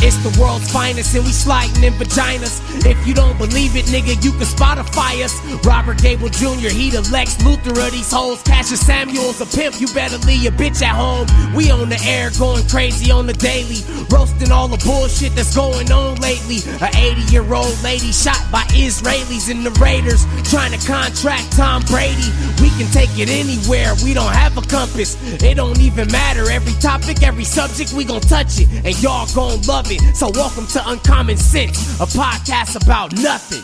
It's the world's finest and we sliding in vaginas. If you don't believe it, nigga, you can Spotify us. Robert Gable Jr., he the Lex Luthor of these hoes. Cassius Samuel's a pimp, you better leave your bitch at home. We on the air going crazy on the daily, roasting all the bullshit that's going on lately. A 80-year-old lady shot by Israelis and the Raiders trying to contract Tom Brady. We can take it anywhere, we don't have a compass. It don't even matter, every topic, every subject, we gon' touch it, and y'all gon' love it. So welcome to Uncommon Sense, a podcast about nothing.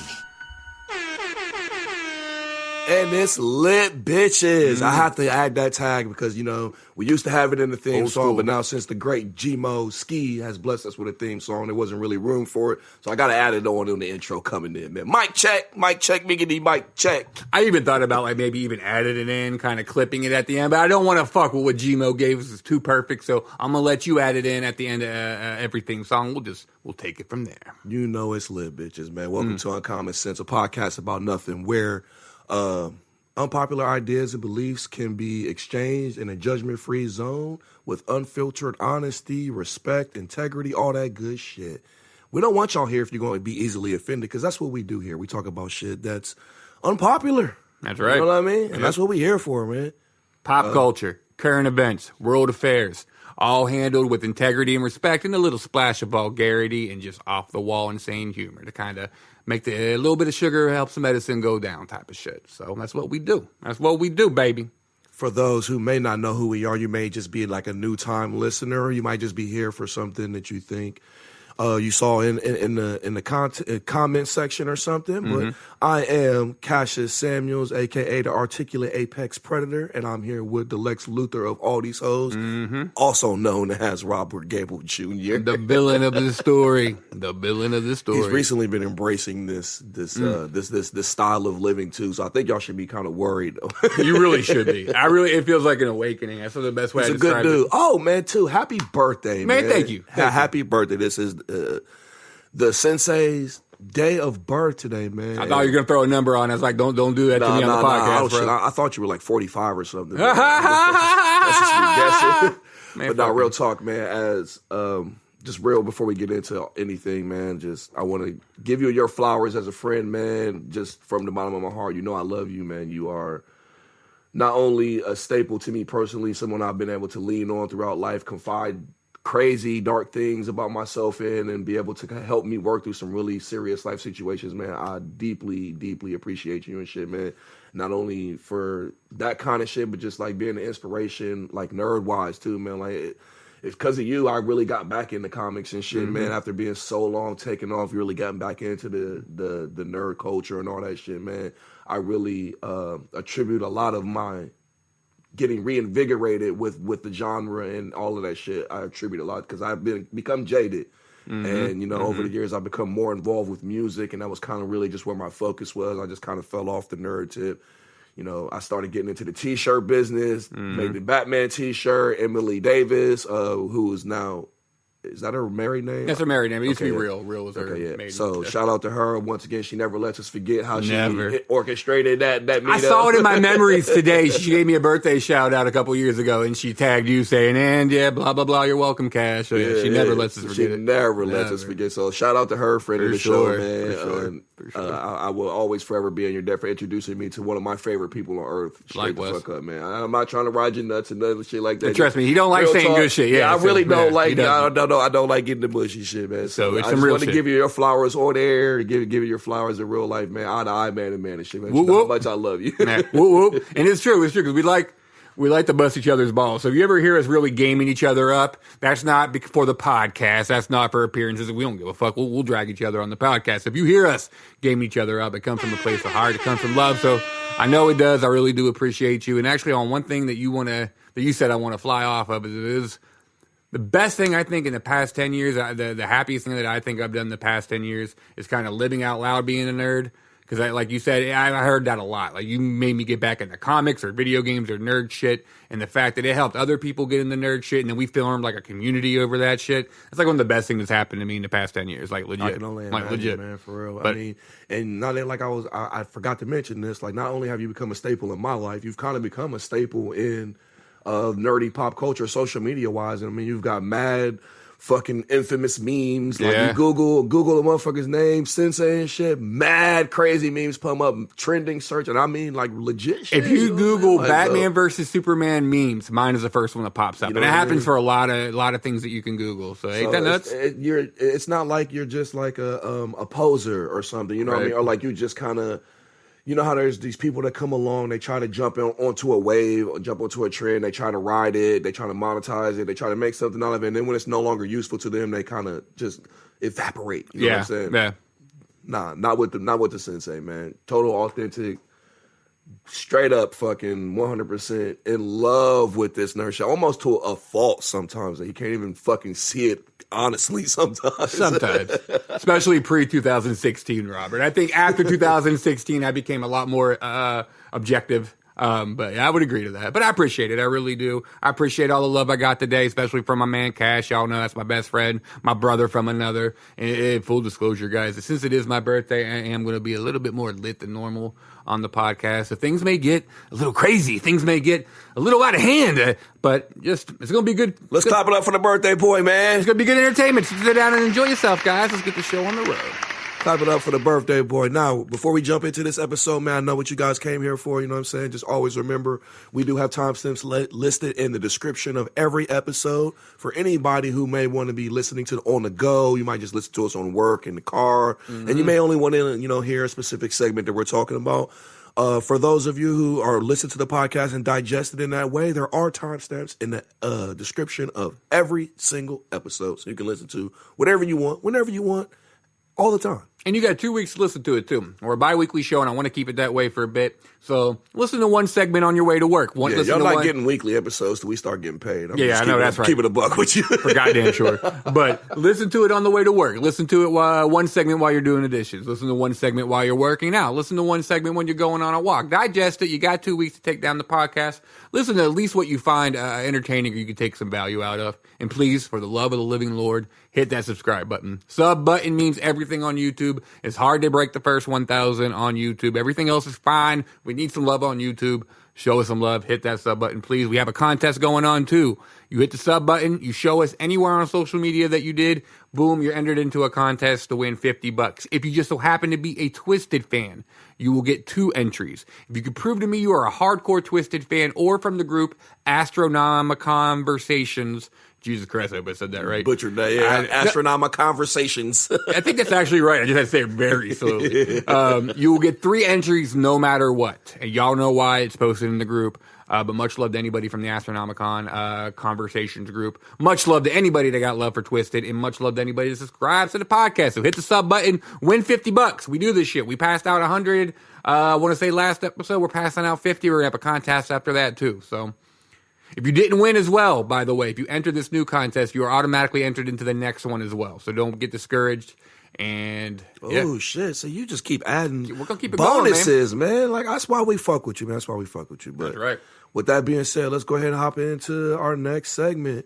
And it's lit, bitches. I have to add that tag because, you know, we used to have it in the theme song, but now since the great G-Mo Ski has blessed us with a theme song, there wasn't really room for it. So I got to add it on in the intro coming in, man. Mic check, miggity, mic check. I even thought about like maybe even adding it in, kind of clipping it at the end, but I don't want to fuck with what G-Mo gave us. It's too perfect. So I'm going to let you add it in at the end of every theme song. We'll take it from there. You know it's lit, bitches, man. Welcome to Uncommon Sense, a podcast about nothing where unpopular ideas and beliefs can be exchanged in a judgment-free zone with unfiltered honesty, respect, integrity, all that good shit. We don't want y'all here if you're going to be easily offended, because that's what we do here. We talk about shit that's unpopular. That's right. You know what I mean? And that's what we here for, man. Pop culture, current events, world affairs, all handled with integrity and respect and a little splash of vulgarity and just off-the-wall insane humor to kind of make a little bit of sugar helps the medicine go down type of shit. So that's what we do. That's what we do, baby. For those who may not know who we are, you may just be like a new time listener. You might just be here for something that you think you saw in the comment section or something. But I am Cassius Samuels, a.k.a. the Articulate Apex Predator, and I'm here with the Lex Luthor of all these hoes, also known as Robert Gable Jr. The villain of the story. The villain of the story. He's recently been embracing this style of living too, so I think y'all should be kind of worried. You really should be. It feels like an awakening. That's the best way to describe it. He's a good dude. Oh man, too. Happy birthday, man. Thank you. Happy birthday. This is the sensei's day of birth today, man. I thought you were going to throw a number on. I was like, don't do that to me on the podcast, bro. I thought you were like 45 or something. That's just me guessing. Man, but not real talk, man. As just real before we get into anything, man, I want to give you your flowers as a friend, man, just from the bottom of my heart. You know I love you, man. You are not only a staple to me personally, someone I've been able to lean on throughout life, confide crazy, dark things about myself in, and be able to help me work through some really serious life situations, man. I deeply, deeply appreciate you and shit, man. Not only for that kind of shit, but just like being an inspiration, like nerd-wise too, man. Like, it's because of you I really got back into comics and shit, man. After being so long taken off, really gotten back into the nerd culture and all that shit, man. I really attribute a lot of my getting reinvigorated with the genre and all of that shit. I attribute a lot because I've become jaded. And, you know, over the years, I've become more involved with music, and that was kind of really just where my focus was. I just kind of fell off the nerd tip. You know, I started getting into the T-shirt business, made the Batman T-shirt, Emily Davis, who is now... Is that her married name? That's her married name. It used to be Real. Real was her maiden. So shout out to her. Once again, she never lets us forget how she orchestrated that meetup. I saw it in my memories today. She gave me a birthday shout out a couple years ago, and she tagged you saying, and blah, blah, blah, you're welcome, Cash. So she never lets us forget it. She never lets us forget. So shout out to her, friend of the show, man. For sure. I will always forever be in your debt for introducing me to one of my favorite people on earth. Straight the fuck up, man. I'm not trying to ride your nuts and none shit like that. And trust me, he don't like saying good shit. Yeah, I really don't like. I don't like getting the mushy shit, man. So it's I just want to give you your flowers on air, give you your flowers in real life, man. Eye to eye, man to man and shit, man. You know how much I love you. Whoop, whoop. And it's true because we like to bust each other's balls. So if you ever hear us really gaming each other up, that's not for the podcast. That's not for appearances. We don't give a fuck. We'll drag each other on the podcast. If you hear us gaming each other up, it comes from a place of heart. It comes from love. So I know it does. I really do appreciate you. And actually, on one thing that you said I want to fly off of is the best thing I think in the past 10 years, the happiest thing that I think I've done in the past 10 years is kind of living out loud being a nerd. Because like you said, I heard that a lot. Like you made me get back into comics or video games or nerd shit. And the fact that it helped other people get into nerd shit. And then we formed like a community over that shit. It's like one of the best things that's happened to me in the past 10 years. Like legit. I can only imagine, legit, man, for real. But, I mean, and not that like I forgot to mention this. Like not only have you become a staple in my life, you've kind of become a staple in nerdy pop culture, social media wise. And I mean, you've got mad fucking infamous memes. Like you Google the motherfucker's name, Sensei and shit. Mad crazy memes come up, trending search, and I mean like legit shit. If you Google Batman versus Superman memes, mine is the first one that pops up, and it happens for a lot of things that you can Google. So ain't that nuts? It's not like you're just like a poser or something. You know what I mean? Or like you just kind of. You know how there's these people that come along, they try to jump onto a wave, or jump onto a trend, they try to ride it, they try to monetize it, they try to make something out of it, and then when it's no longer useful to them, they kind of just evaporate. You know what I'm saying? Yeah. Nah, not with the Sensei, man. Total authentic, straight up fucking 100% in love with this nerd shit, almost to a fault sometimes that you can't even fucking see it honestly sometimes. Especially pre-2016, Robert. I think after 2016 I became a lot more objective. But yeah, I would agree to that. But I appreciate it. I really do. I appreciate all the love I got today, especially from my man Cash. Y'all know that's my best friend, my brother from another. And full disclosure, guys, since it is my birthday, I am going to be a little bit more lit than normal on the podcast. So things may get a little crazy. Things may get a little out of hand. But it's going to be good. Let's clap it up for the birthday boy, man. It's going to be good entertainment. So sit down and enjoy yourself, guys. Let's get the show on the road. Clap it up for the birthday boy. Now, before we jump into this episode, man, I know what you guys came here for, you know what I'm saying? Just always remember, we do have timestamps listed in the description of every episode. For anybody who may want to be listening to on the go, you might just listen to us on work, in the car, and you may only want to, hear a specific segment that we're talking about. For those of you who are listening to the podcast and digest it in that way, there are timestamps in the description of every single episode. So you can listen to whatever you want, whenever you want, all the time. And you got 2 weeks to listen to it, too. We're a bi-weekly show, and I want to keep it that way for a bit. So listen to one segment on your way to work. Y'all not getting weekly episodes till we start getting paid. I know, that's right. Keep it a buck with you. For goddamn sure. But listen to it on the way to work. Listen to it one segment while you're doing the dishes. Listen to one segment while you're working out. Listen to one segment when you're going on a walk. Digest it. You got 2 weeks to take down the podcast. Listen to at least what you find entertaining or you can take some value out of. And please, for the love of the living Lord, hit that subscribe button. Sub button means everything on YouTube. It's hard to break the first 1,000 on YouTube. Everything else is fine. We need some love on YouTube. Show us some love. Hit that sub button, please. We have a contest going on, too. You hit the sub button. You show us anywhere on social media that you did. Boom, you're entered into a contest to win $50. If you just so happen to be a Twisted fan, you will get 2 entries. If you can prove to me you are a hardcore Twisted fan or from the group Astronomical Conversations, Jesus Christ, I hope I said that right. Butchered that, yeah. Astronomical Conversations. I think that's actually right. I just had to say it very slowly. You will get 3 entries no matter what. And y'all know why it's posted in the group. But much love to anybody from the Astronomicon Conversations group. Much love to anybody that got love for Twisted. And much love to anybody that subscribes to the podcast. So hit the sub button, win $50. We do this shit. We passed out 100. I want to say last episode, we're passing out 50. We're going to have a contest after that too. So if you didn't win as well, by the way, if you enter this new contest, you are automatically entered into the next one as well. So don't get discouraged. And shit! So you just keep adding we're gonna keep it bonuses, going, man. Like that's why we fuck with you, man. That's why we fuck with you. But that's right. With that being said, let's go ahead and hop into our next segment.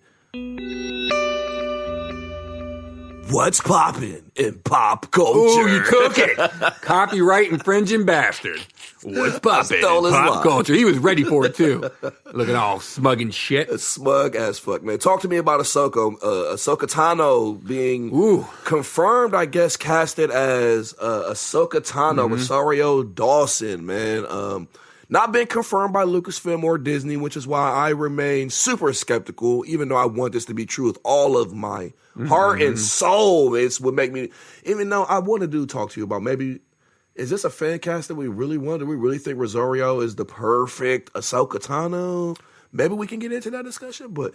What's poppin' in pop culture? Ooh, you took it. Copyright infringing bastard. What's poppin' in pop culture? He was ready for it, too. Looking all smug and shit. Smug as fuck, man. Talk to me about Ahsoka. Ahsoka Tano being confirmed, I guess, casted as Ahsoka Tano, Rosario Dawson, man. Not been confirmed by Lucasfilm or Disney, which is why I remain super skeptical, even though I want this to be true with all of my heart and soul. It's what make me, even though I want to talk to you about maybe, is this a fan cast that we really want? Do we really think Rosario is the perfect Ahsoka Tano? Maybe we can get into that discussion. But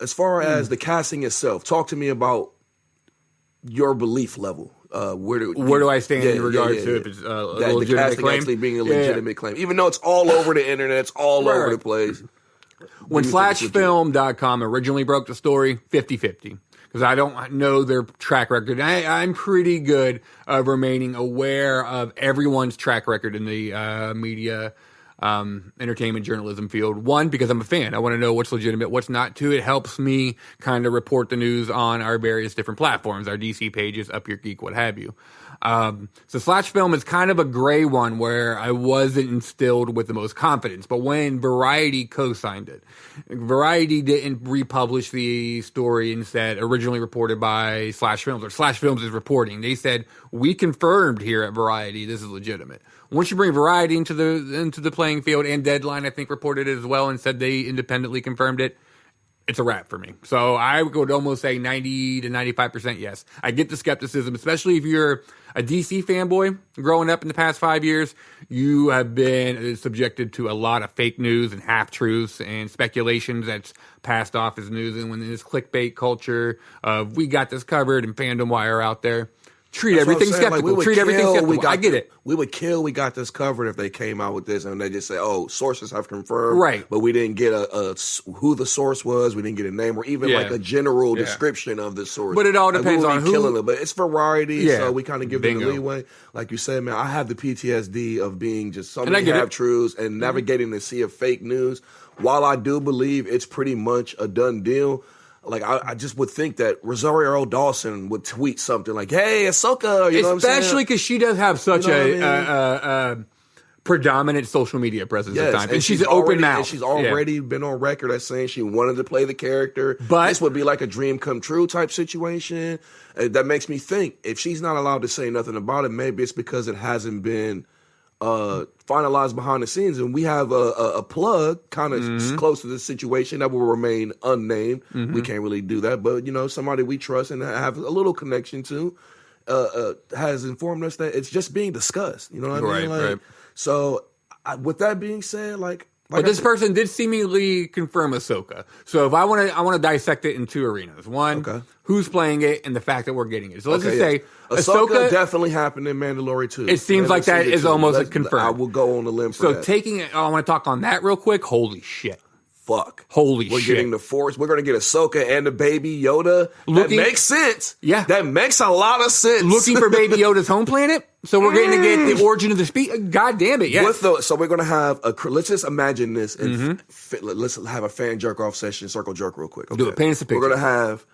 as far as the casting itself, talk to me about your belief level. Where do I stand in regards to if it's a legitimate the casting claim? Actually being a legitimate claim, even though it's all over the internet, it's all over the place. When Flashfilm.com originally broke the story, 50-50. Because I don't know their track record. I'm pretty good of remaining aware of everyone's track record in the media entertainment journalism field. One, because I'm a fan. I want to know what's legitimate, what's not. Two, it helps me kind of report the news on our various different platforms, our DC pages, Up Your Geek, what have you. So Slash Film is kind of a gray one where I wasn't instilled with the most confidence. But when Variety co-signed it, Variety didn't republish the story and said originally reported by Slash Films, or Slash Films is reporting. They said, we confirmed here at Variety this is legitimate. Once you bring Variety into the playing field, and Deadline, I think, reported it as well and said they independently confirmed it, it's a wrap for me. So I would almost say 90 to 95% yes. I get the skepticism, especially if you're a DC fanboy growing up in the past 5 years. You have been subjected to a lot of fake news and half-truths and speculations that's passed off as news. And when this clickbait culture of we got this covered and Fandom Wire out there, treat everything skeptical. Like, treat everything skeptical. I get it. We would kill. We got this covered if they came out with this and they just say, "Oh, sources have confirmed." Right. But we didn't get a who the source was. We didn't get a name or even like a general description of the source. But it all depends on who. Killing it. But it's Variety, Yeah. so we kind of give them the leeway. Like you said, man, I have the PTSD of being just so many half-truths and navigating the sea of fake news. While I do believe it's pretty much a done deal, like, I just would think that Rosario Dawson would tweet something like, "Hey, Ashoka," you know what I'm saying? Especially because she does have such a predominant social media presence at times. And she's an open mouth. And she's already been on record as saying she wanted to play the character. But this would be like a dream come true type situation. That makes me think, if she's not allowed to say nothing about it, maybe it's because it hasn't been finalized behind the scenes, and we have a plug kind of close to the situation that will remain unnamed. We can't really do that, but somebody we trust and have a little connection to has informed us that it's just being discussed. You know what I mean? Right. So, with that being said, but this person did seemingly confirm Ashoka. So if I want to dissect it in two arenas. One, who's playing it, and the fact that we're getting it. So let's just say Ahsoka definitely happened in Mandalorian 2. It seems like that is almost confirmed. I will go on the limb for that. So taking it, I want to talk on that real quick. Holy shit. Fuck. Holy We're shit. getting the Force. We're going to get Ahsoka and the baby Yoda. That makes sense. Yeah. That makes a lot of sense. Looking for baby Yoda's home planet? So we're going to get the origin of the species? God damn it, yes. So we're going to have let's just imagine this and let's have a fan jerk-off session, circle jerk real quick. Okay? Do it. Paint us a picture. We're going to have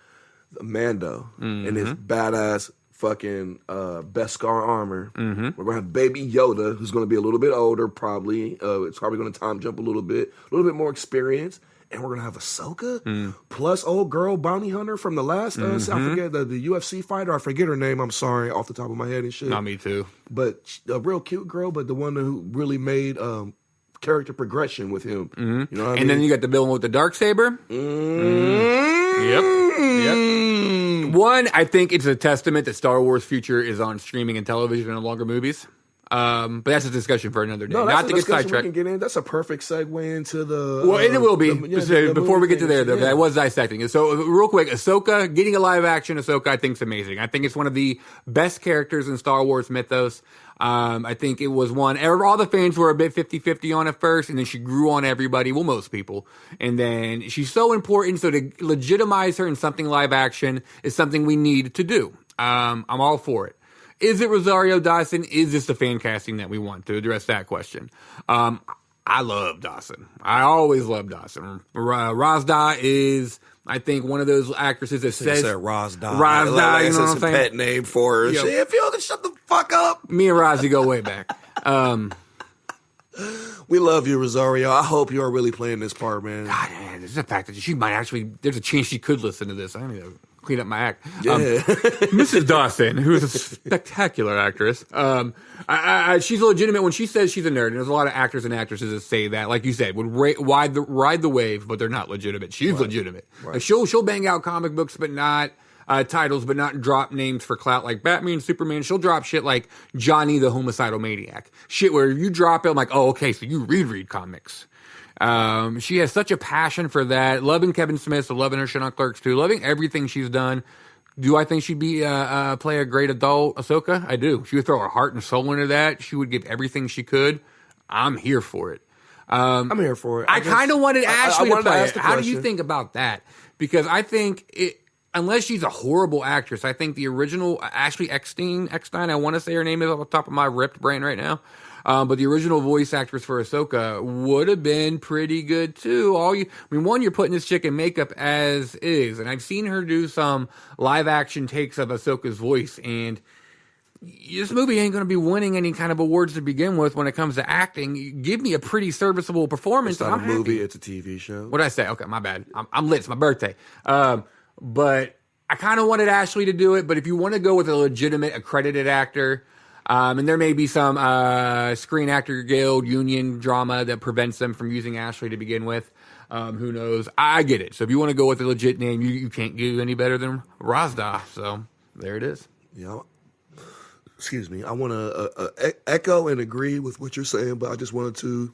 Mando in his badass fucking Beskar armor. We're going to have baby Yoda, who's going to be a little bit older, probably. It's probably going to time jump a little bit more experience. And we're going to have Ahsoka plus old girl bounty hunter from the last, I forget, the UFC fighter. I forget her name. I'm sorry, off the top of my head and shit. Not me too. But a real cute girl, but the one who really made character progression with him. You know what I mean? And then you got the villain with the Darksaber. Yep. One, I think it's a testament that Star Wars' future is on streaming and television and no longer movies. But that's a discussion for another day. No, not to get sidetracked. We can get in. That's a perfect segue into the. Well, and it will be. Before we get to there, though, I was dissecting it. So, real quick, Ahsoka, getting a live action Ahsoka, I think is amazing. I think it's one of the best characters in Star Wars mythos. I think it was one. All the fans were a bit 50-50 on it first, and then she grew on everybody. Well, most people. And then she's so important. So to legitimize her in something live action is something we need to do. I'm all for it. Is it Rosario Dawson? Is this the fan casting that we want to address that question? I love Dawson. I always love Dawson. Razda is, I think, one of those actresses that says Razda. Razda, you know what I'm saying? Pet name for her. If you can shut the fuck up. Me and Razi go way back. We love you, Rosario. I hope you are really playing this part, man. God, man, there's the fact that she might actually, there's a chance she could listen to this. I need to clean up my act. Yeah. Mrs. Dawson, who is a spectacular actress. She's legitimate when she says she's a nerd. And there's a lot of actors and actresses that say that, like you said, would ride the wave, but they're not legitimate. She's legitimate. Right. Like she'll bang out comic books, but not titles, but not drop names for clout like Batman, Superman. She'll drop shit like Johnny the Homicidal Maniac. Shit where you drop it, I'm like, oh, okay, so you read comics. She has such a passion for that. Loving Kevin Smith, so loving her shit on Clerks too. Loving everything she's done. Do I think she'd be play a great adult Ahsoka? I do. She would throw her heart and soul into that. She would give everything she could. I'm here for it. I'm here for it. I kind of wanted Ashley to play it. How do you think about that? Because I think unless she's a horrible actress, I think the original Ashley Eckstein, I want to say her name is off the top of my ripped brain right now. But the original voice actress for Ahsoka would have been pretty good too. One, you're putting this chick in makeup as is, and I've seen her do some live action takes of Ahsoka's voice, and this movie ain't going to be winning any kind of awards to begin with when it comes to acting. Give me a pretty serviceable performance. It's not a movie, it's a TV show. What'd I say? Okay, my bad. I'm lit. It's my birthday. But I kind of wanted Ashley to do it, but if you want to go with a legitimate accredited actor, and there may be some Screen Actor Guild union drama that prevents them from using Ashley to begin with. Who knows? I get it. So if you want to go with a legit name, you can't do any better than Razda. So there it is. Yeah. Excuse me. I want to echo and agree with what you're saying, but I just wanted to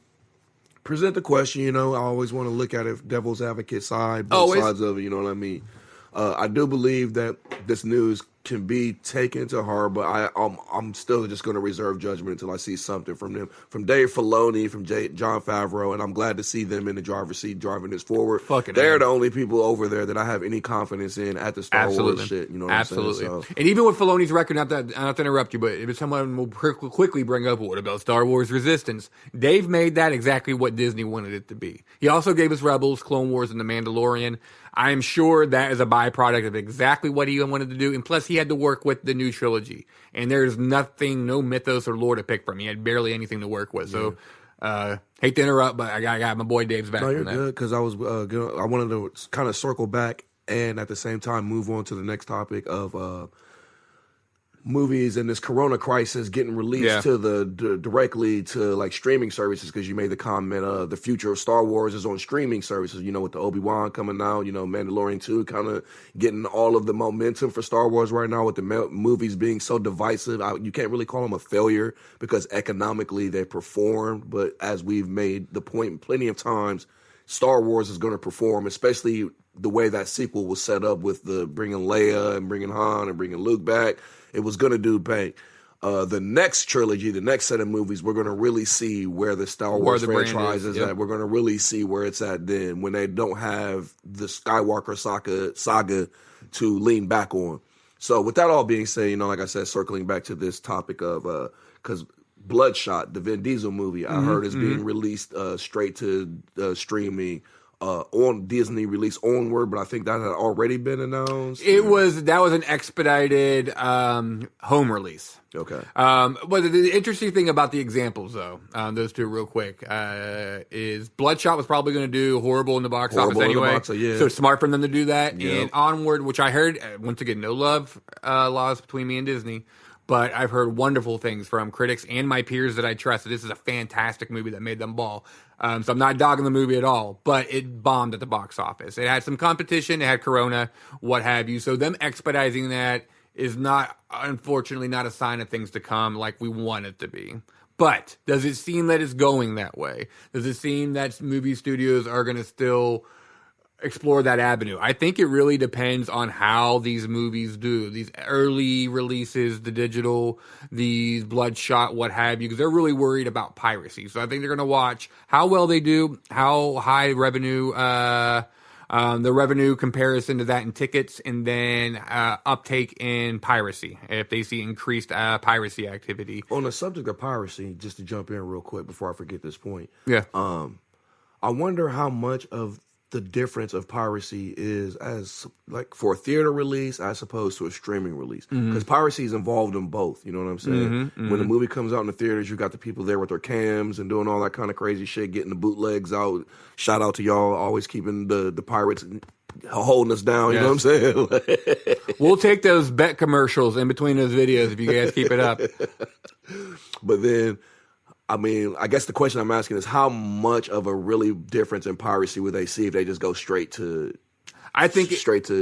present the question. I always want to look at it devil's advocate side, both sides of it. You know what I mean? I do believe that this news can be taken to heart, but I'm still just going to reserve judgment until I see something from them, from Dave Filoni, from Jon Favreau, and I'm glad to see them in the driver's seat driving this forward. They're the only people over there that I have any confidence in at the Star Wars shit. You know what I'm saying? So, and even with Filoni's record, not to interrupt you, but if someone will quickly bring up, what about Star Wars Resistance? Dave made that exactly what Disney wanted it to be. He also gave us Rebels, Clone Wars, and The Mandalorian. I'm sure that is a byproduct of exactly what he wanted to do. And plus, he had to work with the new trilogy. And there's no mythos or lore to pick from. He had barely anything to work with. Yeah. So, hate to interrupt, but I got my boy Dave's back. No, you're good, because I wanted to kind of circle back and at the same time move on to the next topic of movies and this Corona crisis getting released directly to like streaming services, because you made the comment the future of Star Wars is on streaming services, with the Obi-Wan coming out, Mandalorian 2 kind of getting all of the momentum for Star Wars right now with the movies being so divisive. You can't really call them a failure because economically they performed, but as we've made the point plenty of times, Star Wars is going to perform, especially the way that sequel was set up with the bringing Leia and bringing Han and bringing Luke back. It was going to do bank. The next trilogy, the next set of movies, we're going to really see where the Star Wars franchise is at. We're going to really see where it's at then when they don't have the Skywalker saga to lean back on. So with that all being said, like I said, circling back to this topic of, because Bloodshot, the Vin Diesel movie, I heard is being released straight to streaming on Disney release onward, but I think that had already been announced. That was an expedited home release. Okay. But the interesting thing about the examples, though, those two real quick, is Bloodshot was probably going to do horrible in the box office anyway. So it's smart for them to do that. Yep. And Onward, which I heard, once again, no love laws between me and Disney, but I've heard wonderful things from critics and my peers that I trust. This is a fantastic movie that made them bawl. So I'm not dogging the movie at all, but it bombed at the box office. It had some competition. It had Corona, what have you. So them expediting that is unfortunately not a sign of things to come like we want it to be. But does it seem that it's going that way? Does it seem that movie studios are going to still explore that avenue? I think it really depends on how these movies do. These early releases, the digital, these Bloodshot, what have you, because they're really worried about piracy. So I think they're going to watch how well they do, how high revenue, the revenue comparison to that in tickets, and then uptake in piracy, if they see increased piracy activity. On the subject of piracy, just to jump in real quick before I forget this point. Yeah. I wonder how much of the difference of piracy is as like for a theater release as opposed to a streaming release, because piracy is involved in both. You know what I'm saying? When the movie comes out in the theaters, you got the people there with their cams and doing all that kind of crazy shit, getting the bootlegs out. Shout out to y'all, always keeping the pirates holding us down. You know what I'm saying? We'll take those bet commercials in between those videos if you guys keep it up. But then, I guess the question I'm asking is how much of a really difference in piracy would they see if they just go straight to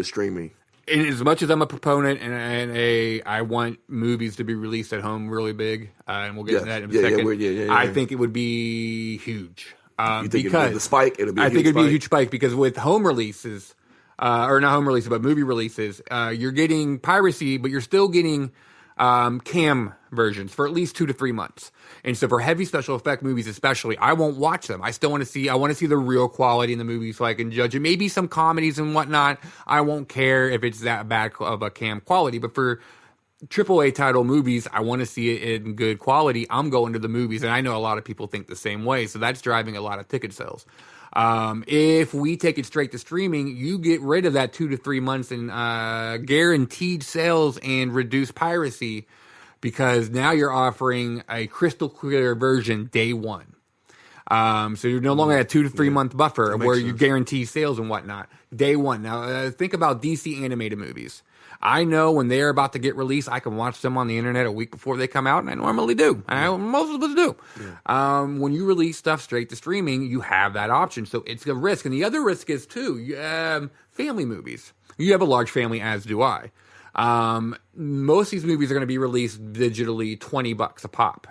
streaming? And as much as I'm a proponent and I want movies to be released at home really big, and we'll get into that in a second. I think it would be huge. You think it'd be the spike? I think it'd be a huge spike because with home releases, or not home releases, but movie releases, you're getting piracy, but you're still getting cam versions for at least 2 to 3 months. And so for heavy special effect movies especially, I won't watch them. I want to see the real quality in the movie so I can judge it. Maybe some comedies and whatnot, I won't care if it's that bad of a cam quality. But for AAA title movies, I want to see it in good quality. I'm going to the movies, and I know a lot of people think the same way, so that's driving a lot of ticket sales. If we take it straight to streaming, you get rid of that 2 to 3 months in guaranteed sales and reduce piracy, because now you're offering a crystal clear version day one. So you're no longer at 2 to 3 month buffer where you guarantee sales and whatnot. Day one. Now, think about DC animated movies. I know when they're about to get released, I can watch them on the internet a week before they come out, and I normally do. Most of us do. Yeah. When you release stuff straight to streaming, you have that option. So it's a risk. And the other risk is, too, family movies. You have a large family, as do I. Most of these movies are going to be released digitally, $20 a pop.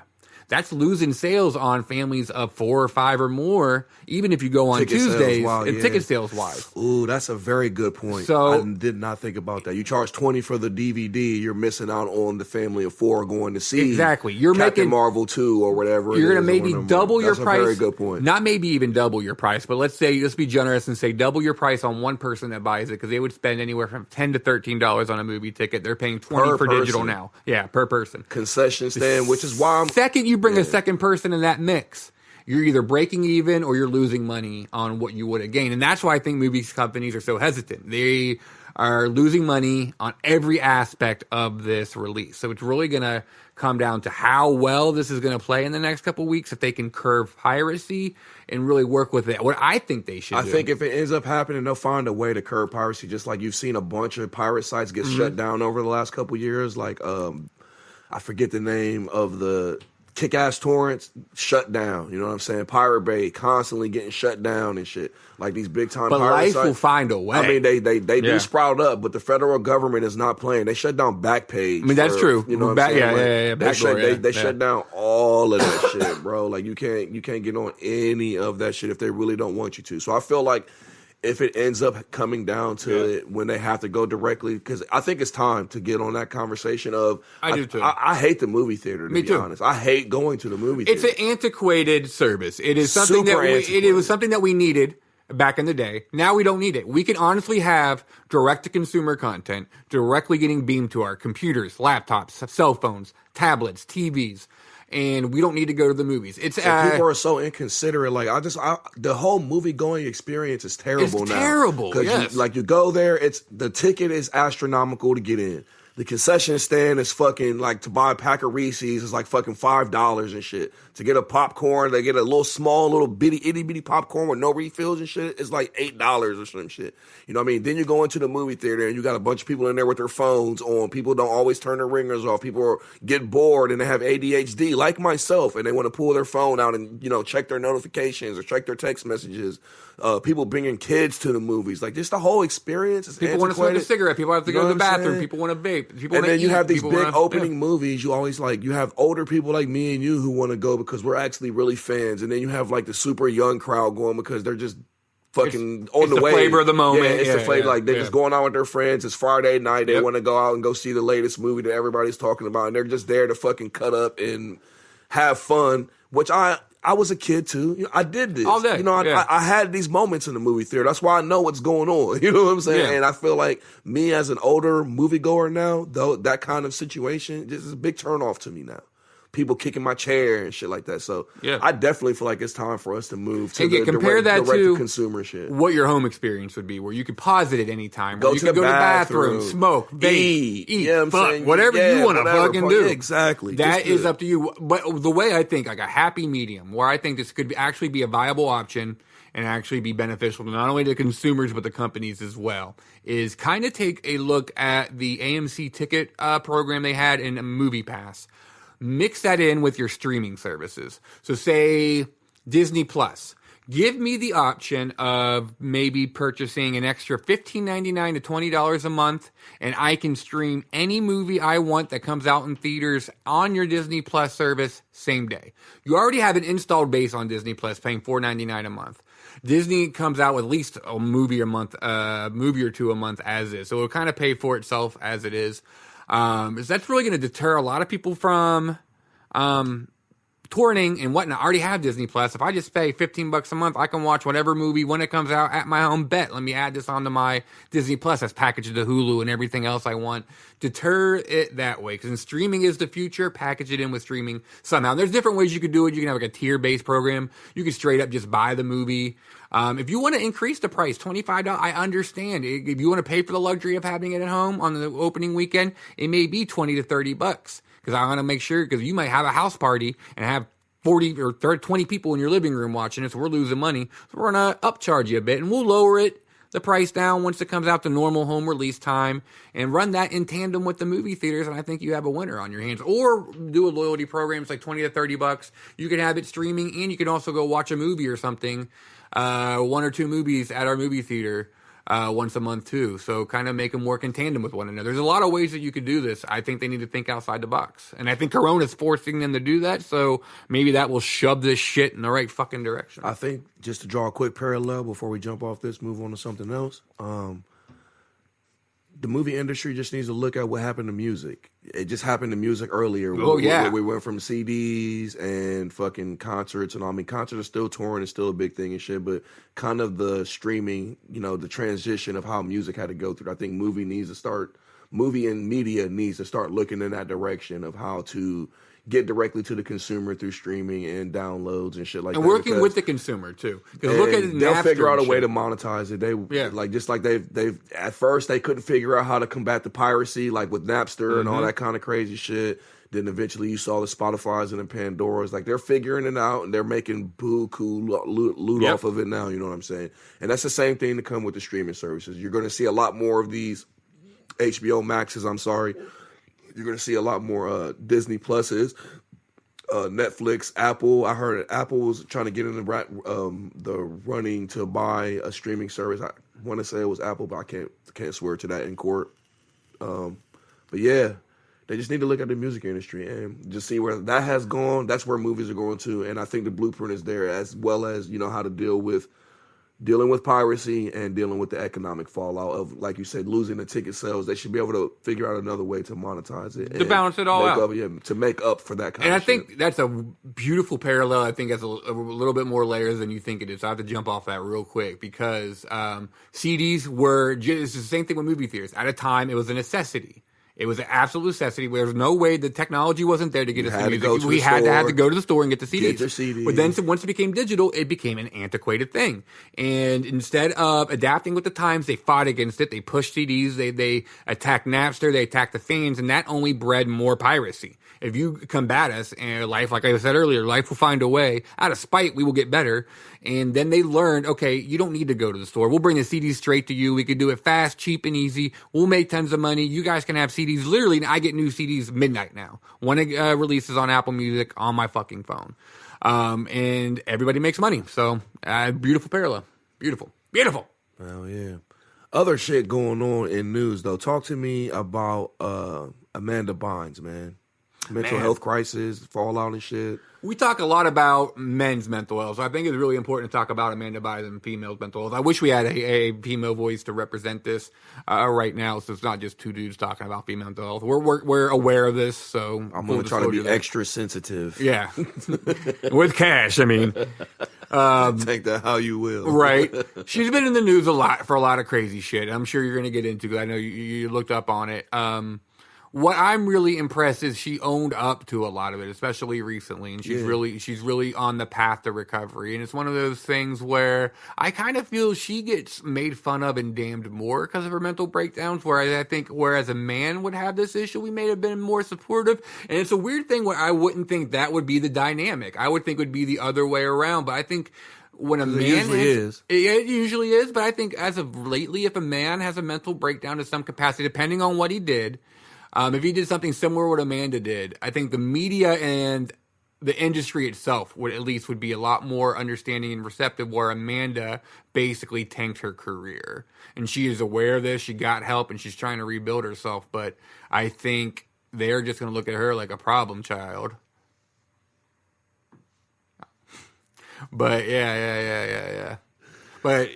That's losing sales on families of 4 or 5 or more, even if you go on Tuesdays, ticket sales wise. Ooh, that's a very good point. So, I did not think about that. You charge $20 for the DVD, you're missing out on the family of 4 going to see exactly. You're Captain making Marvel 2 or whatever. You're going to maybe double your price. That's a very good point. Not maybe even double your price, but let's be generous and say double your price on one person that buys it, because they would spend anywhere from $10 to $13 on a movie ticket. They're paying $20 for digital now. Yeah, per person. Concession stand, which is why second you bring a second person in that mix, you're either breaking even or you're losing money on what you would have gained. And that's why I think movie companies are so hesitant. They are losing money on every aspect of this release. So it's really going to come down to how well this is going to play in the next couple of weeks, if they can curb piracy and really work with it. What I think they should do. I think if it ends up happening, they'll find a way to curb piracy, just like you've seen a bunch of pirate sites get shut down over the last couple of years. Like, I forget the name of the Kick-Ass Torrents shut down. You know what I'm saying? Pirate Bay constantly getting shut down and shit. Like these big time pirate life sites will find a way. I mean, they do sprout up, but the federal government is not playing. They shut down Backpage. I mean, that's true. You know what I'm saying? They shut shut down all of that shit, bro. Like you can't get on any of that shit if they really don't want you to. So I feel like if it ends up coming down to it when they have to go directly, because I think it's time to get on that conversation of. I do too. I hate the movie theater, to be honest. I hate going to the movie theater. It's an antiquated service. It is something it was something that we needed back in the day. Now we don't need it. We can honestly have direct-to-consumer content directly getting beamed to our computers, laptops, cell phones, tablets, TVs. And we don't need to go to the movies. It's people are so inconsiderate. Like the whole movie going experience is terrible now. Terrible. Because you go there, the ticket is astronomical to get in. The concession stand is fucking like to buy a pack of Reese's is like fucking $5 and shit. To get a popcorn, they get a little small, little itty bitty popcorn with no refills and shit. It's like $8 or some shit. You know what I mean? Then you go into the movie theater and you got a bunch of people in there with their phones on. People don't always turn their ringers off. People get bored and they have ADHD, like myself, and they want to pull their phone out and check their notifications or check their text messages. People bringing kids to the movies, like just the whole experience is people want to smoke a cigarette. People have to go to the bathroom. People want to vape. And then you have these big opening movies. You always you have older people like me and you who want to go because we're actually really fans. And then you have like the super young crowd going because they're just fucking on the way. It's the flavor of the moment. Yeah, it's the flavor. They're just going out with their friends. It's Friday night. They want to go out and go see the latest movie that everybody's talking about. And they're just there to fucking cut up and have fun, which I was a kid too. I did this all day. I had these moments in the movie theater. That's why I know what's going on. You know what I'm saying? Yeah. And I feel like me as an older moviegoer now, though, that kind of situation, this is a big turnoff to me now. People kicking my chair and shit like that. So I definitely feel like it's time for us to move to compare that to consumer shit. What your home experience would be, where you could pause it at any time. Go you to could the go bathroom, to the bathroom, smoke, vape, eat, fuck, whatever you want to fucking do. Exactly. That is up to you. But the way I think, like a happy medium, where I think this could actually be a viable option and actually be beneficial to not only the consumers but the companies as well, is kind of take a look at the AMC ticket program they had in Movie Pass. Mix that in with your streaming services. So say Disney Plus. Give me the option of maybe purchasing an extra $15.99 to $20 a month, and I can stream any movie I want that comes out in theaters on your Disney Plus service same day. You already have an installed base on Disney Plus paying $4.99 a month. Disney comes out with at least a movie or two a month as is. So it'll kind of pay for itself as it is. That's really going to deter a lot of people from torrenting and whatnot. I already have Disney Plus. If I just pay $15 a month, I can watch whatever movie when it comes out at my own bet. Let me add this onto my Disney Plus as packaged to Hulu and everything else I want. Deter it that way, because streaming is the future. Package it in with streaming somehow. There's different ways you could do it. You can have like a tier-based program. You can straight up just buy the movie. If you want to increase the price, $25, I understand. If you want to pay for the luxury of having it at home on the opening weekend, it may be $20 to $30. Because I want to make sure, because you might have a house party and have 40 or 30, 20 people in your living room watching it, so we're losing money. So we're going to upcharge you a bit, and we'll lower the price down once it comes out to normal home release time, and run that in tandem with the movie theaters, and I think you have a winner on your hands. Or do a loyalty program. It's like $20 to $30. You can have it streaming, and you can also go watch a movie or something, 1 or 2 movies at our movie theater once a month too. So kind of make them work in tandem with one another. There's a lot of ways that you could do this. I think they need to think outside the box. And I think Corona's forcing them to do that. So maybe that will shove this shit in the right fucking direction. I think, just to draw a quick parallel before we jump off this, move on to something else. The movie industry just needs to look at what happened to music. It just happened to music earlier. We went from CDs and fucking concerts and all. I mean, concerts are still touring, it's still a big thing and shit, but kind of the streaming, the transition of how music had to go through. I think movie and media needs to start looking in that direction of how to get directly to the consumer through streaming and downloads and shit like that. And working with the consumer too. Because look at they'll figure out a way to monetize it. They've at first they couldn't figure out how to combat the piracy, like with Napster and all that kind of crazy shit. Then eventually you saw the Spotify's and the Pandoras. Like, they're figuring it out and they're making buku loot off of it now. You know what I'm saying? And that's the same thing to come with the streaming services. You're going to see a lot more of these HBO Maxes. You're going to see a lot more Disney Pluses, Netflix, Apple. I heard Apple was trying to get in the running to buy a streaming service. I want to say it was Apple, but I can't swear to that in court. But yeah, they just need to look at the music industry and just see where that has gone. That's where movies are going to, and I think the blueprint is there, as well as how to dealing with piracy and dealing with the economic fallout of, like you said, losing the ticket sales. They should be able to figure out another way to monetize it. To balance it all out. To make up for that kind and of shit. And I think that's a beautiful parallel. I think that's a little bit more layers than you think it is. So I have to jump off that real quick because CDs it's the same thing with movie theaters. At a time, it was a necessity. It was an absolute necessity. There was no way the technology wasn't there to get us the music. We had to go to the store and get the CDs. Get your CDs. But then once it became digital, it became an antiquated thing. And instead of adapting with the times, they fought against it. They pushed CDs. They attacked Napster. They attacked the fans. And that only bred more piracy. If you combat us, and life, like I said earlier, life will find a way. Out of spite, we will get better. And then they learned, okay, you don't need to go to the store. We'll bring the CDs straight to you. We can do it fast, cheap, and easy. We'll make tons of money. You guys can have CDs. Literally, I get new CDs midnight now. One releases on Apple Music on my fucking phone. And everybody makes money. So, beautiful parallel. Beautiful. Beautiful. Hell yeah. Other shit going on in news, though. Talk to me about Amanda Bynes, man. Mental health crisis, fallout and shit. We talk a lot about men's mental health, so I think it's really important to talk about Amanda Bynes and females' mental health. I wish we had a female voice to represent this right now, so it's not just two dudes talking about female mental health. We're aware of this, so I'm going to try to be extra sensitive. Yeah, with cash. I mean, take that how you will. Right? She's been in the news a lot for a lot of crazy shit. I'm sure you're going to get into because I know you looked up on it. What I'm really impressed is she owned up to a lot of it, especially recently, and she's really on the path to recovery. And it's one of those things where I kind of feel she gets made fun of and damned more because of her mental breakdowns. Whereas a man would have this issue, we may have been more supportive. And it's a weird thing where I wouldn't think that would be the dynamic. I would think it would be the other way around. But I think when a man it usually is. But I think as of lately, if a man has a mental breakdown to some capacity, depending on what he did. If he did something similar to what Amanda did, I think the media and the industry itself would be a lot more understanding and receptive, where Amanda basically tanked her career. And she is aware of this. She got help and she's trying to rebuild herself. But I think they're just going to look at her like a problem child. But yeah. But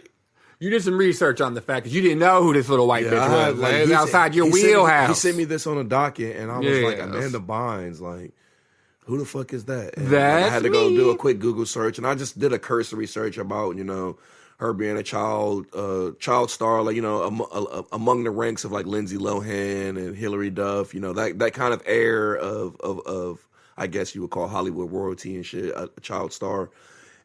you did some research on the fact because you didn't know who this little white bitch was. Like, outside your wheelhouse. He sent me this on a docket, and I was like, Amanda Bynes. Like, who the fuck is that? And That's I had to me. go do a quick Google search, and I just did a cursory search about, her being a child star, like, among the ranks of like Lindsay Lohan and Hilary Duff, that kind of air of I guess you would call Hollywood royalty and shit, a child star.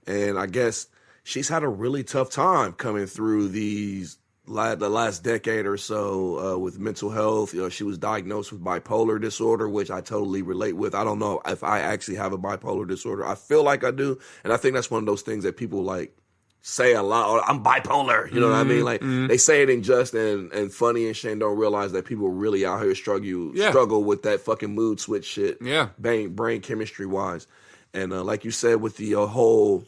And I guess she's had a really tough time coming through the last decade or so with mental health. She was diagnosed with bipolar disorder, which I totally relate with. I don't know if I actually have a bipolar disorder. I feel like I do. And I think that's one of those things that people like say a lot. Oh, I'm bipolar. You know what I mean? Like they say it in jest and funny and shit, and don't realize that people really out here struggle with that fucking mood switch shit. Yeah. Brain chemistry wise. And like you said, with the whole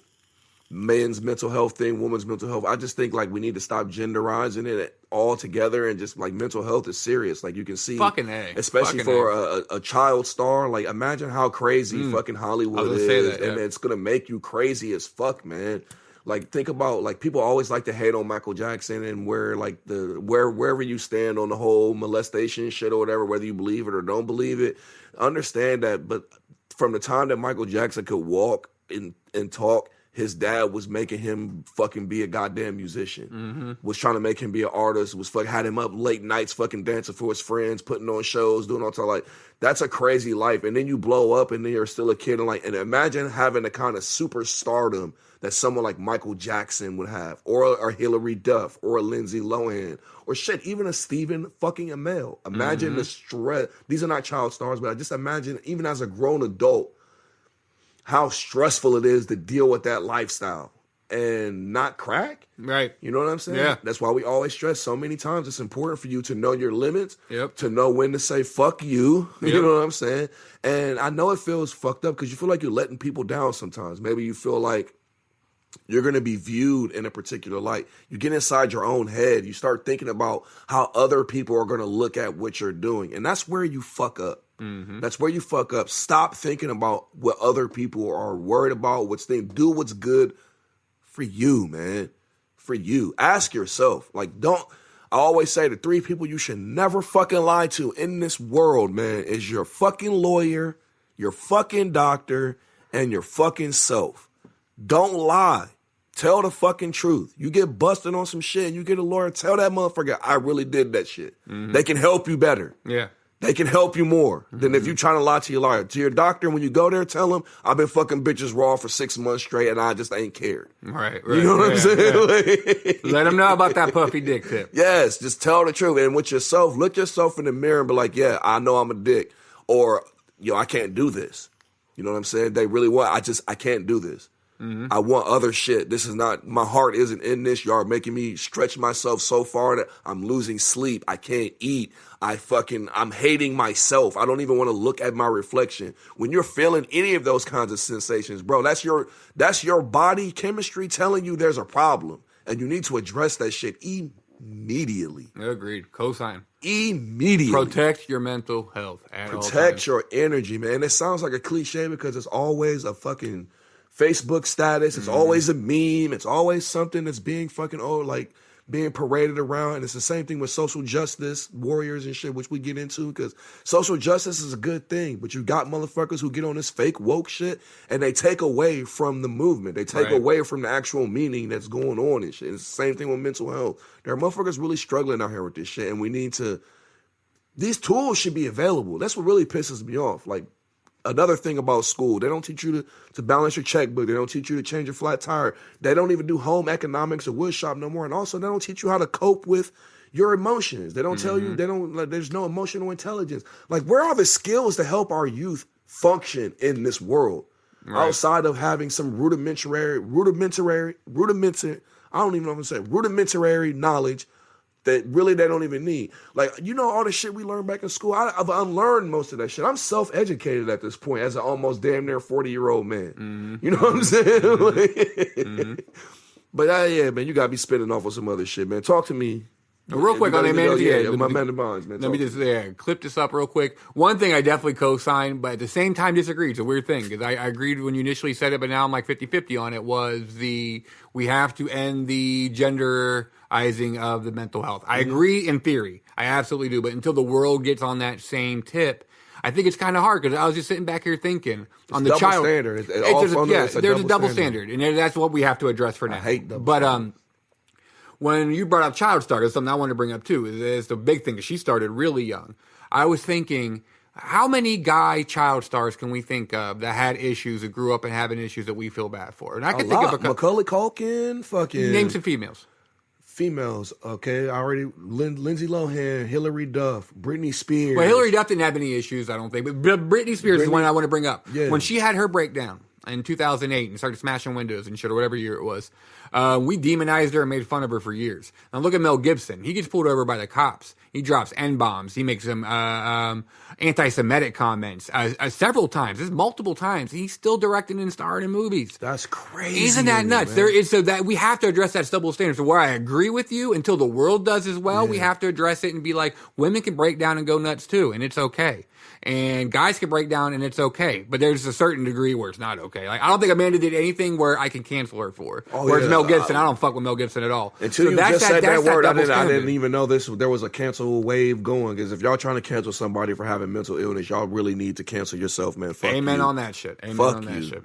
men's mental health thing, women's mental health, I just think like we need to stop genderizing it all together, and just like mental health is serious. Like you can see, especially for a child star. Like imagine how crazy fucking Hollywood is, and it's gonna make you crazy as fuck, man. Like think about, like, people always like to hate on Michael Jackson and wherever you stand on the whole molestation shit or whatever, whether you believe it or don't believe it, understand that. But from the time that Michael Jackson could walk and talk, his dad was making him fucking be a goddamn musician, was trying to make him be an artist, had him up late nights fucking dancing for his friends, putting on shows, doing all that. Like, that's a crazy life. And then you blow up and then you're still a kid, and imagine having the kind of superstardom that someone like Michael Jackson would have, or Hilary Duff, or a Lindsay Lohan, or shit, even a Stephen fucking Amell. Imagine the stress. These are not child stars, but I just imagine, even as a grown adult, how stressful it is to deal with that lifestyle and not crack. Right. You know what I'm saying? Yeah. That's why we always stress so many times. It's important for you to know your limits, Yep. to know when to say fuck you. Yep. You know what I'm saying? And I know it feels fucked up because you feel like you're letting people down sometimes. Maybe you feel like you're going to be viewed in a particular light. You get inside your own head. You start thinking about how other people are going to look at what you're doing. And that's where you fuck up. That's where you fuck up. Stop thinking about what other people are worried about, do what's good for you, man. For you. Ask yourself. I always say the 3 people you should never fucking lie to in this world, man, is your fucking lawyer, your fucking doctor, and your fucking self. Don't lie. Tell the fucking truth. You get busted on some shit and you get a lawyer, tell that motherfucker, I really did that shit. They can help you better. Yeah. They can help you more than if you trying to lie to your lawyer. To your doctor, when you go there, tell him, I've been fucking bitches raw for 6 months straight and I just ain't cared. Right. You know what I'm saying? Yeah. Let them know about that puffy dick tip. Yes, just tell the truth. And with yourself, look yourself in the mirror and be like, yeah, I know I'm a dick. Or, I can't do this. You know what I'm saying? They really want, I can't do this. I want other shit. This is not, my heart isn't in this. Y'all making me stretch myself so far that I'm losing sleep. I can't eat. I'm hating myself. I don't even want to look at my reflection. When you're feeling any of those kinds of sensations, bro, that's your body chemistry telling you there's a problem. And you need to address that shit immediately. Agreed. Cosign. Immediately. Protect your mental health at all times. Protect your energy, man. It sounds like a cliche because it's always a fucking Facebook status. It's always a meme. It's always something that's being fucking being paraded around. And it's the same thing with social justice warriors and shit, which we get into, because social justice is a good thing. But you got motherfuckers who get on this fake woke shit and they take away from the movement. They take away from the actual meaning that's going on and shit. It's the same thing with mental health. There are motherfuckers really struggling out here with this shit, and we need to, these tools should be available. That's what really pisses me off. Like, another thing about school, they don't teach you to balance your checkbook. They don't teach you to change your flat tire. They don't even do home economics or wood shop no more. And also, they don't teach you how to cope with your emotions. They don't tell you, there's no emotional intelligence. Like, where are the skills to help our youth function in this world? Right. Outside of having some rudimentary, I don't even know what I'm saying, rudimentary knowledge that really they don't even need. Like, all the shit we learned back in school, I've unlearned most of that shit. I'm self-educated at this point as an almost damn near 40-year-old man. You know what I'm saying? But yeah, man, you got to be spinning off on some other shit, man. Talk to me. Real quick on that, man. My man the bonds, man. Let me just clip this up real quick. One thing I definitely co-sign, but at the same time disagree. It's a weird thing because I agreed when you initially said it, but now I'm like 50-50 on it, was we have to end the genderizing of the mental health. I agree in theory. I absolutely do. But until the world gets on that same tip, I think it's kind of hard because I was just sitting back here thinking on the double child standard. There's a double standard, and that's what we have to address for now. I hate double standard. When you brought up child stars, that's something I want to bring up too. Is the big thing. She started really young. I was thinking, how many guy child stars can we think of that had issues, that grew up and having issues that we feel bad for? And I can think of Macaulay Culkin, fucking name some females. Females, okay. I already Lindsay Lohan, Hillary Duff, Britney Spears. Well, Hillary Duff didn't have any issues, I don't think. But Britney Spears is the one I want to bring up. Yeah. When she had her breakdown in 2008 and started smashing windows and shit, or whatever year it was, we demonized her and made fun of her for years. Now look at Mel Gibson. He gets pulled over by the cops. He drops N-bombs. He makes some anti-Semitic comments several times. This is multiple times. He's still directing and starring in movies. That's crazy. Isn't that nuts? There is, so that we have to address that double standard. So where I agree with you, until the world does as well, we have to address it and be like, women can break down and go nuts too, and it's okay. And guys can break down and it's okay. But there's a certain degree where it's not okay. Like, I don't think Amanda did anything where I can cancel her for. Whereas Mel Gibson, I don't fuck with Mel Gibson at all. Until you just said that word, I didn't even know there was a cancel wave going. Because if y'all trying to cancel somebody for having mental illness, y'all really need to cancel yourself, man. Fuck Amen you. on that shit. Amen on that shit.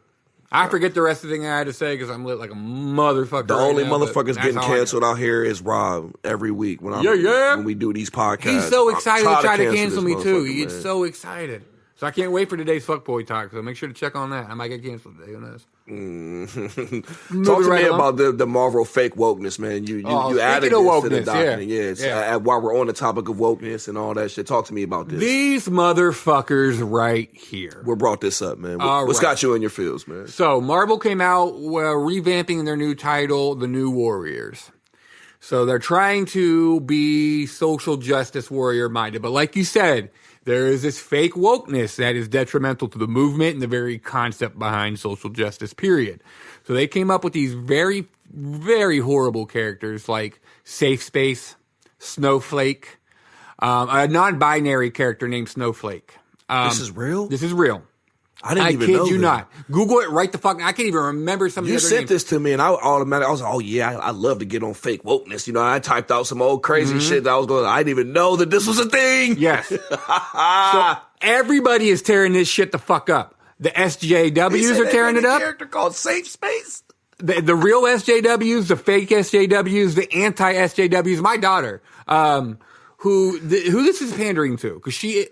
I forget the rest of the thing I had to say because I'm lit like a motherfucker. The only motherfuckers getting canceled out here is Rob every week when we do these podcasts. He's so excited to try to cancel me too. He's so excited. So I can't wait for today's fuckboy talk. So make sure to check on that. I might get canceled today on this. Talk to me about the Marvel fake wokeness, man. You added this to the document. While we're on the topic of wokeness and all that shit, talk to me about this. These motherfuckers right here. What brought this up, man? What's got you in your feels, man? So Marvel came out revamping their new title, The New Warriors. So they're trying to be social justice warrior minded. But like you said, there is this fake wokeness that is detrimental to the movement and the very concept behind social justice, period. So they came up with these very, very horrible characters like Safe Space, Snowflake, a non-binary character named Snowflake. This is real? This is real. I didn't even know. I kid you not. Google it right the fuck. I can't even remember some of the other names. You sent this to me, and I was like, oh yeah, I love to get on fake wokeness. You know, I typed out some old crazy shit that I was going. I didn't even know that this was a thing. Yes. So everybody is tearing this shit the fuck up. The SJWs are tearing it up. A character called Safe Space. The real SJWs, the fake SJWs, the anti-SJWs. My daughter, who this is pandering to, because she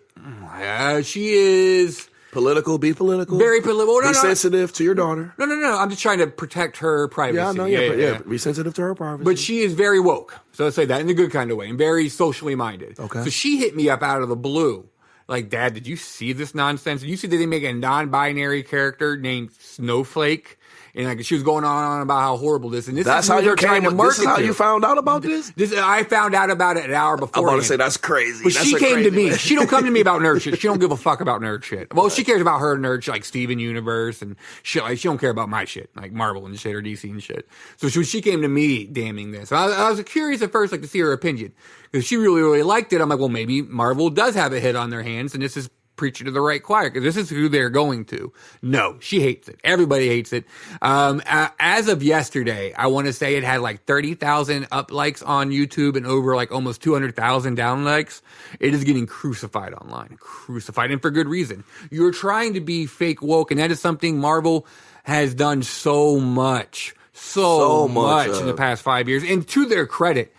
is. Political, be political. Very political. Be sensitive to your daughter. No. I'm just trying to protect her privacy. Yeah, I know. Yeah. Be sensitive to her privacy. But she is very woke. So let's say that in a good kind of way and very socially minded. Okay. So she hit me up out of the blue. Like, Dad, did you see this nonsense? Did you see that they make a non-binary character named Snowflake? And like she was going on about how horrible this and this. That's is how you're trying to market. This is how you found out about this. I found out about it an hour before. I'm about to say that's crazy. But she came to me. She don't come to me about nerd shit. She don't give a fuck about nerd shit. Well, she cares about her nerd shit, like Steven Universe and shit. Like she don't care about my shit, like Marvel and shit or DC and shit. So she came to me damning this. I was curious at first, like to see her opinion because she really, really liked it. I'm like, well, maybe Marvel does have a hit on their hands, and this is preaching to the right choir because this is who they're going to. No, she hates it. Everybody hates it. As of yesterday, I want to say it had like 30,000 up likes on YouTube and over like almost 200,000 down likes. It is getting crucified online. Crucified, and for good reason. You're trying to be fake woke, and that is something Marvel has done so much in the past 5 years. And to their credit,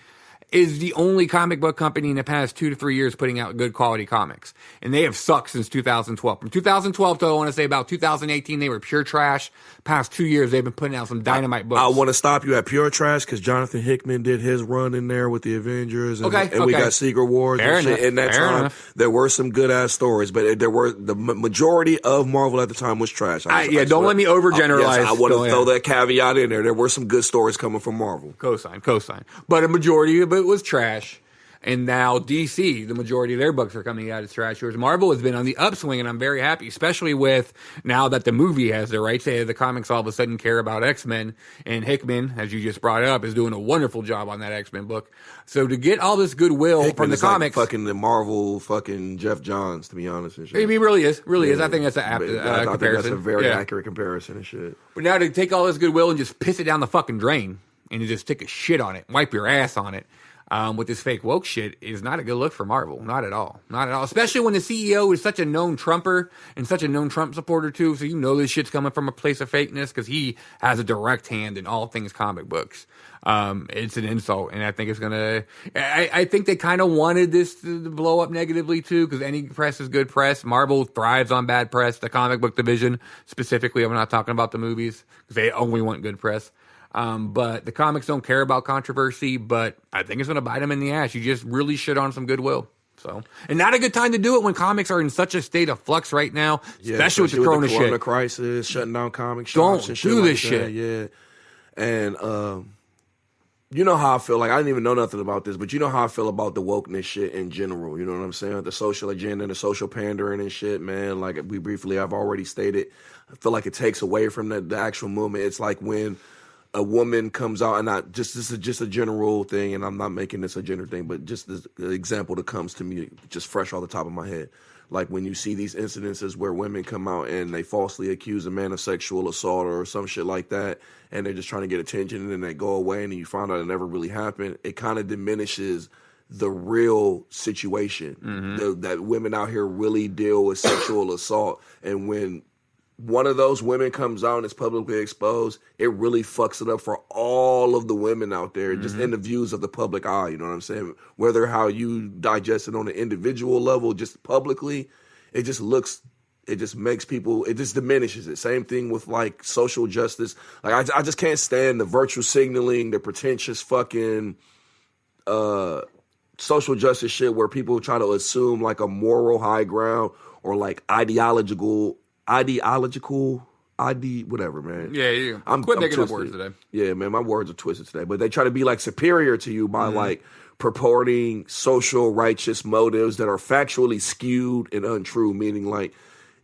is the only comic book company in the past 2 to 3 years putting out good quality comics. And they have sucked since 2012. From 2012 to, I want to say, about 2018, they were pure trash. Past 2 years, they've been putting out some dynamite books. I want to stop you at pure trash because Jonathan Hickman did his run in there with the Avengers. And, we got Secret Wars and shit. In that time, there were some good-ass stories, but the majority of Marvel at the time was trash. Don't let me overgeneralize. I want to throw that caveat in there. There were some good stories coming from Marvel. Cosign. But a majority of it was trash. And now DC, the majority of their books are coming out as trash. Whereas Marvel has been on the upswing, and I'm very happy, especially with now that the movie has the rights. The comics all of a sudden care about X-Men, and Hickman, as you just brought up, is doing a wonderful job on that X-Men book. So to get all this goodwill Hickman from the comics, like fucking the Marvel, fucking Jeff Johns, to be honest and shit. He really is. I think that's an apt comparison. I think that's a very accurate comparison and shit. But now to take all this goodwill and just piss it down the fucking drain and to just take a shit on it, wipe your ass on it. with this fake woke shit is not a good look for Marvel. Not at all. Not at all. Especially when the CEO is such a known Trumper and such a known Trump supporter too. So you know this shit's coming from a place of fakeness because he has a direct hand in all things comic books. It's an insult, and I think it's gonna. I think they kind of wanted this to blow up negatively too, because any press is good press. Marvel thrives on bad press. The comic book division specifically. I'm not talking about the movies because they only want good press. But the comics don't care about controversy. But I think it's gonna bite them in the ass. You just really shit on some goodwill. So, and not a good time to do it when comics are in such a state of flux right now, especially with the corona shit. Crisis, shutting down comic shops. Don't do this shit. Yeah, and you know how I feel. Like, I didn't even know nothing about this, but you know how I feel about the wokeness shit in general. You know what I'm saying? The social agenda, the social pandering and shit, man. Like I've already stated, I feel like it takes away from the actual movement. It's like when a woman comes out, and this is just a general thing, and I'm not making this a gender thing, but just this example that comes to me just fresh off the top of my head. Like when you see these incidences where women come out and they falsely accuse a man of sexual assault or some shit like that, and they're just trying to get attention, and then they go away and you find out it never really happened, it kind of diminishes the real situation, that women out here really deal with sexual assault. And when one of those women comes out and is publicly exposed, it really fucks it up for all of the women out there, just in the views of the public eye, you know what I'm saying? Whether how you digest it on an individual level, just publicly, it just makes people, it just diminishes it. Same thing with like social justice. Like I just can't stand the virtue signaling, the pretentious fucking social justice shit where people try to assume like a moral high ground or like ideological, whatever, man. Yeah. I'm making up words today. Yeah, man, my words are twisted today. But they try to be like superior to you by like purporting social righteous motives that are factually skewed and untrue, meaning like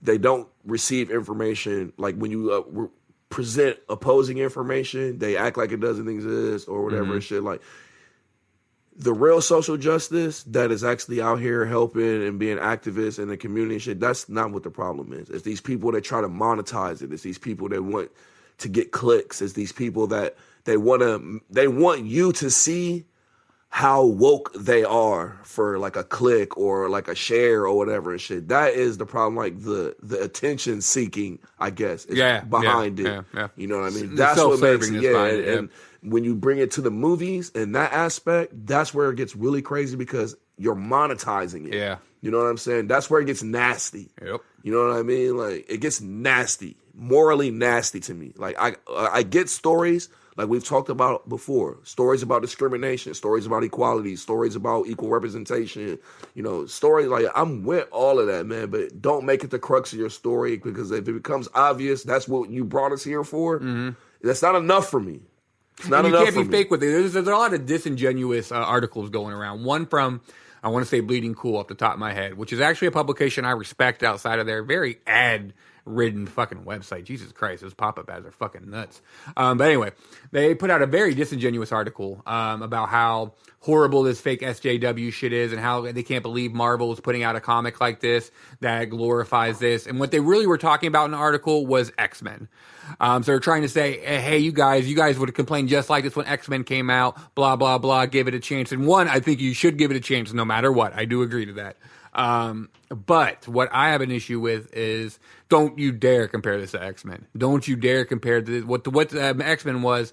they don't receive information. Like when you present opposing information, they act like it doesn't exist or whatever and shit. Like the real social justice that is actually out here helping and being activists in the community and shit, that's not what the problem is. It's these people that try to monetize it. It's these people that want to get clicks. It's these people that they want you to see how woke they are for like a click or like a share or whatever and shit. That is the problem. Like the attention seeking, I guess, is behind it. Yeah. You know what I mean? That's what makes it. And when you bring it to the movies and that aspect, that's where it gets really crazy because you're monetizing it. Yeah. You know what I'm saying? That's where it gets nasty. Yep. You know what I mean? Like it gets nasty, morally nasty to me. Like I get stories like we've talked about before, stories about discrimination, stories about equality, stories about equal representation, you know, stories like I'm with all of that, man, but don't make it the crux of your story because if it becomes obvious that's what you brought us here for, that's not enough for me. It's not enough for me. You can't be fake with it. There's a lot of disingenuous articles going around. One from, I want to say Bleeding Cool off the top of my head, which is actually a publication I respect outside of their very ad-ridden fucking website. Jesus Christ, those pop-up ads are fucking nuts. But anyway, they put out a very disingenuous article about how horrible this fake SJW shit is and how they can't believe Marvel is putting out a comic like this that glorifies this. And what they really were talking about in the article was X-Men. So they're trying to say, hey, you guys would have complained just like this when X-Men came out, blah, blah, blah, give it a chance. And one, I think you should give it a chance no matter what. I do agree to that. But what I have an issue with is don't you dare compare this to X-Men. Don't you dare compare this. What X-Men was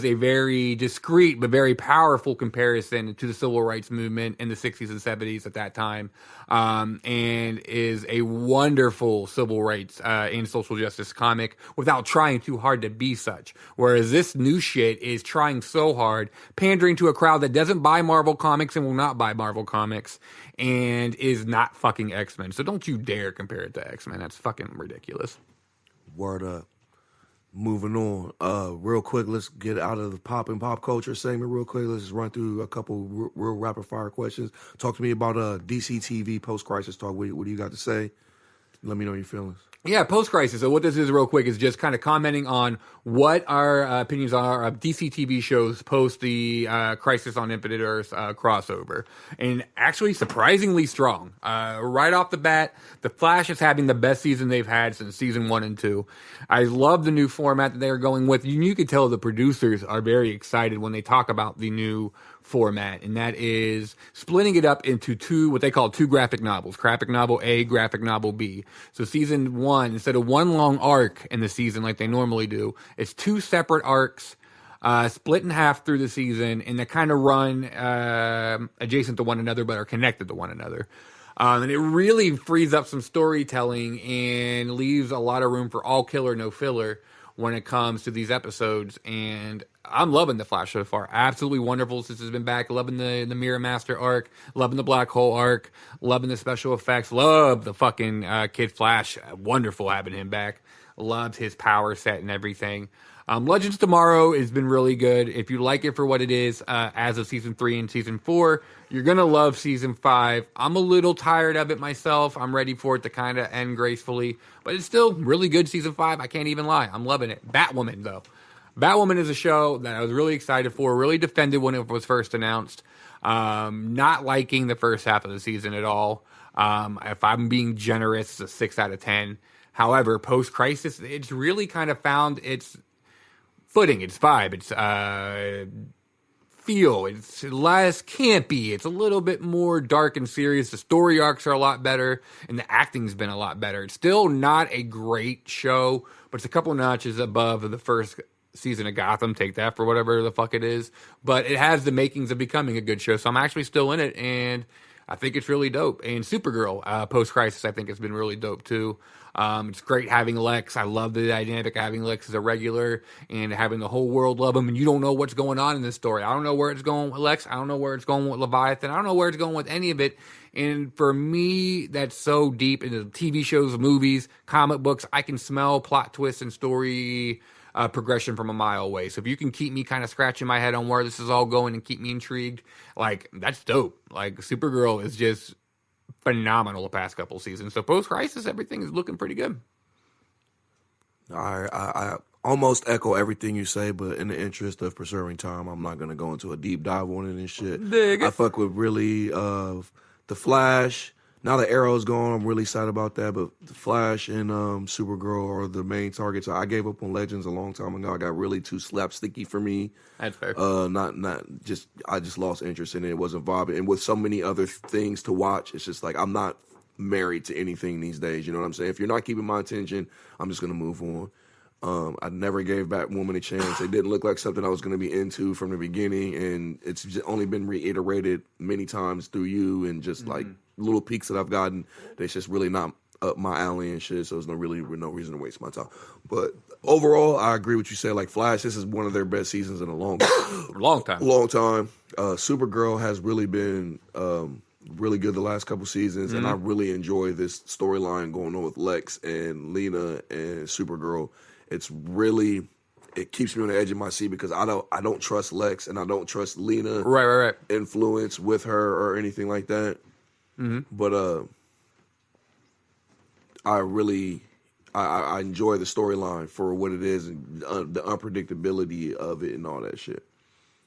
a very discreet but very powerful comparison to the civil rights movement in the 60s and 70s at that time, and is a wonderful civil rights and social justice comic without trying too hard to be such. Whereas this new shit is trying so hard, pandering to a crowd that doesn't buy Marvel comics and will not buy Marvel comics, and is not fucking X-Men. So don't you dare compare it to X-Men. That's fucking ridiculous. Word up. Moving on, real quick, let's get out of the pop and pop culture segment real quick. Let's just run through a couple real rapid fire questions. Talk to me about DCTV post-crisis talk. What do you got to say? Let me know your feelings. Yeah, post-crisis. So what this is real quick is just kind of commenting on what our opinions are of DCTV shows post the Crisis on Infinite Earth crossover. And actually surprisingly strong. Right off the bat, The Flash is having the best season they've had since season 1 and 2. I love the new format that they're going with. You can tell the producers are very excited when they talk about the new format, and that is splitting it up into what they call two graphic novels, graphic novel A, graphic novel B. So season 1, instead of one long arc in the season like they normally do, it's 2 separate arcs, split in half through the season, and they kind of run adjacent to one another but are connected to one another. And it really frees up some storytelling and leaves a lot of room for all killer, no filler when it comes to these episodes. And I'm loving The Flash so far. Absolutely wonderful since it's been back. Loving the Mirror Master arc. Loving the Black Hole arc. Loving the special effects. Love the fucking Kid Flash. Wonderful having him back. Loved his power set and everything. Legends Tomorrow has been really good. If you like it for what it is, as of season 3 and season 4, you're going to love season 5. I'm a little tired of it myself. I'm ready for it to kind of end gracefully, but it's still really good season 5. I can't even lie. I'm loving it. Batwoman, though. Batwoman is a show that I was really excited for, really defended when it was first announced. Not liking the first half of the season at all. If I'm being generous, it's a 6 out of 10. However, post-Crisis, it's really kind of found its footing, its vibe, its feel. It's less campy. It's a little bit more dark and serious. The story arcs are a lot better, and the acting's been a lot better. It's still not a great show, but it's a couple notches above the first season of Gotham. Take that for whatever the fuck it is. But it has the makings of becoming a good show, so I'm actually still in it, and I think it's really dope. And Supergirl, post-Crisis, I think has been really dope, too. It's great having Lex. I love the dynamic of having Lex as a regular and having the whole world love him, and you don't know what's going on in this story. I don't know where it's going with Lex. I don't know where it's going with Leviathan. I don't know where it's going with any of it. And for me, that's so deep into TV shows, movies, comic books. I can smell plot twists and story progression from a mile away. So if you can keep me kind of scratching my head on where this is all going and keep me intrigued, like, that's dope. Like, Supergirl is just phenomenal the past couple seasons. So post-Crisis, everything is looking pretty good. I almost echo everything you say, but in the interest of preserving time, I'm not going to go into a deep dive on it and shit. Dig it. I fuck with really The Flash. Now the Arrow's gone, I'm really excited about that, but The Flash and Supergirl are the main targets. I gave up on Legends a long time ago. I got really too slapsticky for me. That's fair. I just lost interest in it. It wasn't vibing. And with so many other things to watch, it's just like I'm not married to anything these days. You know what I'm saying? If you're not keeping my attention, I'm just going to move on. I never gave Batwoman a chance. It didn't look like something I was going to be into from the beginning, and it's just only been reiterated many times through you and just like little peaks that I've gotten. That's just really not up my alley and shit, so there's no reason to waste my time. But overall, I agree with you said. Like Flash, this is one of their best seasons in a long time. Supergirl has really been really good the last couple seasons, and I really enjoy this storyline going on with Lex and Lena and Supergirl. It keeps me on the edge of my seat because I don't trust Lex and I don't trust Lena right influence with her or anything like that. But I enjoy the storyline for what it is and the unpredictability of it and all that shit.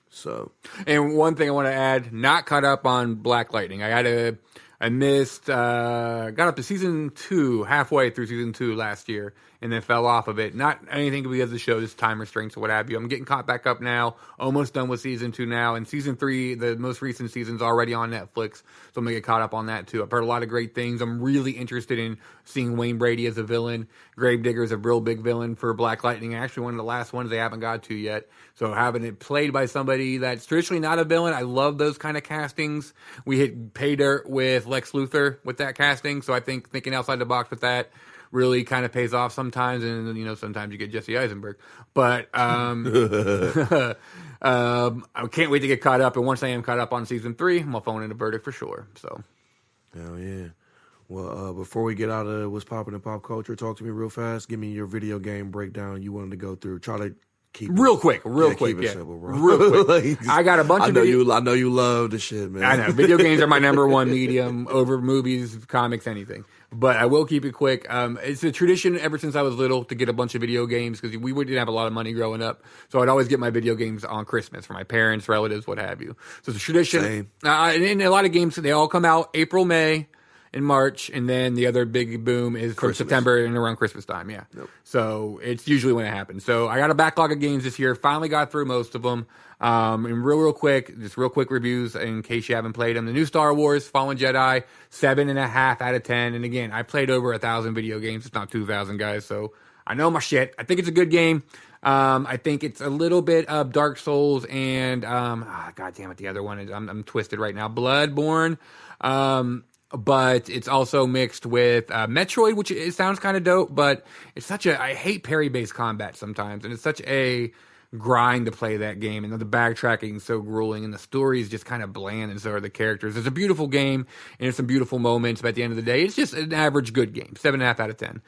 So, and one thing I want to add, not caught up on Black Lightning. I missed, got up to season 2, halfway through season 2 last year, and then fell off of it. Not anything because of the show, just time restraints or what have you. I'm getting caught back up now, almost done with season 2 now, and season 3, the most recent season's already on Netflix, so I'm going to get caught up on that too. I've heard a lot of great things. I'm really interested in seeing Wayne Brady as a villain. Gravedigger's a real big villain for Black Lightning, actually one of the last ones they haven't got to yet. So having it played by somebody that's traditionally not a villain, I love those kind of castings. We hit pay dirt with Lex Luthor with that casting, so I think thinking outside the box with that really kind of pays off sometimes, and sometimes you get Jesse Eisenberg. But I can't wait to get caught up, and once I am caught up on season 3, I'm gonna phone in a verdict for sure. So, hell yeah. Well, before we get out of what's popping in pop culture, talk to me real fast. Give me your video game breakdown you wanted to go through. Try to keep real quick. Keep it simple, bro. Real quick. I got a bunch of I know you love the shit, man. I know. Video games are my number one medium over movies, comics, anything. But I will keep it quick. It's a tradition ever since I was little to get a bunch of video games because we didn't have a lot of money growing up. So I'd always get my video games on Christmas for my parents, relatives, what have you. So it's a tradition. Same. And a lot of games, they all come out April, May, and March. And then the other big boom is from September and around Christmas time. Yeah. Yep. So it's usually when it happens. So I got a backlog of games this year. Finally got through most of them. And real quick reviews in case you haven't played them. The new Star Wars Fallen Jedi, 7.5 out of 10. And again, I played over 1,000 video games. It's not 2,000 guys. So I know my shit. I think it's a good game. I think it's a little bit of Dark Souls and, God damn it. The other one is, I'm twisted right now. Bloodborne. But it's also mixed with Metroid, which it sounds kind of dope, but it's I hate parry-based combat sometimes, and it's such a grind to play that game, and the backtracking is so grueling, and the story is just kind of bland, and so are the characters. It's a beautiful game, and there's some beautiful moments, but at the end of the day, it's just an average good game, 7.5 out of 10.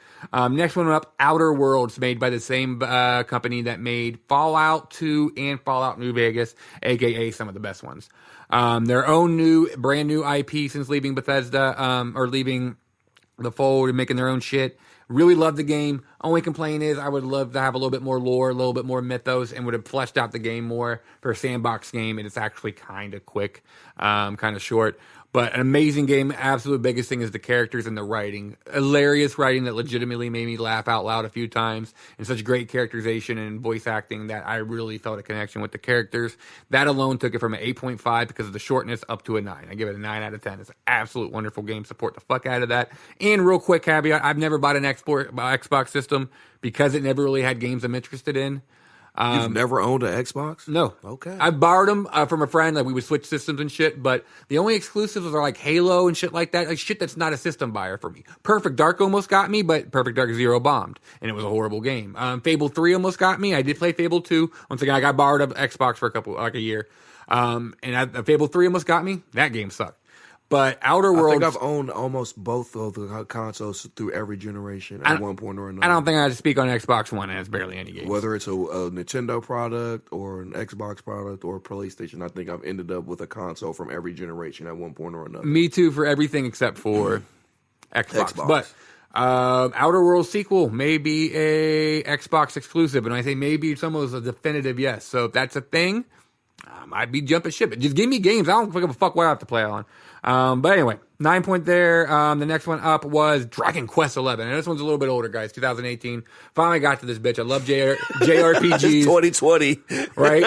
Next one up, Outer Worlds, made by the same company that made Fallout 2 and Fallout New Vegas, aka some of the best ones. Their own brand new IP since leaving Bethesda, or leaving the fold and making their own shit. Really love the game. Only complaint is I would love to have a little bit more lore, a little bit more mythos, and would have fleshed out the game more for a sandbox game. And it's actually kind of quick, kind of short. But an amazing game. Absolute biggest thing is the characters and the writing. Hilarious writing that legitimately made me laugh out loud a few times. And such great characterization and voice acting that I really felt a connection with the characters. That alone took it from an 8.5 because of the shortness up to a 9. I give it a 9 out of 10. It's an absolute wonderful game. Support the fuck out of that. And real quick caveat, I've never bought an Xbox system because it never really had games I'm interested in. You've never owned an Xbox? No. Okay. I borrowed them from a friend. Like we would switch systems and shit. But the only exclusives are like Halo and shit like that. Like shit that's not a system buyer for me. Perfect Dark almost got me, but Perfect Dark Zero bombed, and it was a horrible game. Fable 3 almost got me. I did play Fable 2. Once again, I got borrowed an Xbox for a year. Fable 3 almost got me. That game sucked. But Outer Worlds, I think I've owned almost both of the consoles through every generation at one point or another. I don't think I have to speak on Xbox One, and it's barely any games. Whether it's a Nintendo product or an Xbox product or a PlayStation, I think I've ended up with a console from every generation at one point or another. Me too, for everything except for Xbox. But Outer Worlds sequel may be a Xbox exclusive, and I say maybe it's almost a definitive yes. So if that's a thing, I'd be jumping ship. Just give me games. I don't give a fuck what I have to play on. But anyway, 9 point there. The next one up was Dragon Quest 11. And this one's a little bit older, guys. 2018. Finally got to this bitch. I love JRPGs. It's 2020. Right?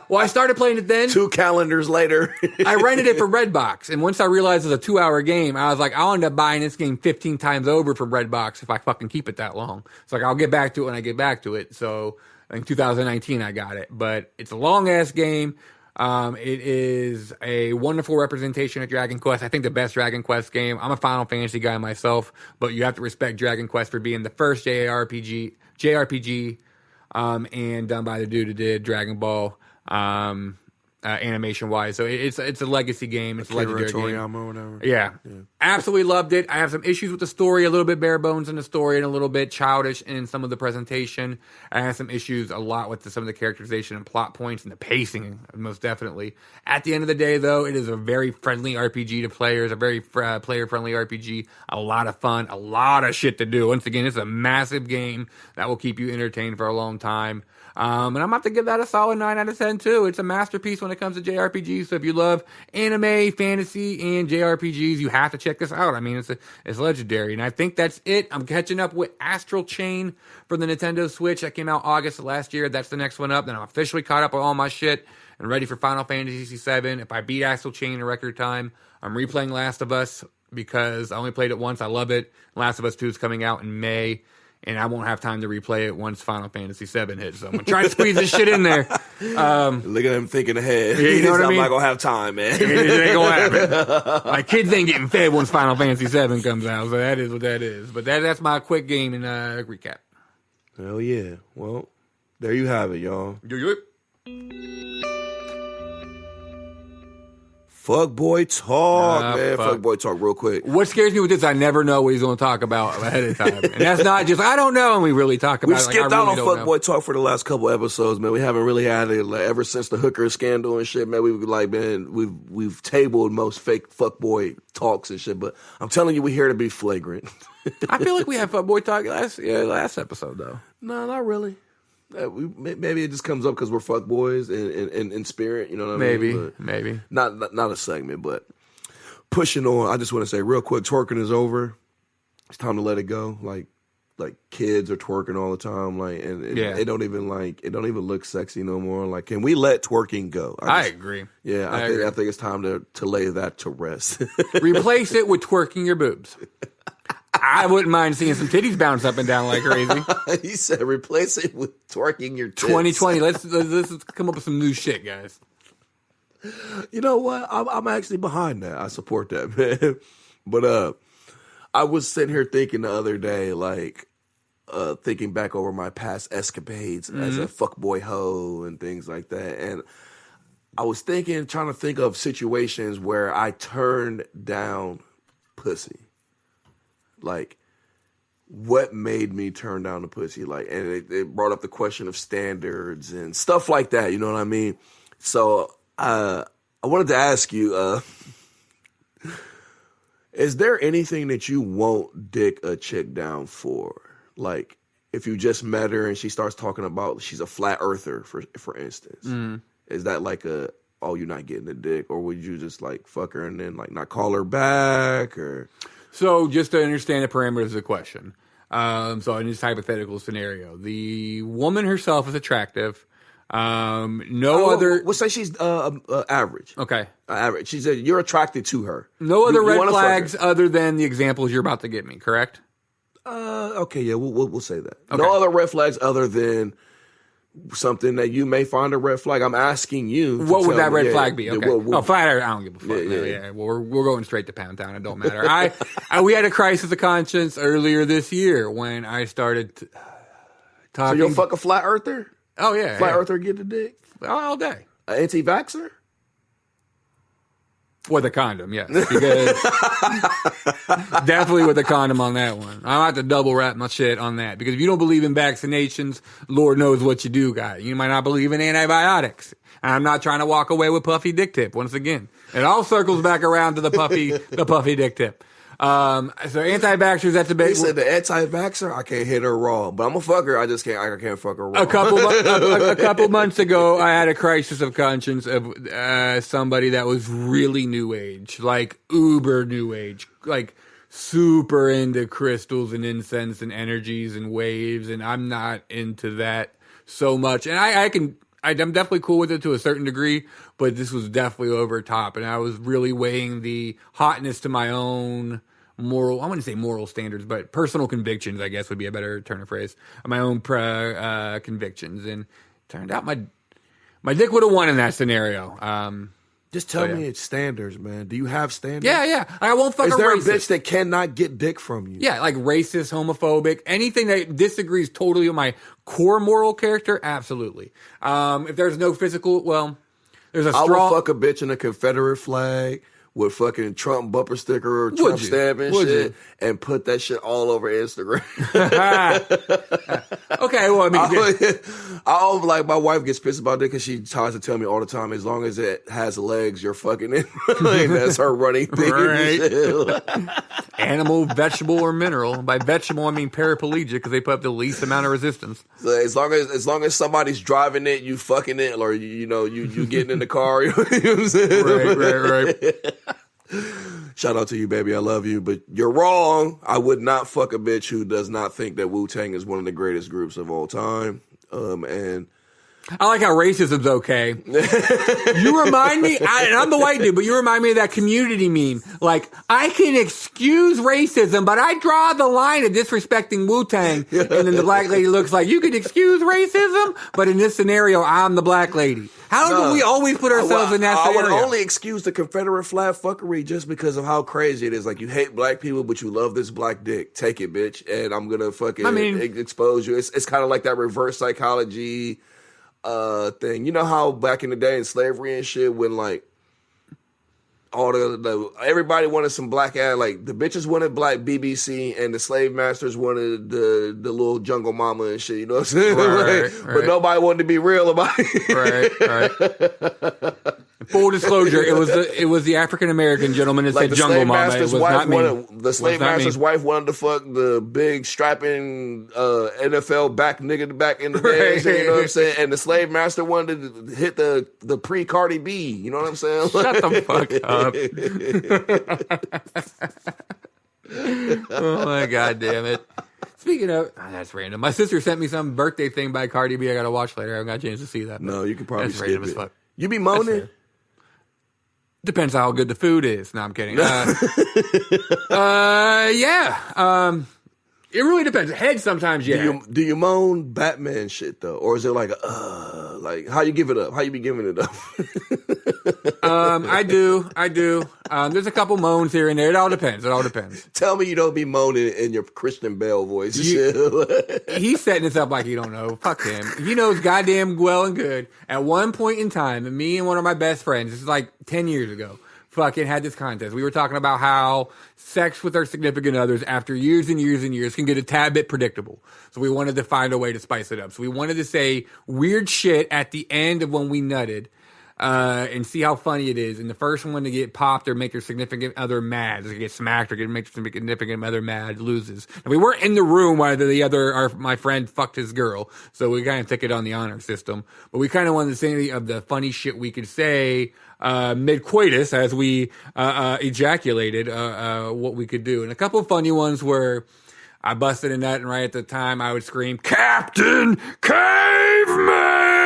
Well, I started playing it then. 2 calendars later. I rented it for Redbox. And once I realized it was a 2-hour game, I was like, I'll end up buying this game 15 times over from Redbox if I fucking keep it that long. It's like, I'll get back to it when I get back to it. So in 2019, I got it. But it's a long-ass game. It is a wonderful representation of Dragon Quest. I think the best Dragon Quest game. I'm a Final Fantasy guy myself, but you have to respect Dragon Quest for being the first JRPG, and done by the dude who did Dragon Ball, animation wise. So it's a legacy game. It's a legendary game. Toriyama or whatever. Yeah. Absolutely loved it. I have some issues with the story, a little bit bare bones in the story and a little bit childish in some of the presentation. I have some issues a lot with some of the characterization and plot points and the pacing, most definitely. At the end of the day, though, it is a very friendly RPG to players, a very player-friendly RPG, a lot of fun, a lot of shit to do. Once again, it's a massive game that will keep you entertained for a long time. And I'm about to give that a solid 9 out of 10 too. It's a masterpiece when it comes to JRPGs. So if you love anime, fantasy, and JRPGs, you have to check this out. I mean, it's legendary. And I think that's it. I'm catching up with Astral Chain for the Nintendo Switch. That came out August of last year. That's the next one up. Then I'm officially caught up with all my shit and ready for Final Fantasy VII. If I beat Astral Chain in record time, I'm replaying Last of Us because I only played it once. I love it. Last of Us 2 is coming out in May. And I won't have time to replay it once Final Fantasy VII hits. So I'm going to try to squeeze this shit in there. Look at him thinking ahead. Yeah, you know what I mean? I'm not going to have time, man. It ain't going to happen. My kids ain't getting fed once Final Fantasy VII comes out. So that is what that is. But that's my quick game and recap. Hell yeah. Well, there you have it, y'all. Fuckboy talk, man. Fuckboy talk real quick. What scares me with this, I never know what he's going to talk about ahead of time. And that's not just, I don't know, and we really talk about it. We've skipped out on fuckboy talk for the last couple episodes, man. We haven't really had it like, ever since the hooker scandal and shit, man. We've tabled most fake fuckboy talks and shit, but I'm telling you, we're here to be flagrant. I feel like we had fuckboy talk last episode, though. No, not really. Maybe it just comes up because we're fuckboys in spirit, you know what I mean? But maybe. Not a segment, but pushing on. I just want to say real quick, twerking is over. It's time to let it go. Like kids are twerking all the time, like, and it don't even look sexy no more. Like, can we let twerking go? I agree. Yeah, I think it's time to lay that to rest. Replace it with twerking your boobs. I wouldn't mind seeing some titties bounce up and down like crazy. He said, replace it with twerking your tits. 2020. Let's come up with some new shit, guys. You know what? I'm actually behind that. I support that, man. But I was sitting here thinking the other day, like, thinking back over my past escapades as a fuckboy hoe and things like that. And I was trying to think of situations where I turned down pussy. Like, what made me turn down the pussy? Like, and it brought up the question of standards and stuff like that. You know what I mean? So I wanted to ask you, is there anything that you won't dick a chick down for? Like, if you just met her and she starts talking about she's a flat earther, for instance, is that like you're not getting a dick, or would you just like fuck her and then like not call her back, or? So just to understand the parameters of the question. So in this hypothetical scenario, the woman herself is attractive. We'll say she's average. Okay. Average. She said you're attracted to her. No other red flags other than the examples you're about to give me, correct? Okay, yeah, we'll say that. Okay. No other red flags other than something that you may find a red flag. I'm asking you. What would that red flag be? Okay. Flat Earth, I don't give a fuck. Yeah. Well, we're going straight to Pound Town. It don't matter. We had a crisis of conscience earlier this year when I started talking. So you'll fuck a flat earther? Oh, yeah. Flat earther get the dick? All day. An anti-vaxxer? With a condom, yes. Because definitely with a condom on that one. I have to double wrap my shit on that. Because if you don't believe in vaccinations, Lord knows what you do, guy. You might not believe in antibiotics. And I'm not trying to walk away with puffy dick tip once again. It all circles back around to the puffy dick tip. So anti-vaxxers, that's a big. He said the anti-vaxxer, I can't hit her raw, but I'm a fucker. I can't fuck her raw. A couple months ago, I had a crisis of conscience of somebody that was really new age, like uber new age, like super into crystals and incense and energies and waves, and I'm not into that so much. And I'm definitely cool with it to a certain degree, but this was definitely over top, and I was really weighing the hotness to my own moral, I wouldn't say moral standards, but personal convictions, I guess would be a better turn of phrase, my own convictions. And turned out my dick would have won in that scenario. Just tell me it's standards, man. Do you have standards? Yeah. I won't fuck a racist. Is there a bitch that cannot get dick from you? Yeah, like racist, homophobic, anything that disagrees totally with my core moral character, absolutely. If there's no physical, well, there's a strong... I would fuck a bitch in a Confederate flag with fucking Trump bumper sticker or Trump stamp and shit, and put that shit all over Instagram. Okay, well, I like my wife gets pissed about that because she tries to tell me all the time, as long as it has legs, you're fucking it. And that's her running thing. Right. Animal, vegetable, or mineral. By vegetable, I mean paraplegic because they put up the least amount of resistance. So as long as somebody's driving it, you fucking it, or you getting in the car. You know what I'm saying? Right. Shout out to you, baby. I love you, but you're wrong. I would not fuck a bitch who does not think that Wu-Tang is one of the greatest groups of all time. And I like how racism's okay. You remind me, and I'm the white dude, but you remind me of that Community meme. Like, I can excuse racism, but I draw the line of disrespecting Wu-Tang. And then the black lady looks like, you can excuse racism, but in this scenario, I'm the black lady. How do we always put ourselves in that scenario? I would only excuse the Confederate flag fuckery just because of how crazy it is. Like, you hate black people, but you love this black dick. Take it, bitch. And I'm going to fucking expose you. It's kind of like that reverse psychology thing. You know how back in the day in slavery and shit, when like all everybody wanted some black ass. Like the bitches wanted black BBC, and the slave masters wanted the little jungle mama and shit. You know what I'm saying? Right. But nobody wanted to be real about it. Right. Full disclosure, it was the African American gentleman that said jungle mama. It was not me. The slave master's wife wanted to fuck the big strapping NFL back nigga back in the day. Right. You know what I'm saying? And the slave master wanted to hit the pre Cardi B. You know what I'm saying? Shut the fuck up. Oh my god damn it. Speaking of, that's random. My sister sent me some birthday thing by Cardi B I gotta watch later. I haven't got a chance to see that. No, you can probably that's skip random it. As fuck. You be moaning? Depends how good the food is. No, I'm kidding. Yeah. It really depends. Head sometimes, yeah. Do you moan Batman shit though, or is it like how you give it up? How you be giving it up? I do. There's a couple moans here and there. It all depends. Tell me you don't be moaning in your Christian Bale voice. He's setting this up like he don't know. Fuck him. He knows goddamn well and good. At one point in time, me and one of my best friends, this is like 10 years ago, fucking had this contest. We were talking about how sex with our significant others after years and years and years can get a tad bit predictable. So we wanted to find a way to spice it up. So we wanted to say weird shit at the end of when we nutted. And see how funny it is. And the first one to get popped or make their significant other mad, to get smacked or make their significant other mad, loses. And we weren't in the room while my friend fucked his girl, so we kind of took it on the honor system. But we kind of wanted to say any of the funny shit we could say mid coitus as we ejaculated, what we could do. And a couple of funny ones were, I busted a nut, and right at the time I would scream, "Captain Caveman!"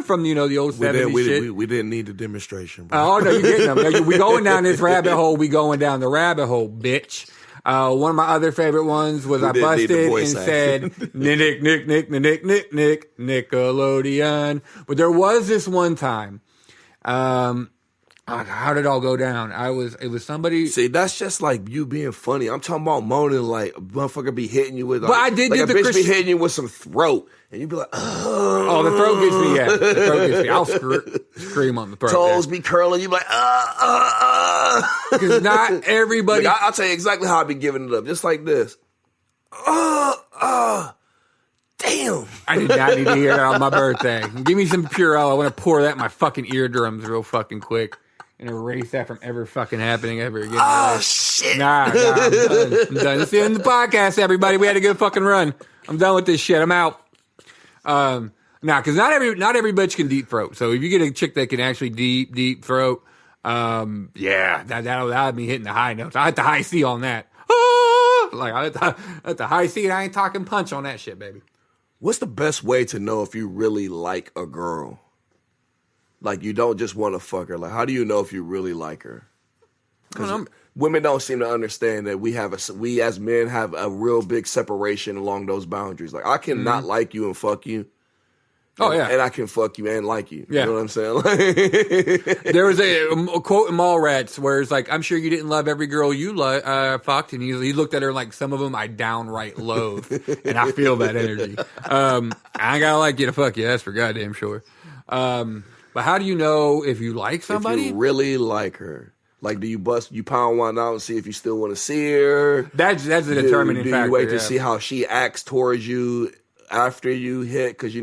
from, the old 70s shit. We didn't need a demonstration, bro. Oh, no, you're getting them. We going down this rabbit hole. We going down the rabbit hole, bitch. One of my other favorite ones was I busted and said, Nick, Nickelodeon. But there was this one time, how did it all go down? It was somebody. See, that's just like you being funny. I'm talking about moaning like a motherfucker be hitting you with. But I did like do a the bitch be hitting you with some throat, and you be like, oh, the throat gets me. Yeah, the throat gets me. I'll scream on the throat. Toes be curling. You be like, because not everybody. Look, I'll tell you exactly how I be giving it up, just like this. Damn. I did not need to hear that on my birthday. Give me some Purell. I want to pour that in my fucking eardrums real fucking quick and erase that from ever fucking happening ever again. Oh, shit. Nah, I'm done. That's the end of the podcast, everybody. We had a good fucking run. I'm done with this shit. I'm out. Because not every bitch can deep throat. So if you get a chick that can actually deep throat, that'll have me hitting the high notes. I hit the high C on that. Like I hit the high C, and I ain't talking punch on that shit, baby. What's the best way to know if you really like a girl? Like, you don't just want to fuck her. Like, how do you know if you really like her? Because women don't seem to understand that we as men have a real big separation along those boundaries. Like, I cannot like you and fuck you. Oh, yeah. And I can fuck you and like you. Yeah. You know what I'm saying? There was a quote in Mallrats where it's like, I'm sure you didn't love every girl you fucked. And he looked at her like, some of them I downright loathe. And I feel that energy. I gotta like you to fuck you. That's for goddamn sure. But how do you know if you like somebody? If you really like her. Like, do you pound one out and see if you still want to see her? That's a determining factor. Do you wait to see how she acts towards you after you hit? Because,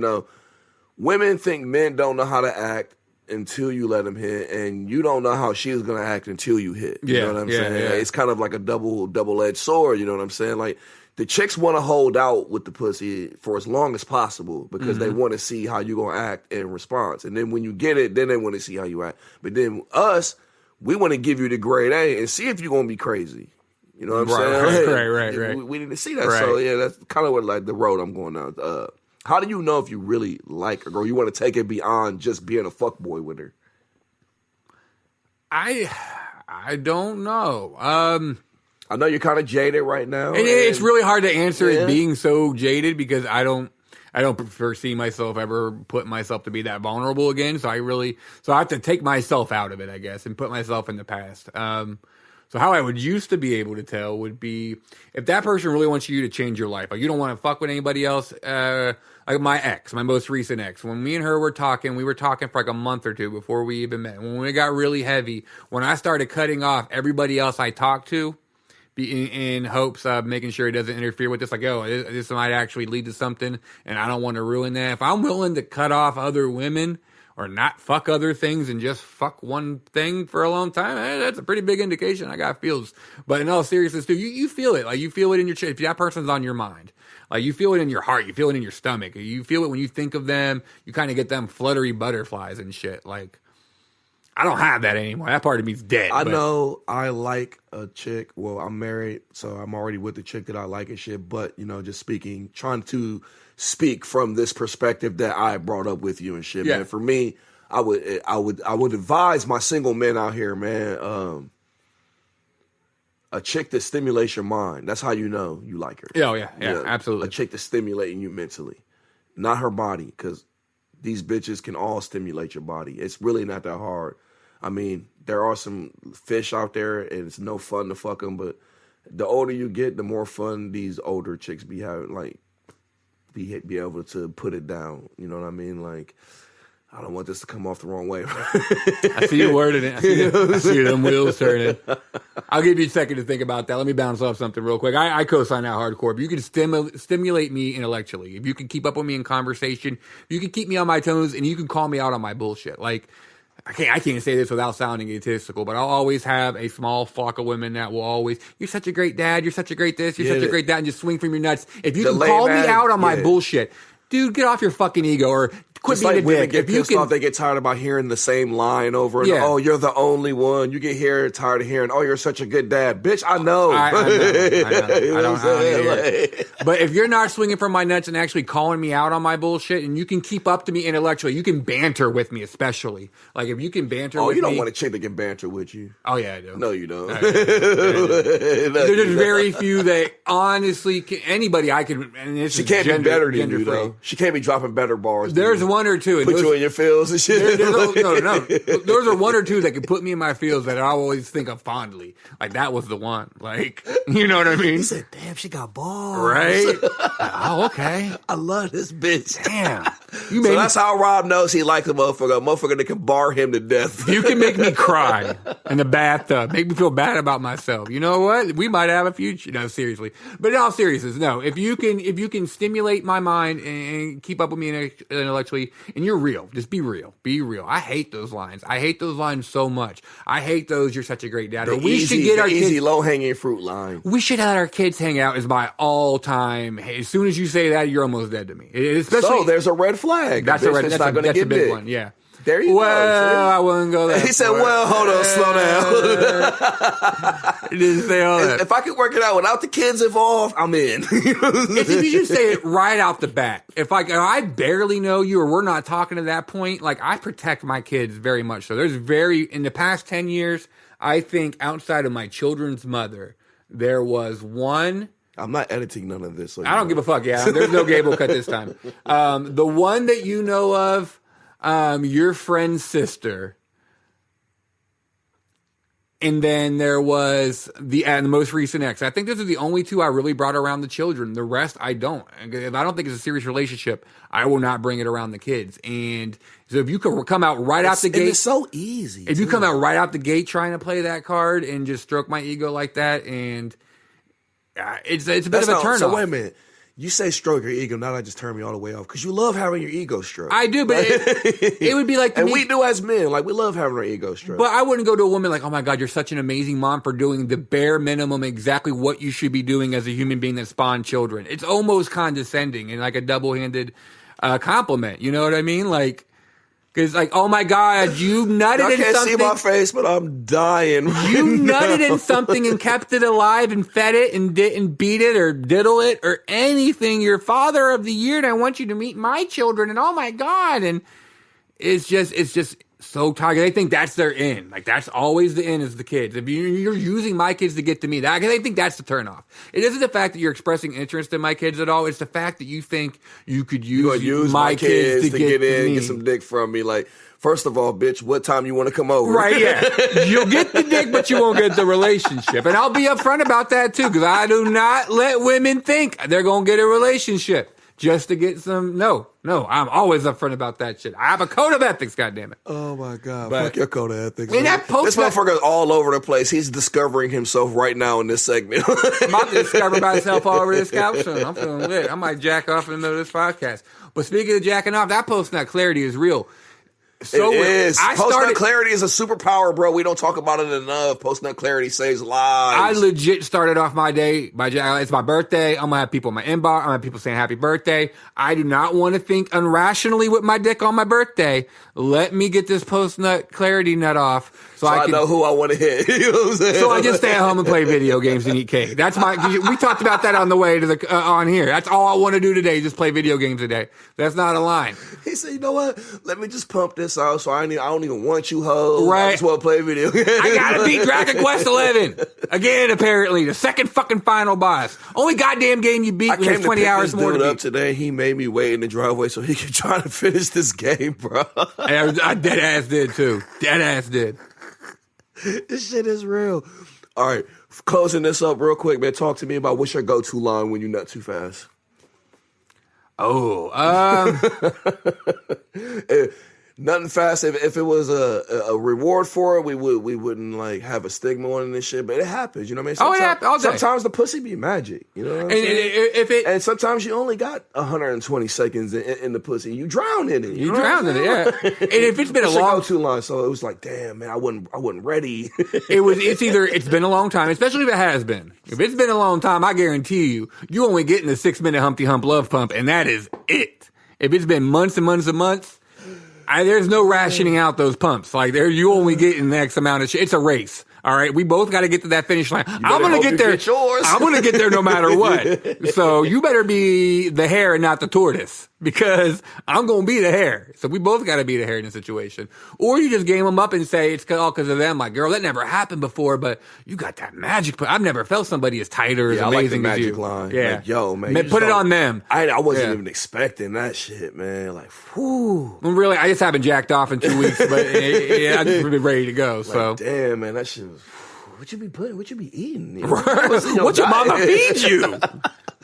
women think men don't know how to act until you let them hit, and you don't know how she's going to act until you hit. You know what I'm saying? Yeah. It's kind of like a double-edged sword, you know what I'm saying? Like, the chicks want to hold out with the pussy for as long as possible because they want to see how you're going to act in response. And then when you get it, then they want to see how you act. But then us, we want to give you the grade A and see if you're going to be crazy. You know what I'm saying? Right. We need to see that. Right. So, yeah, that's kind of what, like, the road I'm going down. How do you know if you really like a girl? You want to take it beyond just being a fuckboy with her? I don't know. I know you're kind of jaded right now. And it's really hard to answer it being so jaded because I don't foresee myself ever putting myself to be that vulnerable again. So I have to take myself out of it, I guess, and put myself in the past. So how I would used to be able to tell would be if that person really wants you to change your life. Like you don't want to fuck with anybody else. Like my ex, my most recent ex. When me and her were talking, we were talking for like a month or two before we even met. When it got really heavy, when I started cutting off everybody else I talked to, in hopes of making sure it doesn't interfere with this, like, oh, this might actually lead to something, and I don't want to ruin that. If I'm willing to cut off other women or not fuck other things and just fuck one thing for a long time, that's a pretty big indication I got feels. But in all seriousness, too, you feel it. Like, you feel it in your chest. If that person's on your mind, like, you feel it in your heart. You feel it in your stomach. You feel it when you think of them. You kind of get them fluttery butterflies and shit. Like, I don't have that anymore. That part of me's dead. I know I like a chick. Well, I'm married, so I'm already with the chick that I like and shit. But, just trying to speak from this perspective that I brought up with you and shit, man. For me, I would advise my single men out here, man, a chick that stimulates your mind. That's how you know you like her. Yeah, absolutely. A chick that's stimulating you mentally, not her body, because these bitches can all stimulate your body. It's really not that hard. I mean, there are some fish out there, and it's no fun to fuck them, but the older you get, the more fun these older chicks be having, like, be able to put it down. You know what I mean? Like, I don't want this to come off the wrong way. I see you wording it. I see them wheels turning. I'll give you a second to think about that. Let me bounce off something real quick. I co-sign that hardcore. If you can stimulate me intellectually, if you can keep up with me in conversation, you can keep me on my toes, and you can call me out on my bullshit. Like, I can't say this without sounding egotistical, but I'll always have a small flock of women that will always, you're such a great dad, you're such a great this, you're such a great that, and just swing from your nuts. If you can call me out on my bullshit, dude, get off your fucking ego, or quit being a dick. Women get pissed off, they get tired about hearing the same line over and oh, you're the only one. You get tired of hearing, oh, you're such a good dad. Bitch, I know. I know. But if you're not swinging from my nuts and actually calling me out on my bullshit, and you can keep up to me intellectually, you can banter with me, especially. Like, if you can banter with me. Oh, you don't want a chick that can banter with you. Oh, yeah, I do. No, you don't. There's very few that honestly, anyby I could. And she can't be better than you, though. She can't be dropping better bars. There's one or two. Put you in your feels and shit. No. Those are one or two that can put me in my feels that I always think of fondly. Like, that was the one. Like, you know what I mean? He said, damn, she got balls. Right? Oh, okay. I love this bitch. Damn. So that's how Rob knows he likes a motherfucker. A motherfucker that can bar him to death. You can make me cry in the bathtub. Make me feel bad about myself. You know what? We might have a future. No, seriously. But in all seriousness, no. If you can stimulate my mind and keep up with me intellectually, and you're real. Just be real. Be real. I hate those lines. I hate those lines so much. I hate those, you're such a great dad. Or we should get our easy, low-hanging fruit line. We should let our kids hang out is my all-time. Hey, as soon as you say that, you're almost dead to me. Especially, so there's a red flag. That's a red flag. That's a big one, yeah. There you go. Well, I wouldn't go there. He said, well, hold on, slow down. He didn't say all that. If I could work it out without the kids involved, I'm in. If you just say it right out the bat. If I barely know you or we're not talking to that point, like, I protect my kids very much. So in the past 10 years, I think outside of my children's mother, there was one. I'm not editing none of this. So I don't give a fuck. Yeah, there's no Gable cut this time. The one that you know of, your friend's sister, and then there was the most recent ex. I think those are the only two I really brought around the children. The rest I don't. If I don't think it's a serious relationship, I will not bring it around the kids. And so if you can come out right out the gate, it's so easy. If you come out right out the gate trying to play that card and just stroke my ego like that, and it's a bit of a turn-off. So wait a minute. You say stroke your ego, now that just turned me all the way off. Because you love having your ego stroked. I do, but it would be like... and we do as men. Like, we love having our ego stroked. But I wouldn't go to a woman like, oh my God, you're such an amazing mom for doing the bare minimum, exactly what you should be doing as a human being that spawned children. It's almost condescending and like a double-handed compliment. You know what I mean? Like... Because, like, oh my God, you nutted in something. I can't see my face, but I'm dying. You nutted in something and kept it alive and fed it and beat it or diddle it or anything. You're father of the year, and I want you to meet my children. And oh my God, and it's just so tired. They think that's their end. Like, that's always the end is the kids. If you're using my kids to get to me, they think that's the turnoff. It isn't the fact that you're expressing interest in my kids at all. It's the fact that you think you could use my kids to get in, get some dick from me. Like, first of all, bitch, what time you want to come over? Right, yeah. You'll get the dick, but you won't get the relationship. And I'll be upfront about that, too, because I do not let women think they're going to get a relationship just to get some. No, I'm always upfront about that shit. I have a code of ethics, goddammit. Oh, my God. Fuck your code of ethics. I mean, this motherfucker's all over the place. He's discovering himself right now in this segment. I'm about to discover myself all over this couch. I'm feeling lit. I might jack off in the middle of this podcast. But speaking of jacking off, that post-nut clarity is real. So it is. Post-nut clarity is a superpower, bro. We don't talk about it enough. Post-nut clarity saves lives. I legit started off my day by it's my birthday. I'm going to have people in my inbox. I'm going to have people saying happy birthday. I do not want to think unrationally with my dick on my birthday. Let me get this post-nut clarity nut off. So I know who I want to hit. You know what I'm saying? So I just stay at home and play video games and eat cake. That's we talked about that on the way to the, on here. That's all I want to do today, just play video games today. That's not a line. He said, you know what? Let me just pump this out so I don't even want you hoes. Right. I just want to play video games. I gotta beat Dragon Quest 11. Again, apparently. The second fucking final boss. Only goddamn game you beat when there's 20 hours more to beat. Up today. He made me wait in the driveway so he could try to finish this game, bro. I dead ass did too. Dead ass did. This shit is real. All right, closing this up real quick, man. Talk to me about what's your go-to line when you nut too fast. Oh, Nothing fast. If it was a reward for it, we wouldn't like have a stigma on this shit. But it happens, you know what I mean? It happens all day. Sometimes the pussy be magic, you know what I'm saying? And sometimes you only got 120 seconds in the pussy. You drown in it. You drown in it, yeah. And if it's been a long too long, so it was like, damn man, I wasn't ready. It's been a long time, especially if it has been. If it's been a long time, I guarantee you only getting the 6-minute Humpty Hump love pump, and that is it. If it's been months and months and months. There's no rationing out those pumps. Like, you only get in the X amount of shit. It's a race. All right, we both got to get to that finish line. I'm gonna get there. I'm gonna get there no matter what. So you better be the hare and not the tortoise, because I'm gonna be the hare. So we both got to be the hare in the situation. Or you just game them up and say it's all because of them. Like, girl, that never happened before, but you got that magic. I've never felt somebody as tight or as amazing as you. Magic line. Yeah, like, yo, man, put it on them. I wasn't even expecting that shit, man. Like, whew. Well, really, I just haven't jacked off in 2 weeks, but yeah, I'm just ready to go. Like, so damn, man, that shit was. What you be eating? You know? What your mama feed you?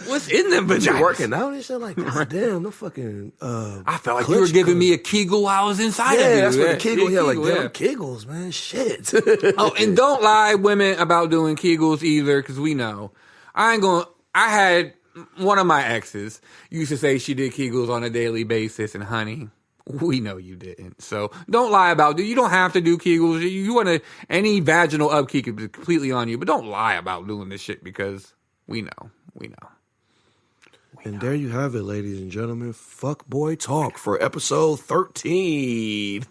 What's in them vaginas? You working out and shit like that? Damn, no fucking. I felt like you were giving me a Kegel while I was inside of you. Yeah, that's what the Kegel. Yeah, like damn Kegels, man. Shit. Oh, and don't lie, women, about doing Kegels either, because we know. I had one of my exes used to say she did Kegels on a daily basis, and honey, we know you didn't. So don't lie about it. You don't have to do Kegels. You want to, any vaginal upkeep is completely on you, but don't lie about doing this shit, because we know. And there you have it, ladies and gentlemen. Fuck boy talk for episode 13.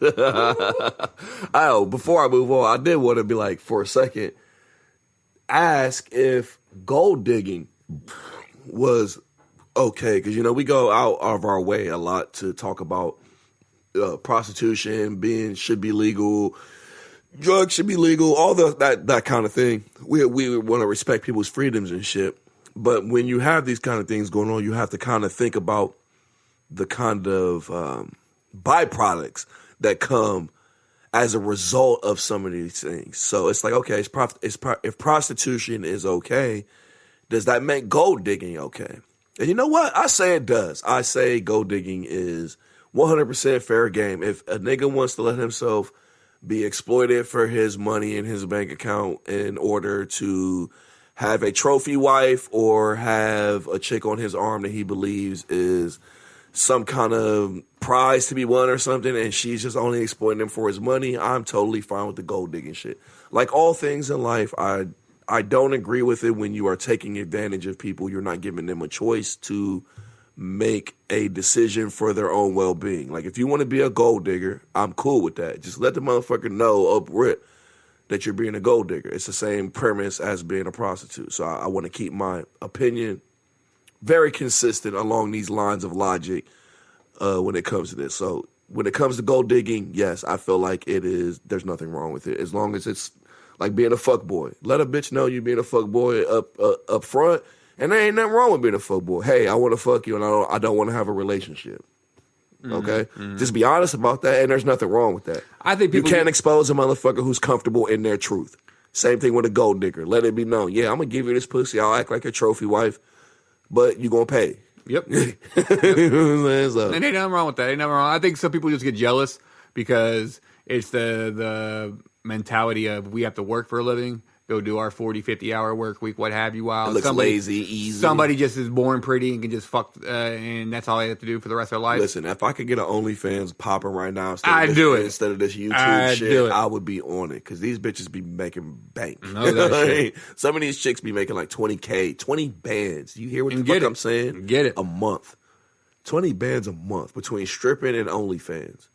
Oh, before I move on, I did want to be like, for a second, ask if gold digging was okay. Because, you know, we go out of our way a lot to talk about prostitution should be legal, drugs should be legal, all that kind of thing. We want to respect people's freedoms and shit. But when you have these kind of things going on, you have to kind of think about the kind of byproducts that come as a result of some of these things. So it's like, okay, if prostitution is okay, does that make gold digging okay? And you know what? I say it does. I say gold digging is 100% fair game. If a nigga wants to let himself be exploited for his money in his bank account in order to have a trophy wife or have a chick on his arm that he believes is some kind of prize to be won or something, and she's just only exploiting him for his money, I'm totally fine with the gold digging shit. Like all things in life, I don't agree with it when you are taking advantage of people. You're not giving them a choice to make a decision for their own well-being. Like, if you want to be a gold digger, I'm cool with that. Just let the motherfucker know up rip that you're being a gold digger. It's the same premise as being a prostitute. So I want to keep my opinion very consistent along these lines of logic when it comes to this. So when it comes to gold digging, yes, I feel like it is. There's nothing wrong with it as long as it's like being a fuckboy. Let a bitch know you being a fuckboy up front, and there ain't nothing wrong with being a fuckboy. Hey, I want to fuck you, and I don't want to have a relationship. Okay, just be honest about that, and there's nothing wrong with that. I think you can't expose a motherfucker who's comfortable in their truth. Same thing with a gold digger. Let it be known. Yeah, I'm gonna give you this pussy. I'll act like a trophy wife, but you gonna pay. Yep. So. And ain't nothing wrong with that. Ain't nothing wrong. I think some people just get jealous because it's the mentality of we have to work for a living, go do our 40, 50-hour work week, what have you. While it looks lazy, easy. Somebody just is born pretty and can just fuck, and that's all they have to do for the rest of their life. Listen, if I could get an OnlyFans popping right now I'd do it. Instead of this YouTube shit, I would be on it because these bitches be making bank. No, that shit. Some of these chicks be making like 20K, 20 bands. You hear what the fuck I'm saying? Get it. A month. 20 bands a month between stripping and OnlyFans.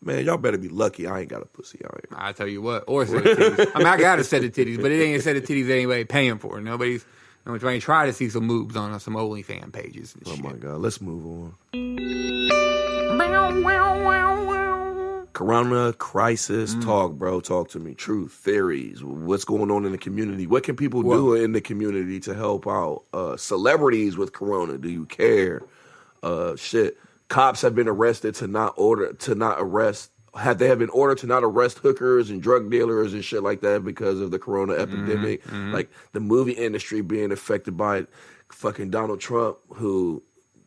Man, y'all better be lucky I ain't got a pussy out here. I tell you what, or a set of titties. I mean, I got a set of titties, but it ain't a set of titties that anybody paying for. Nobody's trying to try to see some moves on some OnlyFans pages. And shit. My God, let's move on. Corona crisis talk, bro. Talk to me. Truth, theories. What's going on in the community? What can people do in the community to help out? Celebrities with Corona. Do you care? Shit. Cops have been arrested They have been ordered to not arrest hookers and drug dealers and shit like that because of the Corona epidemic. Like the movie industry being affected by fucking Donald Trump, who,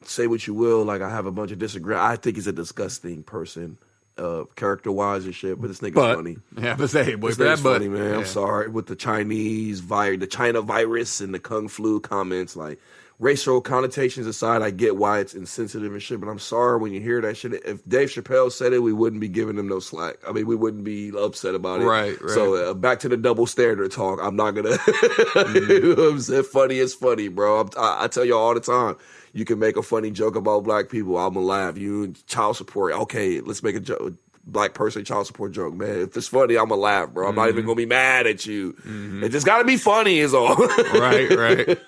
say what you will, like I have a bunch of disagreements. I think he's a disgusting person, character-wise and shit, but this nigga's funny. Yeah, but say, boy, this nigga's funny, man. Yeah. I'm sorry. With the the China virus and the Kung flu comments, like, racial connotations aside, I get why it's insensitive and shit, but I'm sorry when you hear that shit. If Dave Chappelle said it, we wouldn't be giving him no slack. I mean, we wouldn't be upset about it. Right. So back to the double standard talk. I'm not going to... You know what I'm saying? Funny is funny, bro. I tell you all the time, you can make a funny joke about black people. I'm going to laugh. You child support. Okay, let's make a joke. Black person child support joke, man. If it's funny, I'm going to laugh, bro. I'm not even going to be mad at you. It just got to be funny is all. Right.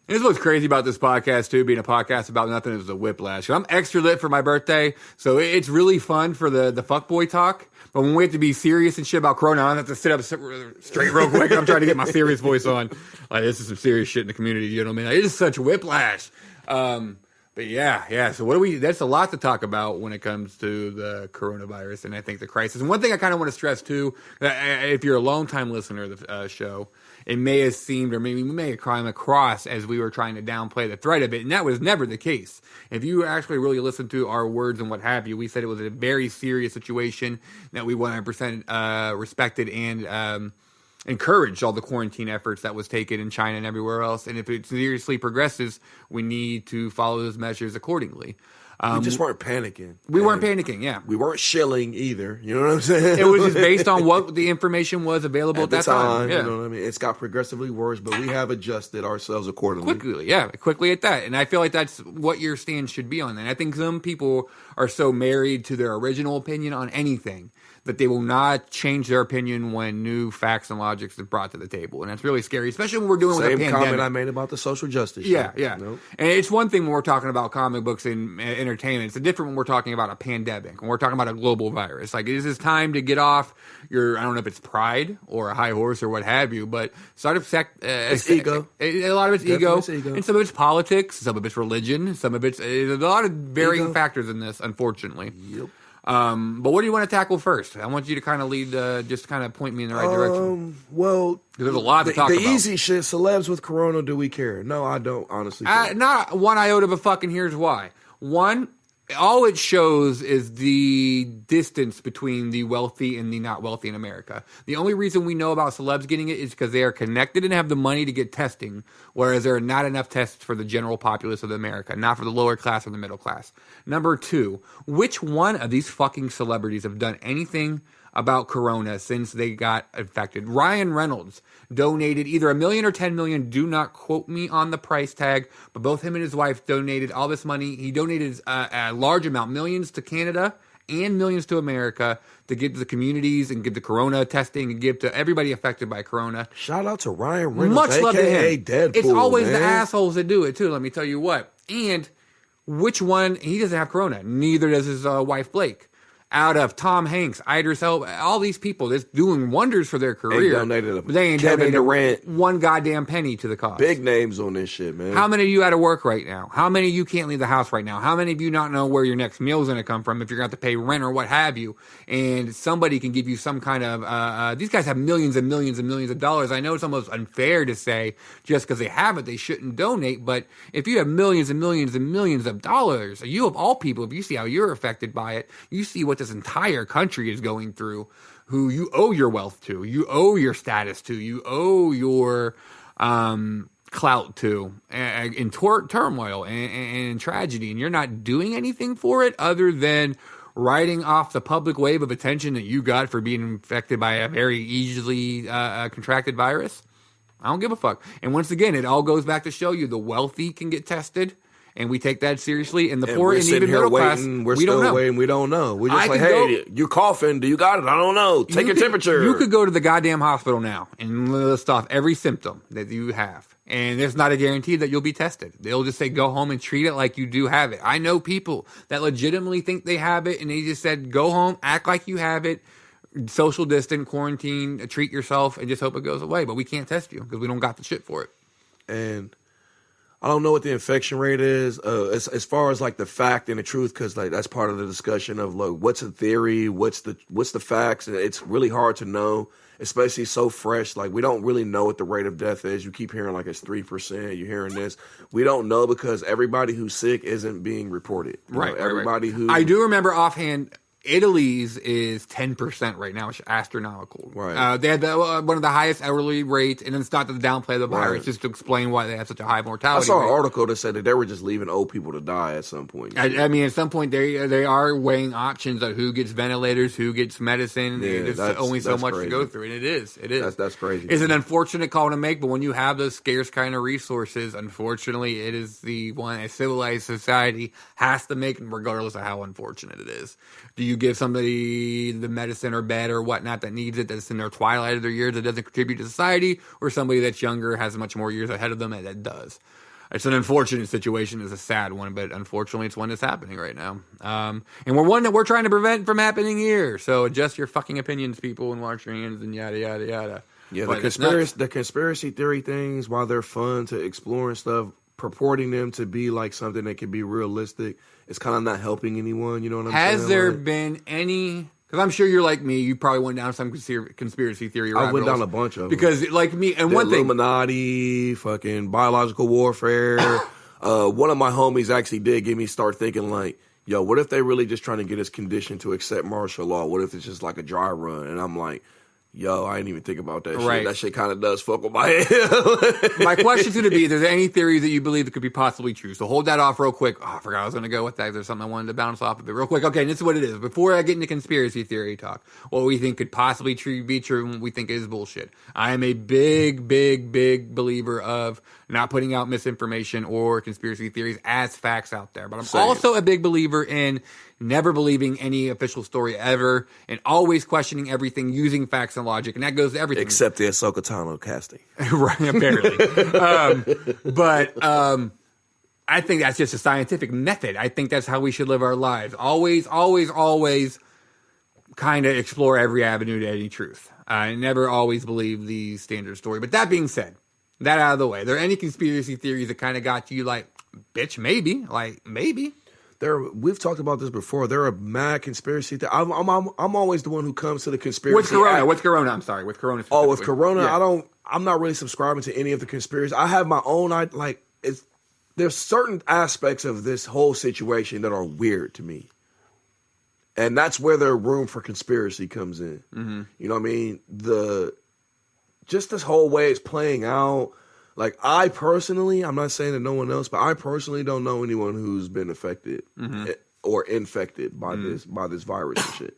This is what's crazy about this podcast, too, being a podcast about nothing is a whiplash. I'm extra lit for my birthday, so it's really fun for the fuckboy talk. But when we have to be serious and shit about Corona, I have to sit up straight real quick. I'm trying to get my serious voice on. Like, this is some serious shit in the community, you know what I mean? Like, it is such a whiplash. But yeah. So that's a lot to talk about when it comes to the coronavirus and I think the crisis. And one thing I kind of want to stress, too, if you're a long-time listener of the show, it may have seemed, or maybe we may have come across as we were trying to downplay the threat of it, and that was never the case. If you actually really listened to our words and what have you, we said it was a very serious situation that we 100% respected and encouraged all the quarantine efforts that was taken in China and everywhere else. And if it seriously progresses, we need to follow those measures accordingly. We just weren't panicking. We weren't panicking, yeah. We weren't shilling either. You know what I'm saying? It was just based on what the information was available at that time. Yeah. You know what I mean? It's got progressively worse, but we have adjusted ourselves accordingly. Quickly at that. And I feel like that's what your stance should be on that. I think some people are so married to their original opinion on anything that they will not change their opinion when new facts and logics are brought to the table. And that's really scary, especially when we're doing with a pandemic. Same comment I made about the social justice shit. Yeah. You know? And it's one thing when we're talking about comic books and entertainment. It's different when we're talking about a pandemic, when we're talking about a global virus. Like, it is time to get off your, I don't know if it's pride or a high horse or what have you, but sort of it's ego. A lot of it's ego. And some of it's politics, some of it's religion, some of it's a lot of varying factors in this, unfortunately. Yep. But what do you want to tackle first? I want you to kind of lead, just kind of point me in the right direction. Well, there's a lot to talk about. The easy shit, celebs with Corona, do we care? No, I don't, honestly. Not one iota of a fucking, here's why. One, all it shows is the distance between the wealthy and the not wealthy in America. The only reason we know about celebs getting it is because they are connected and have the money to get testing, whereas there are not enough tests for the general populace of America, not for the lower class or the middle class. Number two, which one of these fucking celebrities have done anything about Corona since they got infected? Ryan Reynolds donated either $1 million or $10 million. Do not quote me on the price tag, but both him and his wife donated all this money. He donated a large amount, millions to Canada and millions to America to give to the communities and give the Corona testing and give to everybody affected by Corona. Shout out to Ryan Reynolds, much love to him. Deadpool, it's always man. the assholes that do it too. Let me tell you what. And which one, he doesn't have corona. Neither does his wife, Blake. Out of Tom Hanks, Idris Elba, all these people that's doing wonders for their career. They ain't Kevin donated Durant, one goddamn penny to the cause. Big names on this shit, man. How many of you out of work right now? How many of you can't leave the house right now? How many of you not know where your next meal is going to come from if you're going to have to pay rent or what have you? And somebody can give you some kind of, these guys have millions and millions and millions of dollars. I know it's almost unfair to say just because they have it, they shouldn't donate. But if you have millions and millions and millions of dollars, you of all people, if you see how you're affected by it, you see what this entire country is going through, who you owe your wealth to, you owe your status to, you owe your clout to, in turmoil and tragedy, and you're not doing anything for it other than riding off the public wave of attention that you got for being infected by a very easily contracted virus. I don't give a fuck. And once again, it all goes back to show you the wealthy can get tested, and we take that seriously. And the poor and even middle class, we don't know. We don't know. We're just like, hey, you're coughing. Do you got it? I don't know. Take your temperature. You could go to the goddamn hospital now and list off every symptom that you have. And there's not a guarantee that you'll be tested. They'll just say, go home and treat it like you do have it. I know people that legitimately think they have it, and they just said, go home, act like you have it, social distance, quarantine, treat yourself, and just hope it goes away. But we can't test you because we don't got the shit for it. And I don't know what the infection rate is as far as like the fact and the truth, because like that's part of the discussion of like what's the theory, what's the facts, and it's really hard to know, especially so fresh. Like we don't really know what the rate of death is. You keep hearing like it's 3%. You're hearing this. We don't know because everybody who's sick isn't being reported. Right. Everybody who I do remember offhand. Italy's is 10% right now, which is astronomical. Right. They had one of the highest hourly rates, and it's not to downplay the virus, just to explain why they have such a high mortality I saw rate. an article that said that they were just leaving old people to die at some point. I mean, at some point, they are weighing options of who gets ventilators, who gets medicine. Yeah, There's only so much crazy. to go through, and it is. That's crazy. It's an unfortunate call to make, but when you have those scarce kind of resources, unfortunately, it is the one a civilized society has to make, regardless of how unfortunate it is. Do you give somebody the medicine or bed or whatnot that needs it, that's in their twilight of their years, that doesn't contribute to society, or somebody that's younger, has much more years ahead of them, that does? It's an unfortunate situation. It's a sad one, but unfortunately it's one that's happening right now. And we're one that we're trying to prevent from happening here. So adjust your fucking opinions, people, and wash your hands and yada, yada, yada. Yeah, the conspiracy theory things, while they're fun to explore and stuff, purporting them to be like something that can be realistic, it's kind of not helping anyone. You know what I'm saying? Has there been any? Because I'm sure you're like me. You probably went down some conspiracy theory. I went down a bunch of them. Because like me, and the one thing, Illuminati, fucking biological warfare. One of my homies actually did get me start thinking like, yo, what if they really just trying to get us conditioned to accept martial law? What if it's just like a dry run? And I'm like, yo, I didn't even think about that shit. That shit kind of does fuck with my head. My question's going to be, is there any theories that you believe that could be possibly true? So hold that off real quick. Oh, I forgot I was going to go with that. There's something I wanted to bounce off of it real quick. Okay, this is what it is. Before I get into conspiracy theory talk, what we think could possibly be true and what we think is bullshit. I am a big, big, big believer of not putting out misinformation or conspiracy theories as facts out there. But I'm also a big believer in never believing any official story ever, and always questioning everything using facts and logic, and that goes to everything. Except the Ashoka Tano casting. Right, apparently. But I think that's just a scientific method. I think that's how we should live our lives. Always, always, always kind of explore every avenue to any truth. I never always believe the standard story. But that being said, that out of the way, are there any conspiracy theories that kind of got you like, bitch, maybe? Like, maybe. We've talked about this before. There are mad conspiracy theories. I'm always the one who comes to the conspiracy. With Corona. I'm sorry. With Corona. Oh, with Corona, yeah. I'm not really subscribing to any of the conspiracies. I have my own. There's certain aspects of this whole situation that are weird to me, and that's where the room for conspiracy comes in. Mm-hmm. You know what I mean? Just this whole way it's playing out. Like, I personally, I'm not saying that no one else, but I personally don't know anyone who's been affected or infected by this virus and shit.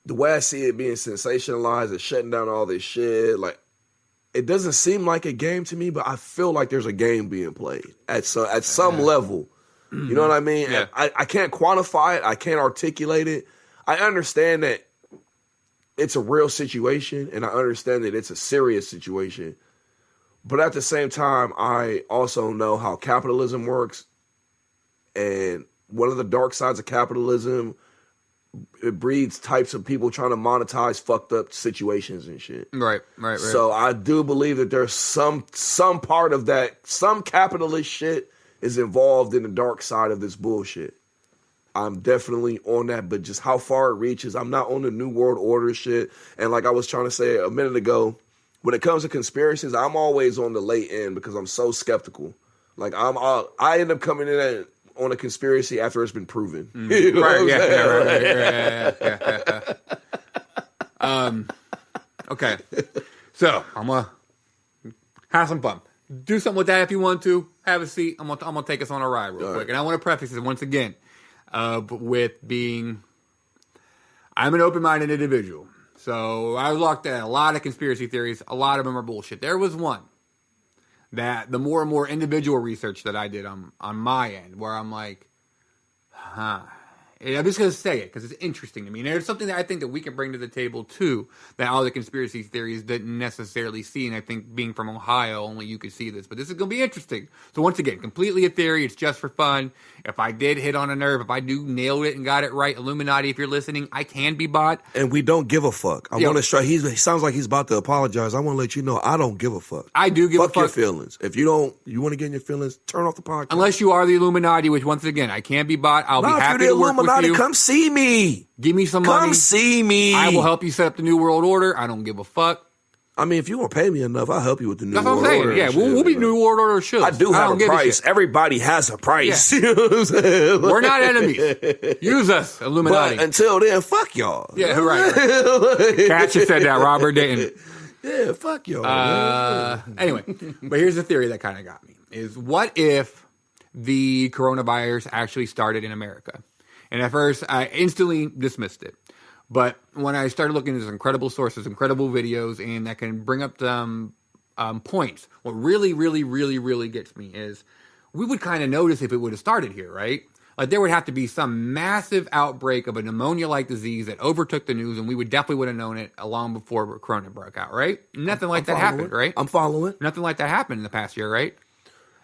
The way I see it being sensationalized and shutting down all this shit, like, it doesn't seem like a game to me, but I feel like there's a game being played at some level. You know what I mean? Yeah. I can't quantify it. I can't articulate it. I understand that it's a real situation, and I understand that it's a serious situation. But at the same time, I also know how capitalism works. And one of the dark sides of capitalism, it breeds types of people trying to monetize fucked up situations and shit. Right. So I do believe that there's some part of that, some capitalist shit is involved in the dark side of this bullshit. I'm definitely on that, but just how far it reaches, I'm not on the New World Order shit. And like I was trying to say a minute ago, when it comes to conspiracies, I'm always on the late end because I'm so skeptical. Like I end up coming in on a conspiracy after it's been proven. You know right. Okay. So I'm gonna have some fun. Do something with that if you want to. Have a seat. I'm gonna take us on a ride real quick. And I want to preface this once again with being, I'm an open-minded individual. So I looked at a lot of conspiracy theories. A lot of them are bullshit. There was one that the more and more individual research that I did on my end, where I'm like, I'm just going to say it because it's interesting to me. And there's something that I think that we can bring to the table, too, that all the conspiracy theories didn't necessarily see. And I think being from Ohio, only you could see this. But this is going to be interesting. So once again, completely a theory. It's just for fun. If I did hit on a nerve, if I do nail it and got it right, Illuminati, if you're listening, I can be bought. And we don't give a fuck. I want to strike. He sounds like he's about to apologize. I want to let you know I don't give a fuck. I do give a fuck. Fuck your feelings. If you want to get in your feelings, turn off the podcast. Unless you are the Illuminati, which once again, I can be bought. I'll be happy to work with you. Come see me. Give me some money. Come see me. I will help you set up the New World Order. I don't give a fuck. I mean, if you want to pay me enough, I'll help you with the New World Order. That's what I'm saying. Yeah, we'll be New World Order should. I do have a price. Everybody has a price. Yeah. You know what I'm saying? We're not enemies. Use us, Illuminati. But until then, fuck y'all. Yeah, right. Catcher said that. Robert didn't. Yeah, fuck y'all. Anyway, but here's the theory that kind of got me. Is what if the coronavirus actually started in America? And at first, I instantly dismissed it. But when I started looking at these incredible sources, incredible videos, and that can bring up points, what really, really, really, really gets me is we would kind of notice if it would have started here, right? Like there would have to be some massive outbreak of a pneumonia-like disease that overtook the news, and we definitely would have known it long before Corona broke out, right? Nothing like that happened, right? I'm following. Nothing like that happened in the past year, right?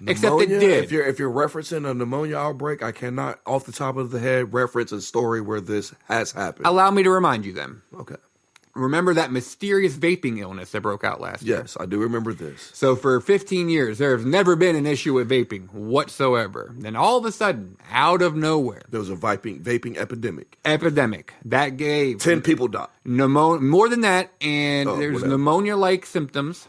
Pneumonia, except it did. If you're referencing a pneumonia outbreak, I cannot, off the top of the head, reference a story where this has happened. Allow me to remind you then. Okay. Remember that mysterious vaping illness that broke out last year? Yes, I do remember this. So for 15 years, there has never been an issue with vaping whatsoever. Then all of a sudden, out of nowhere, there was a vaping epidemic. That gave 10 people died. More than that, and there's pneumonia-like symptoms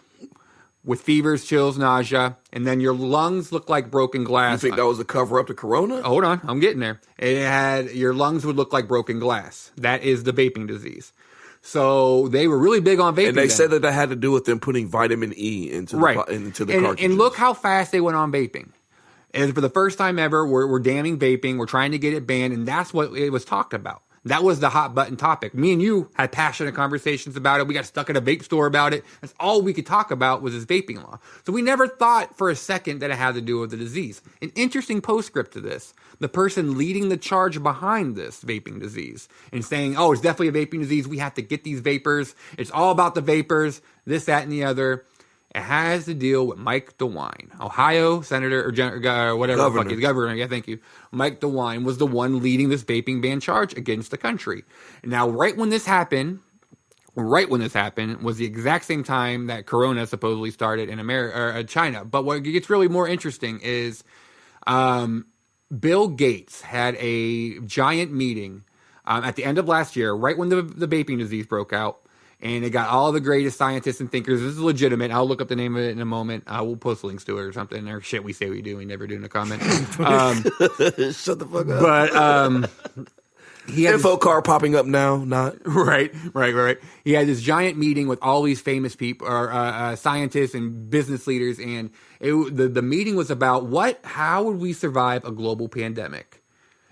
with fevers, chills, nausea, and then your lungs look like broken glass. You think that was a cover-up to Corona? Hold on, I'm getting there. Your lungs would look like broken glass. That is the vaping disease. So they were really big on vaping. And they said that had to do with them putting vitamin E into the cartridges. And look how fast they went on vaping. And for the first time ever, we're damning vaping. We're trying to get it banned, and that's what it was talked about. That was the hot button topic. Me and you had passionate conversations about it. We got stuck at a vape store about it. That's all we could talk about was this vaping law. So we never thought for a second that it had to do with the disease. An interesting postscript to this. The person leading the charge behind this vaping disease and saying, oh, it's definitely a vaping disease. We have to get these vapors. It's all about the vapors, this, that, and the other. It has to deal with Mike DeWine, Ohio senator or whatever the fuck he's governor. Yeah, thank you. Mike DeWine was the one leading this vaping ban charge against the country. Now, right when this happened was the exact same time that Corona supposedly started in America or China. But what gets really more interesting is Bill Gates had a giant meeting at the end of last year, right when the vaping disease broke out. And it got all the greatest scientists and thinkers. This is legitimate. I'll look up the name of it in a moment. We'll post links to it or something. Or shit we say we do. We never do in a comment. Shut the fuck up. But he had info card popping up now. Not right. He had this giant meeting with all these famous people, or scientists and business leaders, and the meeting was about how would we survive a global pandemic,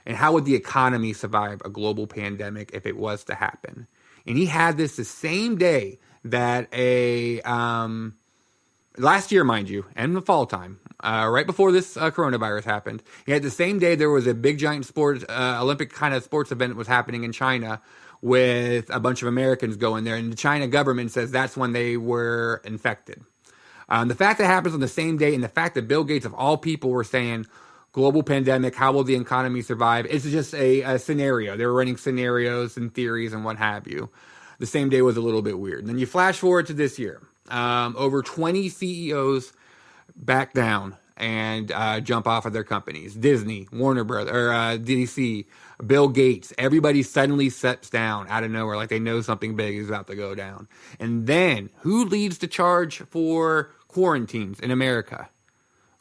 and how would the economy survive a global pandemic if it was to happen. And he had this the same day that last year, mind you, and the fall time, right before this coronavirus happened, he had the same day there was a big giant sports, Olympic kind of sports event that was happening in China with a bunch of Americans going there. And the China government says that's when they were infected. The fact that it happens on the same day, and the fact that Bill Gates, of all people, were saying, global pandemic, how will the economy survive? It's just a scenario. They were running scenarios and theories and what have you. The same day was a little bit weird. And then you flash forward to this year. Over 20 CEOs back down and jump off of their companies. Disney, Warner Brothers, or DC, Bill Gates. Everybody suddenly steps down out of nowhere, like they know something big is about to go down. And then, who leads the charge for quarantines in America?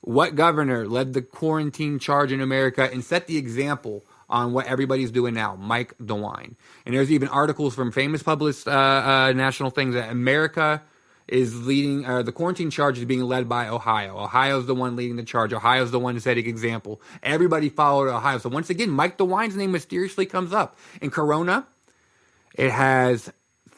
What governor led the quarantine charge in America and set the example on what everybody's doing now? Mike DeWine. And there's even articles from famous published national things that America is leading, the quarantine charge is being led by Ohio. Ohio's the one leading the charge. Ohio's the one setting example. Everybody followed Ohio. So once again, Mike DeWine's name mysteriously comes up. In Corona, it has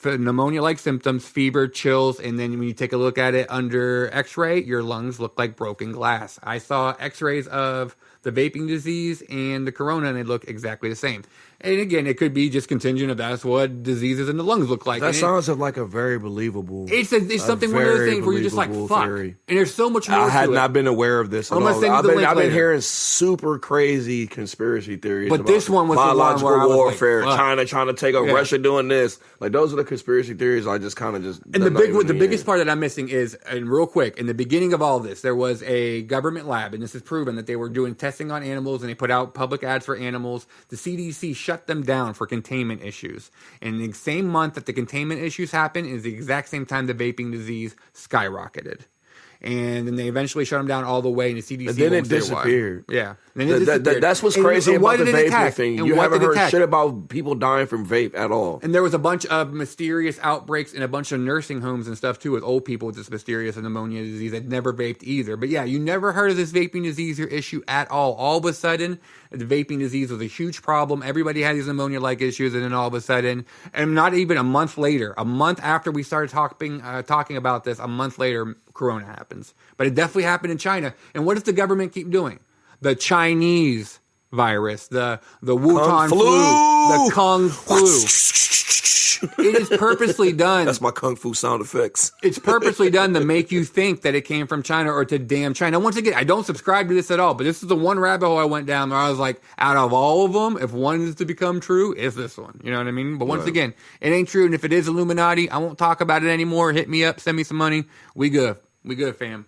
pneumonia-like symptoms, fever, chills, and then when you take a look at it under x-ray, your lungs look like broken glass. I saw x-rays of the vaping disease and the corona, and they look exactly the same. And again, it could be just contingent of that's what diseases in the lungs look like. That sounds like a very believable. It's something one of those things where you're just like, fuck. Theory. And there's so much more to it. I had not been aware of this. I've been hearing super crazy conspiracy theories. But this one was biological the one where warfare, like, China trying to take over, Russia doing this. Like those are the conspiracy theories. I just kind of just. And the biggest part that I'm missing is, and real quick, in the beginning of all this, there was a government lab, and this is proven that they were doing testing on animals, and they put out public ads for animals. The CDC shut them down for containment issues. And the same month that the containment issues happened is the exact same time the vaping disease skyrocketed. And then they eventually shut them down all the way, and the CDC. And then it disappeared. Yeah. And then it disappeared. That's what's crazy about the vaping thing. You haven't heard shit about people dying from vape at all. And there was a bunch of mysterious outbreaks in a bunch of nursing homes and stuff too, with old people with this mysterious pneumonia disease that never vaped either. But yeah, you never heard of this vaping disease or issue at all. All of a sudden, the vaping disease was a huge problem. Everybody had these pneumonia-like issues, and then all of a sudden, and not even a month later, a month after we started talking about this, a month later, Corona happens. But it definitely happened in China. And what does the government keep doing? The Chinese virus, the Wuhan flu, the Kung flu. It is purposely done. That's my Kung Fu sound effects. It's purposely done to make you think that it came from China or to damn China. Once again, I don't subscribe to this at all, but this is the one rabbit hole I went down where I was like, out of all of them, if one is to become true, it's this one. You know what I mean? But once again, it ain't true. And if it is Illuminati, I won't talk about it anymore. Hit me up, send me some money. We good. We good, fam.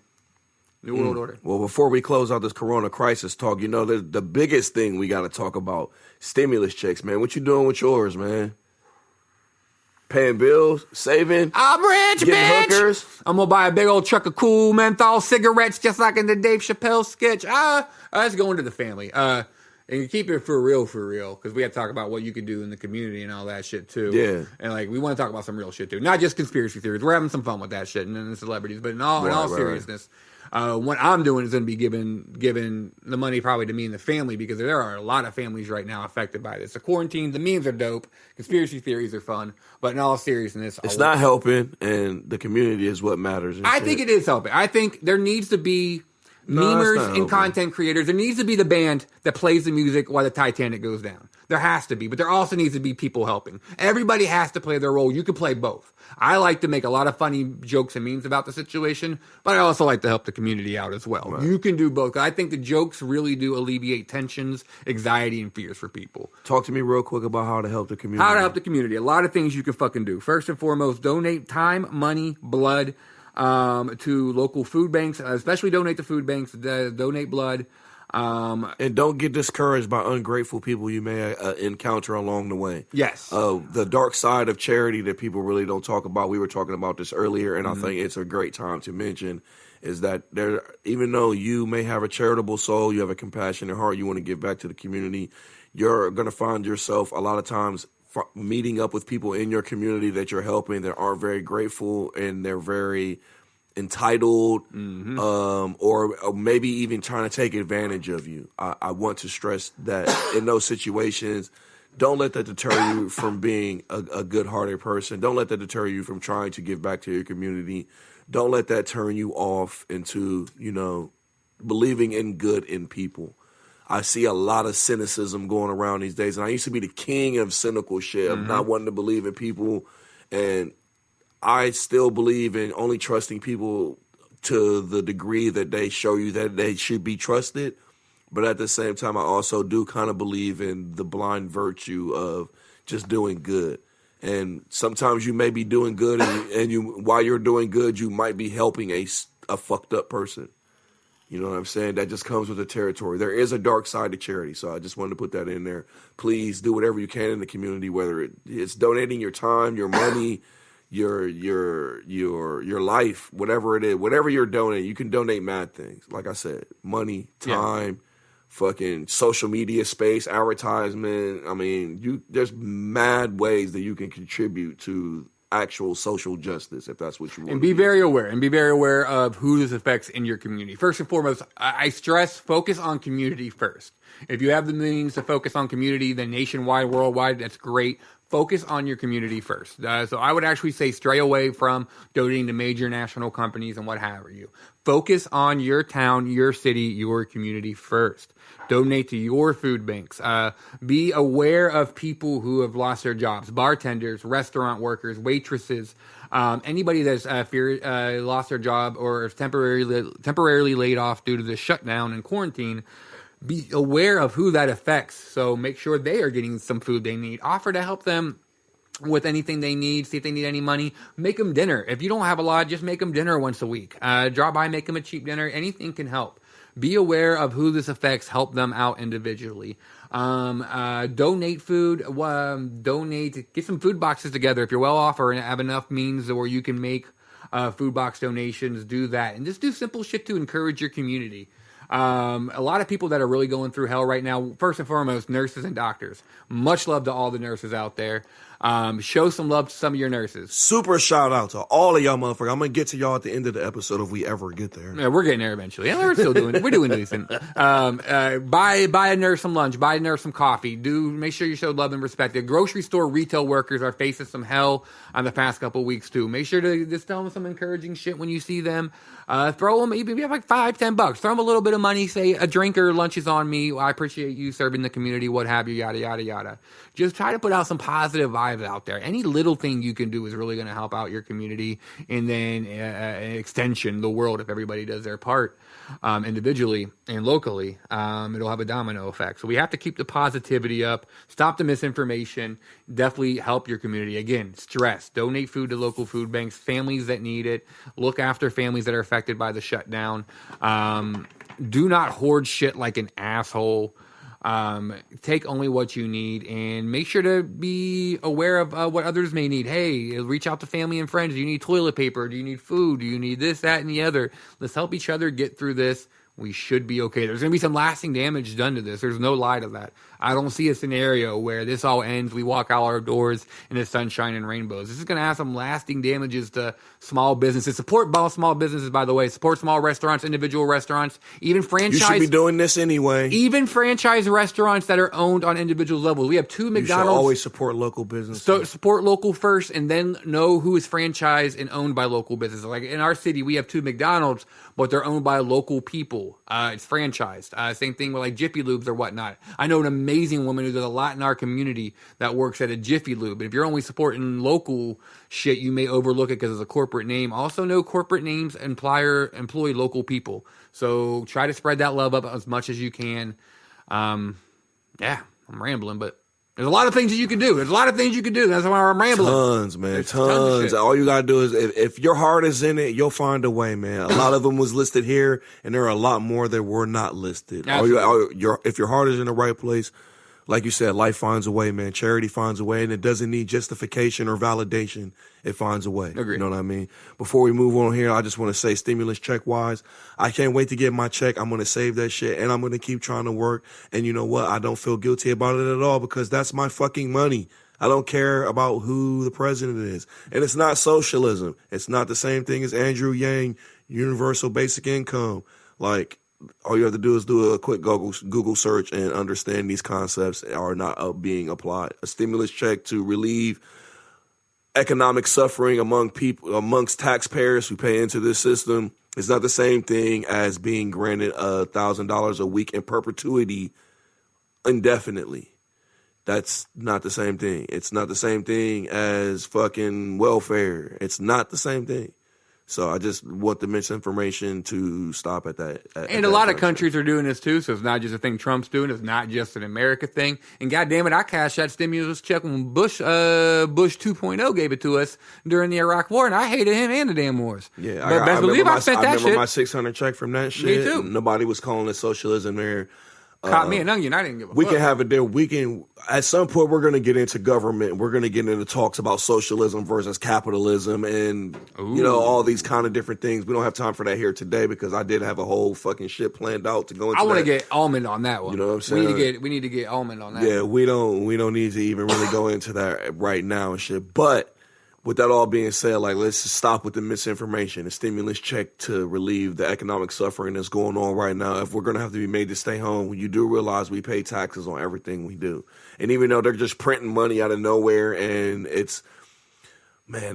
New World Order. Well, before we close out this Corona crisis talk, you know, the biggest thing we got to talk about, stimulus checks, man. What you doing with yours, man? Paying bills, saving. I'm rich, getting bitch. Hookers. I'm gonna buy a big old truck of cool menthol cigarettes, just like in the Dave Chappelle sketch. Let's go into the family. And you keep it for real, because we have to talk about what you could do in the community and all that shit too. Yeah. And like we want to talk about some real shit too, not just conspiracy theories. We're having some fun with that shit and then the celebrities, but in all seriousness. What I'm doing is going to be giving the money probably to me and the family, because there are a lot of families right now affected by this. The quarantine, the memes are dope. Conspiracy theories are fun. But in all seriousness, it's not helping, and the community is what matters. I think it is helping. I think there needs to be memers and content creators. There needs to be the band that plays the music while the Titanic goes down. There has to be, but there also needs to be people helping. Everybody has to play their role. You can play both. I like to make a lot of funny jokes and memes about the situation, but I also like to help the community out as well. Right. You can do both. I think the jokes really do alleviate tensions, anxiety, and fears for people. Talk to me real quick about how to help the community. How to help the community. A lot of things you can fucking do. First and foremost, donate time, money, blood to local food banks, especially donate to food banks, donate blood. And don't get discouraged by ungrateful people you may encounter along the way. Yes. The dark side of charity that people really don't talk about. We were talking about this earlier, and I think it's a great time to mention is that even though you may have a charitable soul, you have a compassionate heart, you want to give back to the community, you're going to find yourself a lot of times meeting up with people in your community that you're helping that aren't very grateful, and they're very entitled, or maybe even trying to take advantage of you. I want to stress that in those situations, don't let that deter you from being a good-hearted person. Don't let that deter you from trying to give back to your community. Don't let that turn you off into, believing in good in people. I see a lot of cynicism going around these days, and I used to be the king of cynical shit, of not wanting to believe in people, and I still believe in only trusting people to the degree that they show you that they should be trusted. But at the same time, I also do kind of believe in the blind virtue of just doing good. And sometimes you may be doing good, and you while you're doing good, you might be helping a fucked up person. You know what I'm saying? That just comes with the territory. There is a dark side to charity, so I just wanted to put that in there. Please do whatever you can in the community, whether it's donating your time, your money, your life, whatever it is, whatever you're donating. You can donate mad things. Like I said, money, time, fucking social media space, advertisement. I mean, there's mad ways that you can contribute to actual social justice, if that's what you want. And be very aware of who this affects in your community. First and foremost, I stress focus on community first. If you have the means to focus on community, then nationwide, worldwide, that's great. Focus on your community first. So I would actually say stray away from donating to major national companies and what have you. Focus on your town, your city, your community first. Donate to your food banks. Be aware of people who have lost their jobs. Bartenders, restaurant workers, waitresses, anybody that's lost their job or is temporarily laid off due to the shutdown and quarantine. Be aware of who that affects. So make sure they are getting some food they need. Offer to help them with anything they need. See if they need any money. Make them dinner. If you don't have a lot, just make them dinner once a week. Drop by, make them a cheap dinner. Anything can help. Be aware of who this affects. Help them out individually. Donate food. Get some food boxes together. If you're well off or have enough means where you can make food box donations, do that. And just do simple shit to encourage your community. A lot of people that are really going through hell right now, first and foremost, nurses and doctors. Much love to all the nurses out there. Show some love to some of your nurses. Super shout out to all of y'all motherfuckers. I'm going to get to y'all at the end of the episode if we ever get there. Yeah, we're getting there eventually. Yeah, we're doing decent. Buy a nurse some lunch, buy a nurse some coffee. Make sure you show love and respect. The grocery store retail workers are facing some hell on the past couple of weeks too. Make sure to just tell them some encouraging shit when you see them. Throw them, even if you have like $5-10, throw them a little bit of money, say a drink or lunch is on me. I appreciate you serving the community, what have you, yada, yada, yada. Just try to put out some positive vibes out there. Any little thing you can do is really going to help out your community, and then an extension, the world, if everybody does their part individually and locally, it'll have a domino effect. So we have to keep the positivity up, stop the misinformation, definitely help your community. Again, stress, donate food to local food banks, families that need it, look after families that are affected by the shutdown. Do not hoard shit like an asshole. Take only what you need, and make sure to be aware of what others may need. Hey, reach out to family and friends. Do you need toilet paper? Do you need food? Do you need this, that, and the other? Let's help each other get through this. We should be okay. There's going to be some lasting damage done to this. There's no lie to that. I don't see a scenario where this all ends, we walk out our doors in the sunshine and rainbows. This is going to have some lasting damages to small businesses. Support small businesses, by the way. Support small restaurants, individual restaurants, even franchise. You should be doing this anyway. Even franchise restaurants that are owned on individual levels. We have 2 McDonald's. You should always support local businesses. So support local first, and then know who is franchised and owned by local businesses. Like in our city, we have 2 McDonald's, but they're owned by local people. It's franchised. Same thing with like Jiffy Lubes or whatnot. I know an amazing woman who does a lot in our community that works at a Jiffy Lube. But if you're only supporting local shit, you may overlook it because it's a corporate name. Also know corporate names employ local people. So try to spread that love up as much as you can. I'm rambling, but there's a lot of things that you can do. That's why I'm rambling. Tons, man. There's tons. All you got to do is, if your heart is in it, you'll find a way, man. A lot of them was listed here, and there are a lot more that were not listed. If your heart is in the right place, like you said, life finds a way, man. Charity finds a way, and it doesn't need justification or validation. It finds a way. Agreed. You know what I mean? Before we move on here, I just want to say, stimulus check-wise, I can't wait to get my check. I'm going to save that shit, and I'm going to keep trying to work. And you know what? I don't feel guilty about it at all, because that's my fucking money. I don't care about who the president is. And it's not socialism. It's not the same thing as Andrew Yang, universal basic income. Like, all you have to do is do a quick Google search and understand these concepts are not being applied. A stimulus check to relieve economic suffering amongst taxpayers who pay into this system is not the same thing as being granted $1,000 a week in perpetuity indefinitely. That's not the same thing. It's not the same thing as fucking welfare. It's not the same thing. So I just want the misinformation to stop at that. And a lot of countries are doing this too, so it's not just a thing Trump's doing. It's not just an America thing. And goddamn it, I cashed that stimulus check when Bush 2.0 gave it to us during the Iraq War, and I hated him and the damn wars. Yeah, but best believe I spent that shit. I remember my 600 check from that shit. Me too. Nobody was calling it socialism there. Caught me an onion. I didn't give a fuck. We can have it there. We can, at some point, we're going to get into government. We're going to get into talks about socialism versus capitalism and, all these kind of different things. We don't have time for that here today because I did have a whole fucking shit planned out to go into I want to get Almond on that one. You know what I'm saying? We need to get Almond on that. Yeah, we don't need to even really go into that right now and shit. But with that all being said, like, let's just stop with the misinformation. The stimulus check to relieve the economic suffering that's going on right now. If we're going to have to be made to stay home, you do realize we pay taxes on everything we do. And even though they're just printing money out of nowhere, and this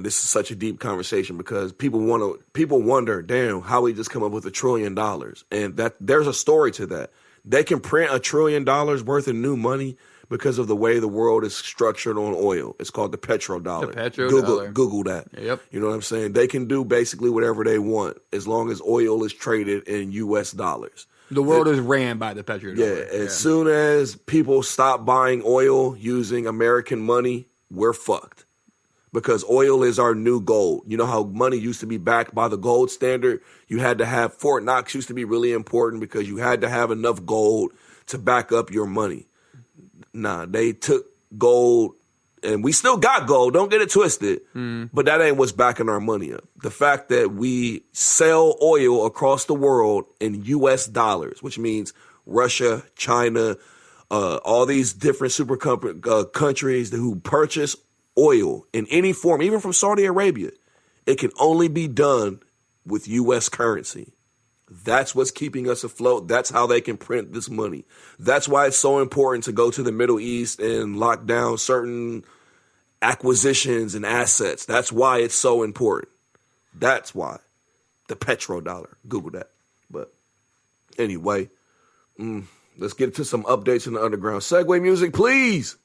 is such a deep conversation because people wonder, damn, how we just come up with $1 trillion. And that there's a story to that. They can print $1 trillion worth of new money because of the way the world is structured on oil. It's called the petrodollar. The petrodollar. Google that. Yep. You know what I'm saying? They can do basically whatever they want as long as oil is traded in U.S. dollars. The world is ran by the petrodollar. Yeah. As soon as people stop buying oil using American money, we're fucked. Because oil is our new gold. You know how money used to be backed by the gold standard? You had to have, Fort Knox used to be really important because you had to have enough gold to back up your money. Nah, they took gold, and we still got gold, don't get it twisted, but that ain't what's backing our money up. The fact that we sell oil across the world in U.S. dollars, which means Russia, China, all these different super countries who purchase oil in any form, even from Saudi Arabia, it can only be done with U.S. currency. That's what's keeping us afloat. That's how they can print this money. That's why it's so important to go to the Middle East and lock down certain acquisitions and assets. That's why it's so important. That's why. The petrodollar. Google that. But anyway, let's get to some updates in the underground. Segue music, please.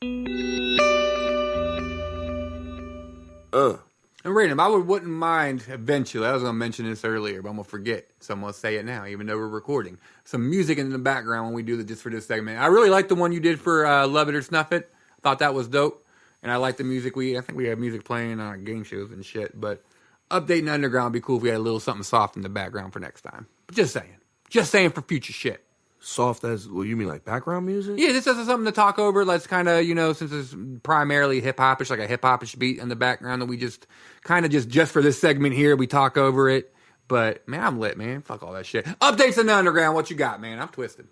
And Random, I wouldn't mind eventually, I was going to mention this earlier, but I'm going to forget. So I'm going to say it now, even though we're recording. Some music in the background when we do just for this segment. I really like the one you did for Love It or Snuff It. I thought that was dope. And I like the music. I think we have music playing on game shows and shit. But updating Underground would be cool if we had a little something soft in the background for next time. But just saying. Just saying for future shit. Soft as, well, you mean like background music? Yeah, this is something to talk over. Let's kind of, since it's primarily hip-hop-ish, like a hip-hop-ish beat in the background that we just kind of just for this segment here, we talk over it. But, man, I'm lit, man. Fuck all that shit. Updates in the underground. What you got, man? I'm twisted.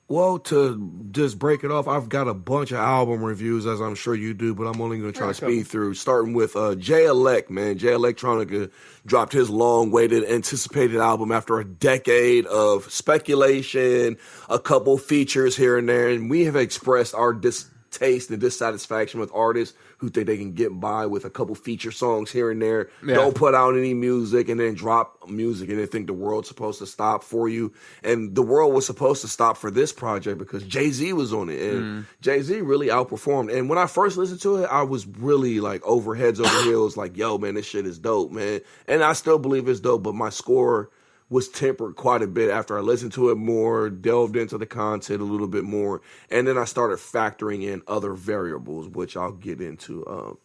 Well, to just break it off, I've got a bunch of album reviews, as I'm sure you do, but I'm only going to try to speed through. Starting with Jay Elect, man. Jay Electronica dropped his long-awaited, anticipated album after a decade of speculation, a couple features here and there, and we have expressed our distaste and dissatisfaction with artists who think they can get by with a couple feature songs here and there, don't put out any music, and then drop music and then think the world's supposed to stop for you. And the world was supposed to stop for this project because Jay-Z was on it, and Jay-Z really outperformed. And when I first listened to it, I was really like over heads over heels, like, yo, man, this shit is dope, man. And I still believe it's dope, but my score was tempered quite a bit after I listened to it more, delved into the content a little bit more, and then I started factoring in other variables, which I'll get into.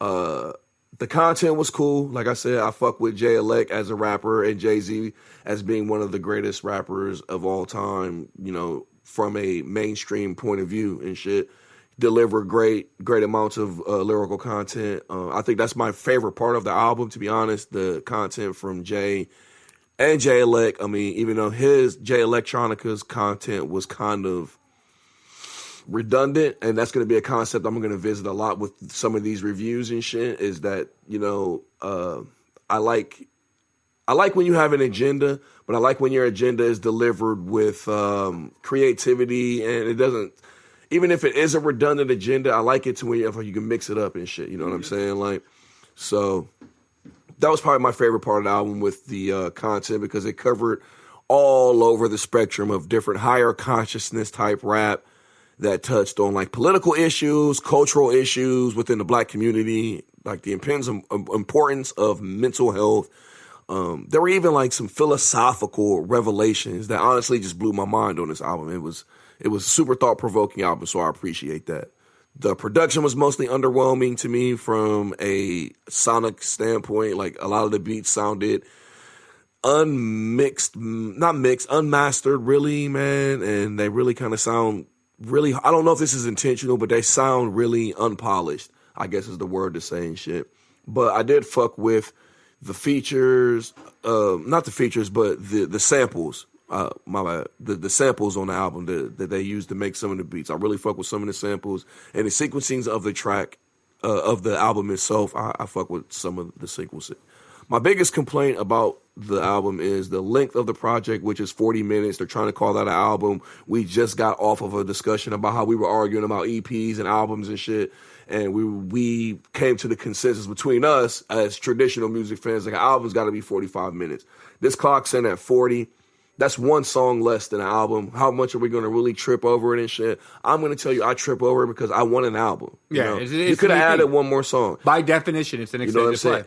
The content was cool. Like I said, I fuck with Jay Elect as a rapper and Jay-Z as being one of the greatest rappers of all time, from a mainstream point of view and shit. Deliver great amounts of lyrical content. I think that's my favorite part of the album, to be honest, the content from Jay and Jay Elect. I mean, even though his Jay Electronica's content was kind of redundant, and that's going to be a concept I'm going to visit a lot with some of these reviews and shit, is that, I like when you have an agenda, but I like when your agenda is delivered with creativity, and it doesn't, even if it is a redundant agenda, I like it to where you can mix it up and shit, you know what I'm saying? Like, so that was probably my favorite part of the album with the content, because it covered all over the spectrum of different higher consciousness type rap that touched on like political issues, cultural issues within the black community, like the importance of mental health, There were even like some philosophical revelations that honestly just blew my mind on this album. It was a super thought-provoking album, so I appreciate that. The production was mostly underwhelming to me from a sonic standpoint. Like, a lot of the beats sounded unmastered, really, man. And they really kind of sound really, I don't know if this is intentional, but they sound really unpolished, I guess is the word to say and shit. But I did fuck with the features, not the features, but the samples. My bad. The samples on the album that they used to make some of the beats. I really fuck with some of the samples and the sequencings of the track of the album itself. I fuck with some of the sequencing. My biggest complaint about the album is the length of the project, which is 40 minutes. They're trying to call that an album. We just got off of a discussion about how we were arguing about EPs and albums and shit. And we came to the consensus between us as traditional music fans, like, an album's got to be 45 minutes. This clock's in at 40. That's one song less than an album. How much are we going to really trip over it and shit? I'm going to tell you, I trip over it because I want an album. Yeah, you could have added one more song. By definition, it's an extended play.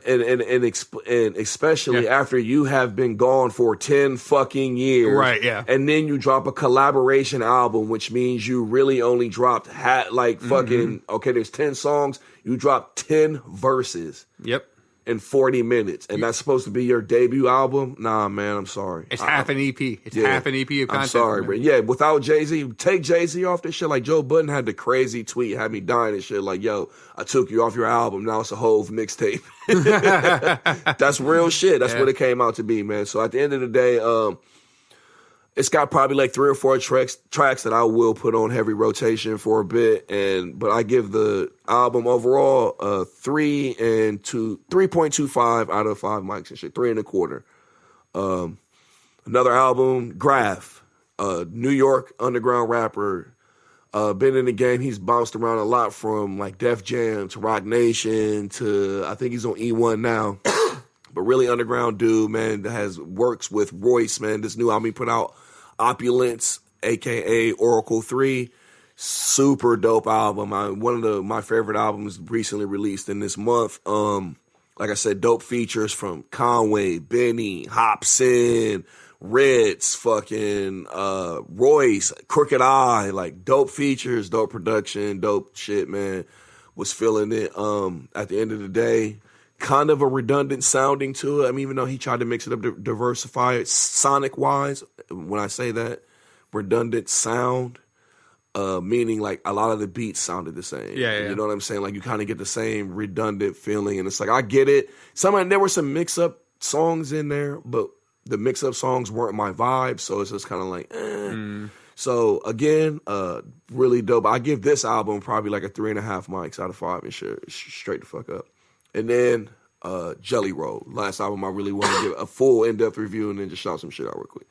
And especially after you have been gone for 10 fucking years. Right, yeah. And then you drop a collaboration album, which means you really only dropped, fucking, okay, there's 10 songs. You dropped 10 verses. Yep. In 40 minutes, and that's supposed to be your debut album? Nah, man, I'm sorry. It's half an EP. It's half an EP of content. I'm sorry, bro. Yeah, without Jay-Z, take Jay-Z off this shit. Like, Joe Budden had the crazy tweet, had me dying and shit. Like, yo, I took you off your album. Now it's a Hove mixtape. That's real shit. That's what it came out to be, man. So at the end of the day, it's got probably like 3 or 4 tracks that I will put on heavy rotation for a bit, but I give the album overall 3.25 out of 5 mics and shit, 3.25. Another album, Graph, New York underground rapper, been in the game. He's bounced around a lot from like Def Jam to Rock Nation to, I think he's on E1 now. But really underground dude, man, that works with Royce, man. This new album he put out, Opulence, a.k.a. Oracle 3. Super dope album. One of my favorite albums recently released in this month. Like I said, dope features from Conway, Benny, Hobson, Ritz, fucking Royce, Crooked Eye. Like, dope features, dope production, dope shit, man. Was feeling it. At the end of the day, kind of a redundant sounding to it. I mean, even though he tried to mix it up, diversify it sonic-wise. When I say that, redundant sound, meaning like a lot of the beats sounded the same. Yeah. You know what I'm saying? Like, you kind of get the same redundant feeling, and it's like, I get it. There were some mix-up songs in there, but the mix-up songs weren't my vibe, so it's just kind of like, So, again, really dope. I give this album probably like a 3.5 mics out of 5 and shit. Straight the fuck up. And then Jelly Roll. Last album I really want to give a full in-depth review and then just shout some shit out real quick.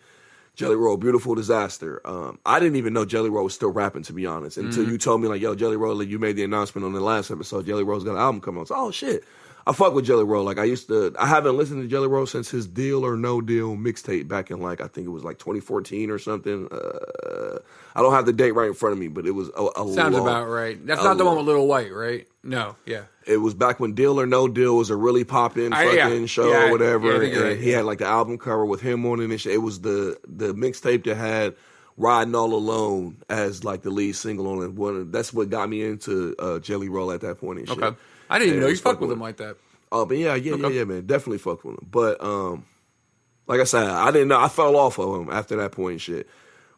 Jelly Roll, Beautiful Disaster. I didn't even know Jelly Roll was still rapping, to be honest, until you told me, like, yo, Jelly Roll, like, you made the announcement on the last episode, Jelly Roll's got an album coming out. So, oh, shit. I fuck with Jelly Roll. Like, I haven't listened to Jelly Roll since his Deal or No Deal mixtape back in, like, I think it was like 2014 or something. I don't have the date right in front of me, but it was a Sounds about right. That's not the one with Lil White, right? No, yeah. It was back when Deal or No Deal was a really poppin' fucking show or whatever. And he had like the album cover with him on it and shit. It was the mixtape that had Riding All Alone as like the lead single on it. That's what got me into Jelly Roll at that point and shit. Okay. I didn't even know you fucked with him like that. Oh, but yeah, man. Definitely fucked with him. But like I said, I didn't know. I fell off of him after that point and shit.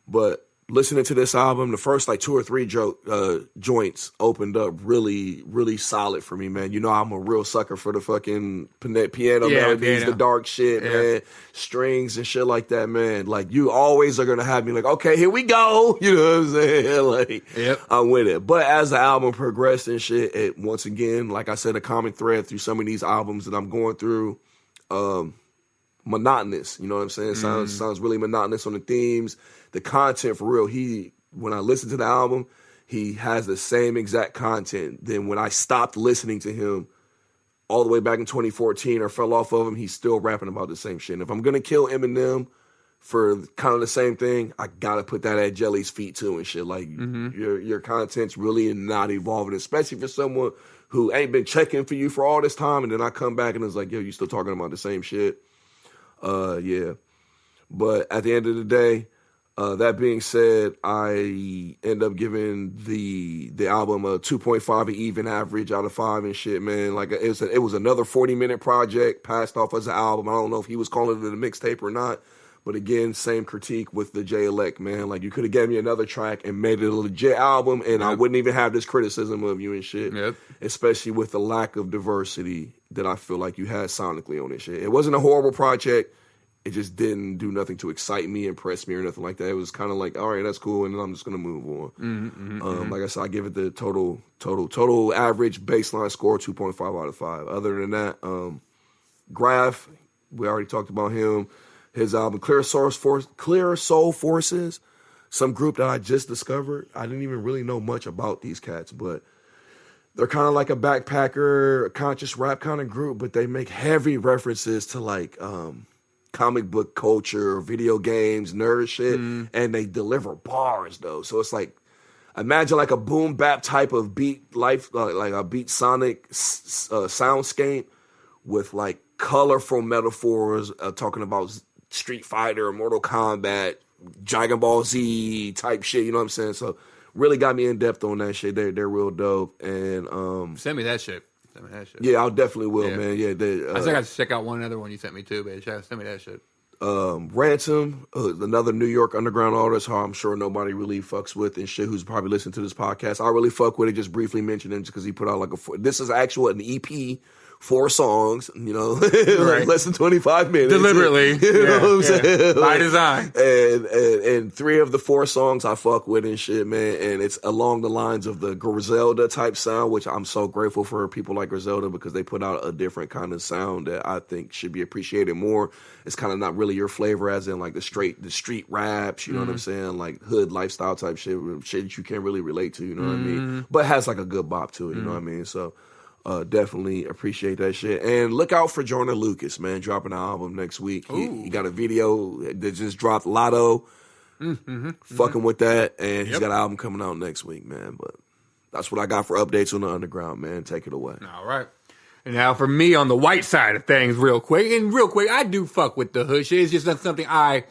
But listening to this album, the first like 2 or 3 joints opened up really, really solid for me, man. You know, I'm a real sucker for the fucking piano melodies, the dark shit, man, strings and shit like that, man. Like, you always are going to have me like, okay, here we go. You know what I'm saying? Like, I'm with it. But as the album progressed and shit, it, once again, like I said, a common thread through some of these albums that I'm going through, monotonous. You know what I'm saying? Sounds really monotonous on the themes. The content, for real, when I listen to the album, he has the same exact content. Then when I stopped listening to him all the way back in 2014 or fell off of him, he's still rapping about the same shit. And if I'm going to kill Eminem for kind of the same thing, I got to put that at Jelly's feet too and shit. Like, your content's really not evolving, especially for someone who ain't been checking for you for all this time. And then I come back and it's like, yo, you still talking about the same shit. Yeah. But at the end of the day, that being said, I end up giving the album a 2.5 even average out of 5 and shit, man. Like it was another 40-minute project passed off as an album. I don't know if he was calling it a mixtape or not. But again, same critique with the J-Elect, man. Like, you could have given me another track and made it a legit album, and I wouldn't even have this criticism of you and shit. Yep. Especially with the lack of diversity that I feel like you had sonically on this shit. It wasn't a horrible project. It just didn't do nothing to excite me, impress me, or nothing like that. It was kind of like, all right, that's cool, and then I'm just going to move on. Like I said, I give it the total average baseline score, 2.5 out of 5. Other than that, Graph, we already talked about him. His album, Clear Soul Forces, some group that I just discovered. I didn't even really know much about these cats, but they're kind of like a backpacker, a conscious rap kind of group, but they make heavy references to like comic book culture, video games, nerd shit, and they deliver bars though. So it's like, imagine like a boom bap type of beat life, like a beat sonic soundscape with like colorful metaphors, talking about Street Fighter, Mortal Kombat, Dragon Ball Z type shit, you know what I'm saying? So really got me in depth on that shit. They're real dope. And send me that shit. Yeah, I definitely will, man. Yeah, I think I should check out one other one you sent me too, but send me that shit. Ransom, another New York underground artist, who I'm sure nobody really fucks with and shit, who's probably listening to this podcast. I really fuck with it, just briefly mention him because he put out like this is actual an EP. 4 songs, you know, like less than 25 minutes. Deliberately. You know what I'm saying? By like, design. And 3 of the 4 songs I fuck with and shit, man. And it's along the lines of the Griselda type sound, which I'm so grateful for people like Griselda because they put out a different kind of sound that I think should be appreciated more. It's kind of not really your flavor as in like the street raps, you know what I'm saying? Like hood lifestyle type shit that you can't really relate to, you know what I mean? But has like a good bop to it, you know what I mean? So definitely appreciate that shit. And look out for Jordan Lucas, man, dropping an album next week. He got a video that just dropped, Lotto. Fucking with that. And he's got an album coming out next week, man. But that's what I got for updates on the underground, man. Take it away. All right. And now for me on the white side of things, real quick, I do fuck with the hood shit. It's just not something I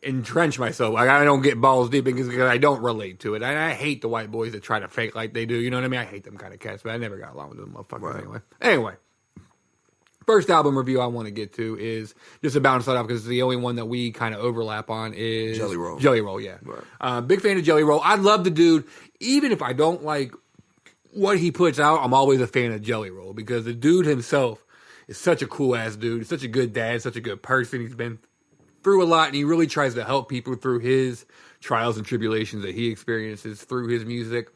entrench myself. Like, I don't get balls deep because I don't relate to it. I hate the white boys that try to fake like they do. You know what I mean? I hate them kind of cats, but I never got along with them motherfuckers anyway. First album review I want to get to is just to bounce that off because the only one that we kind of overlap on is Jelly Roll. Jelly Roll, yeah. Right. Big fan of Jelly Roll. I love the dude. Even if I don't like what he puts out, I'm always a fan of Jelly Roll because the dude himself is such a cool ass dude. He's such a good dad, such a good person. He's been through a lot, and he really tries to help people through his trials and tribulations that he experiences through his music.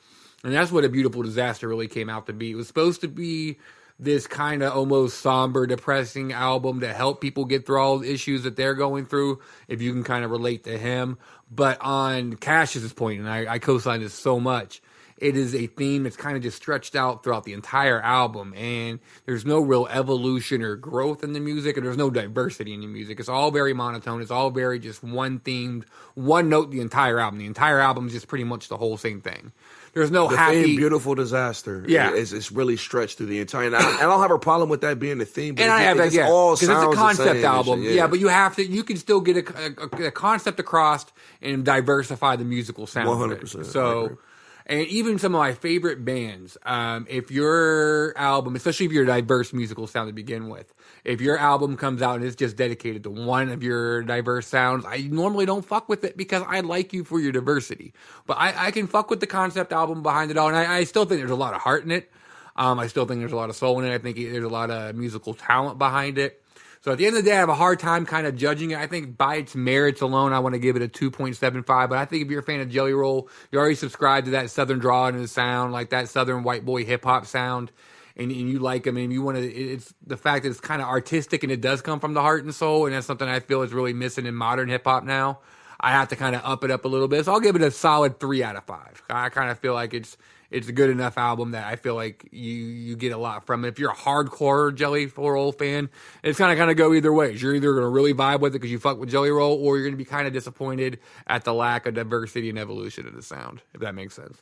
And that's what A Beautiful Disaster really came out to be. It was supposed to be this kind of almost somber, depressing album to help people get through all the issues that they're going through, if you can kind of relate to him. But on Cassius's point, and I co-sign this so much, it is a theme that's kind of just stretched out throughout the entire album, and there's no real evolution or growth in the music, and there's no diversity in the music. It's all very monotone. It's all very just one-themed, one-note the entire album. The entire album is just pretty much the whole same thing. There's no the happy... theme, Beautiful Disaster. Yeah. It's really stretched through the entire... And I don't have a problem with that being the theme. But and I have that, yeah. Because it's a concept album. Yeah, but you can still get a concept across and diversify the musical sound. 100%. So... And even some of my favorite bands, if your album, especially if you're a diverse musical sound to begin with, if your album comes out and it's just dedicated to one of your diverse sounds, I normally don't fuck with it because I like you for your diversity. But I can fuck with the concept album behind it all, and I still think there's a lot of heart in it. I still think there's a lot of soul in it. I think there's a lot of musical talent behind it. So at the end of the day, I have a hard time kind of judging it. I think by its merits alone, I want to give it a 2.75. But I think if you're a fan of Jelly Roll, you already subscribe to that Southern draw and the sound, like that Southern white boy hip hop sound, and you like them, and you want to. It's the fact that it's kind of artistic and it does come from the heart and soul, and that's something I feel is really missing in modern hip hop now. I have to kind of up it up a little bit, so I'll give it a solid 3 out of 5. I kind of feel like it's a good enough album that I feel like you get a lot from it. If you're a hardcore Jelly Roll fan, it's kind of go either way. You're either going to really vibe with it because you fuck with Jelly Roll, or you're going to be kind of disappointed at the lack of diversity and evolution of the sound, if that makes sense.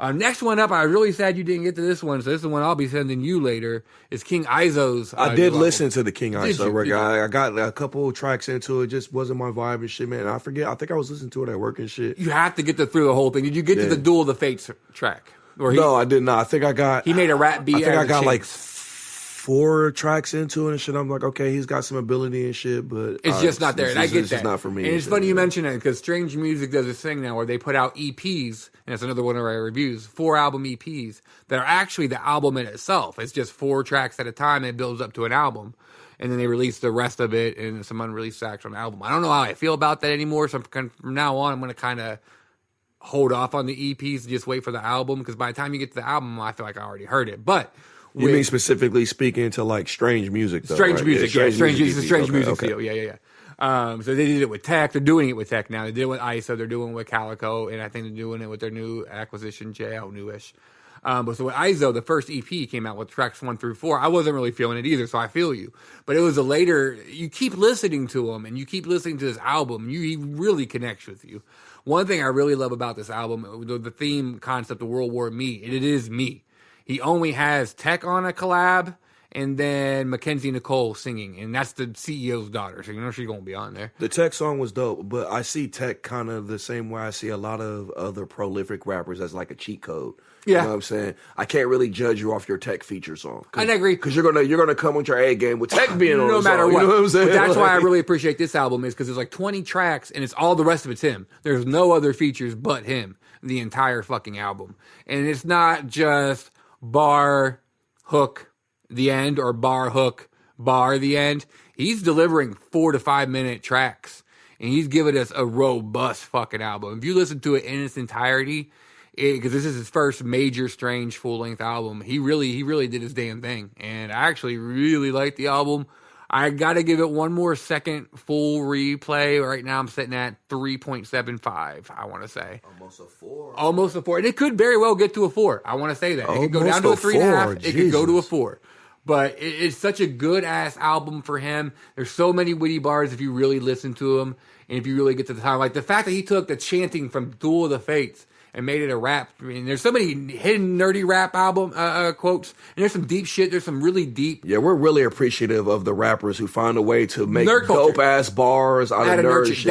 Next one up, I'm really sad you didn't get to this one, so this is the one I'll be sending you later, is King Izo's. I did listen to the King Izo record. Did you? I got a couple tracks into it. Just wasn't my vibe and shit, man. And I think I was listening to it at work and shit. You have to get through the whole thing. Did you get to the Duel of the Fates track? No, I did not. I think I got... He made a rap beat. I think I got like 4 tracks into it and shit. I'm like, okay, he's got some ability and shit, but... It's just not there, and I get that. It's just not for me. And it's funny you mention it, because Strange Music does this thing now where they put out EPs, and it's another one of our reviews, 4 album EPs that are actually the album in itself. It's just 4 tracks at a time, and it builds up to an album. And then they release the rest of it and some unreleased tracks on the album. I don't know how I feel about that anymore, so from now on, I'm going to kind of hold off on the EPs and just wait for the album, because by the time you get to the album, I feel like I already heard it. But... You mean specifically speaking to like Strange Music, though? Strange right? Music, yeah. Strange Music okay. feel, yeah. So they did it with Tech. They're doing it with Tech now. They did it with ISO. They're doing it with Calico, and I think they're doing it with their new acquisition, JL, newish. But so with ISO, the first EP came out with tracks 1 through 4. I wasn't really feeling it either, so I feel you. But it was a later. You keep listening to him, and you keep listening to this album. He really connects with you. One thing I really love about this album, the theme concept of World War Me, it is me. He only has Tech on a collab, and then Mackenzie Nicole singing, and that's the CEO's daughter, so you know she's gonna be on there. The Tech song was dope, but I see Tech kind of the same way I see a lot of other prolific rappers as like a cheat code. Yeah. You know what I'm saying? I can't really judge you off your Tech feature song. I agree, because you're gonna come with your A game with Tech being on no the matter song, what. You know what I'm saying? But that's why I really appreciate this album, is because there's like 20 tracks, and it's all the rest of it's him. There's no other features but him. The entire fucking album, and it's not just bar, hook, the end, or bar, hook, bar, the end. He's delivering 4 to 5 minute tracks, and he's giving us a robust fucking album. If you listen to it in its entirety, because this is his first major Strange full-length album, he really did his damn thing, and I actually really like the album. I gotta give it one more second full replay. Right now I'm sitting at 3.75, I want to say. Almost a 4. And it could very well get to a 4. I want to say that. It could go down to a 3.5. It could go to a 4. But it's such a good-ass album for him. There's so many witty bars if you really listen to him, and if you really get to the time. Like the fact that he took the chanting from Duel of the Fates and made it a rap. I mean, there's so many hidden nerdy rap album quotes, and there's some deep shit. There's some really deep. Yeah, we're really appreciative of the rappers who find a way to make dope ass bars out of nerd shit.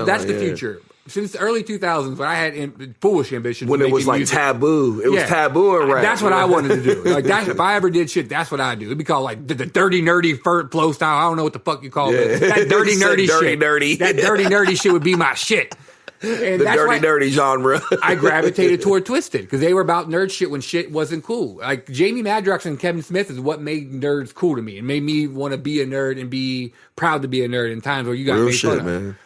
That's the future. Since the early 2000s, when I had foolish ambitions, when it was like music. Taboo, it was taboo in rap. That's what I wanted to do. Like that, if I ever did shit, that's what I do. It'd be called like the dirty nerdy flow style. I don't know what the fuck you call it. That dirty nerdy shit. That dirty nerdy shit would be my shit. And the dirty genre. I gravitated toward Twisted because they were about nerd shit when shit wasn't cool. Like Jamie Madrox and Kevin Smith is what made nerds cool to me. It made me want to be a nerd and be proud to be a nerd in times where you got made fun of. Man.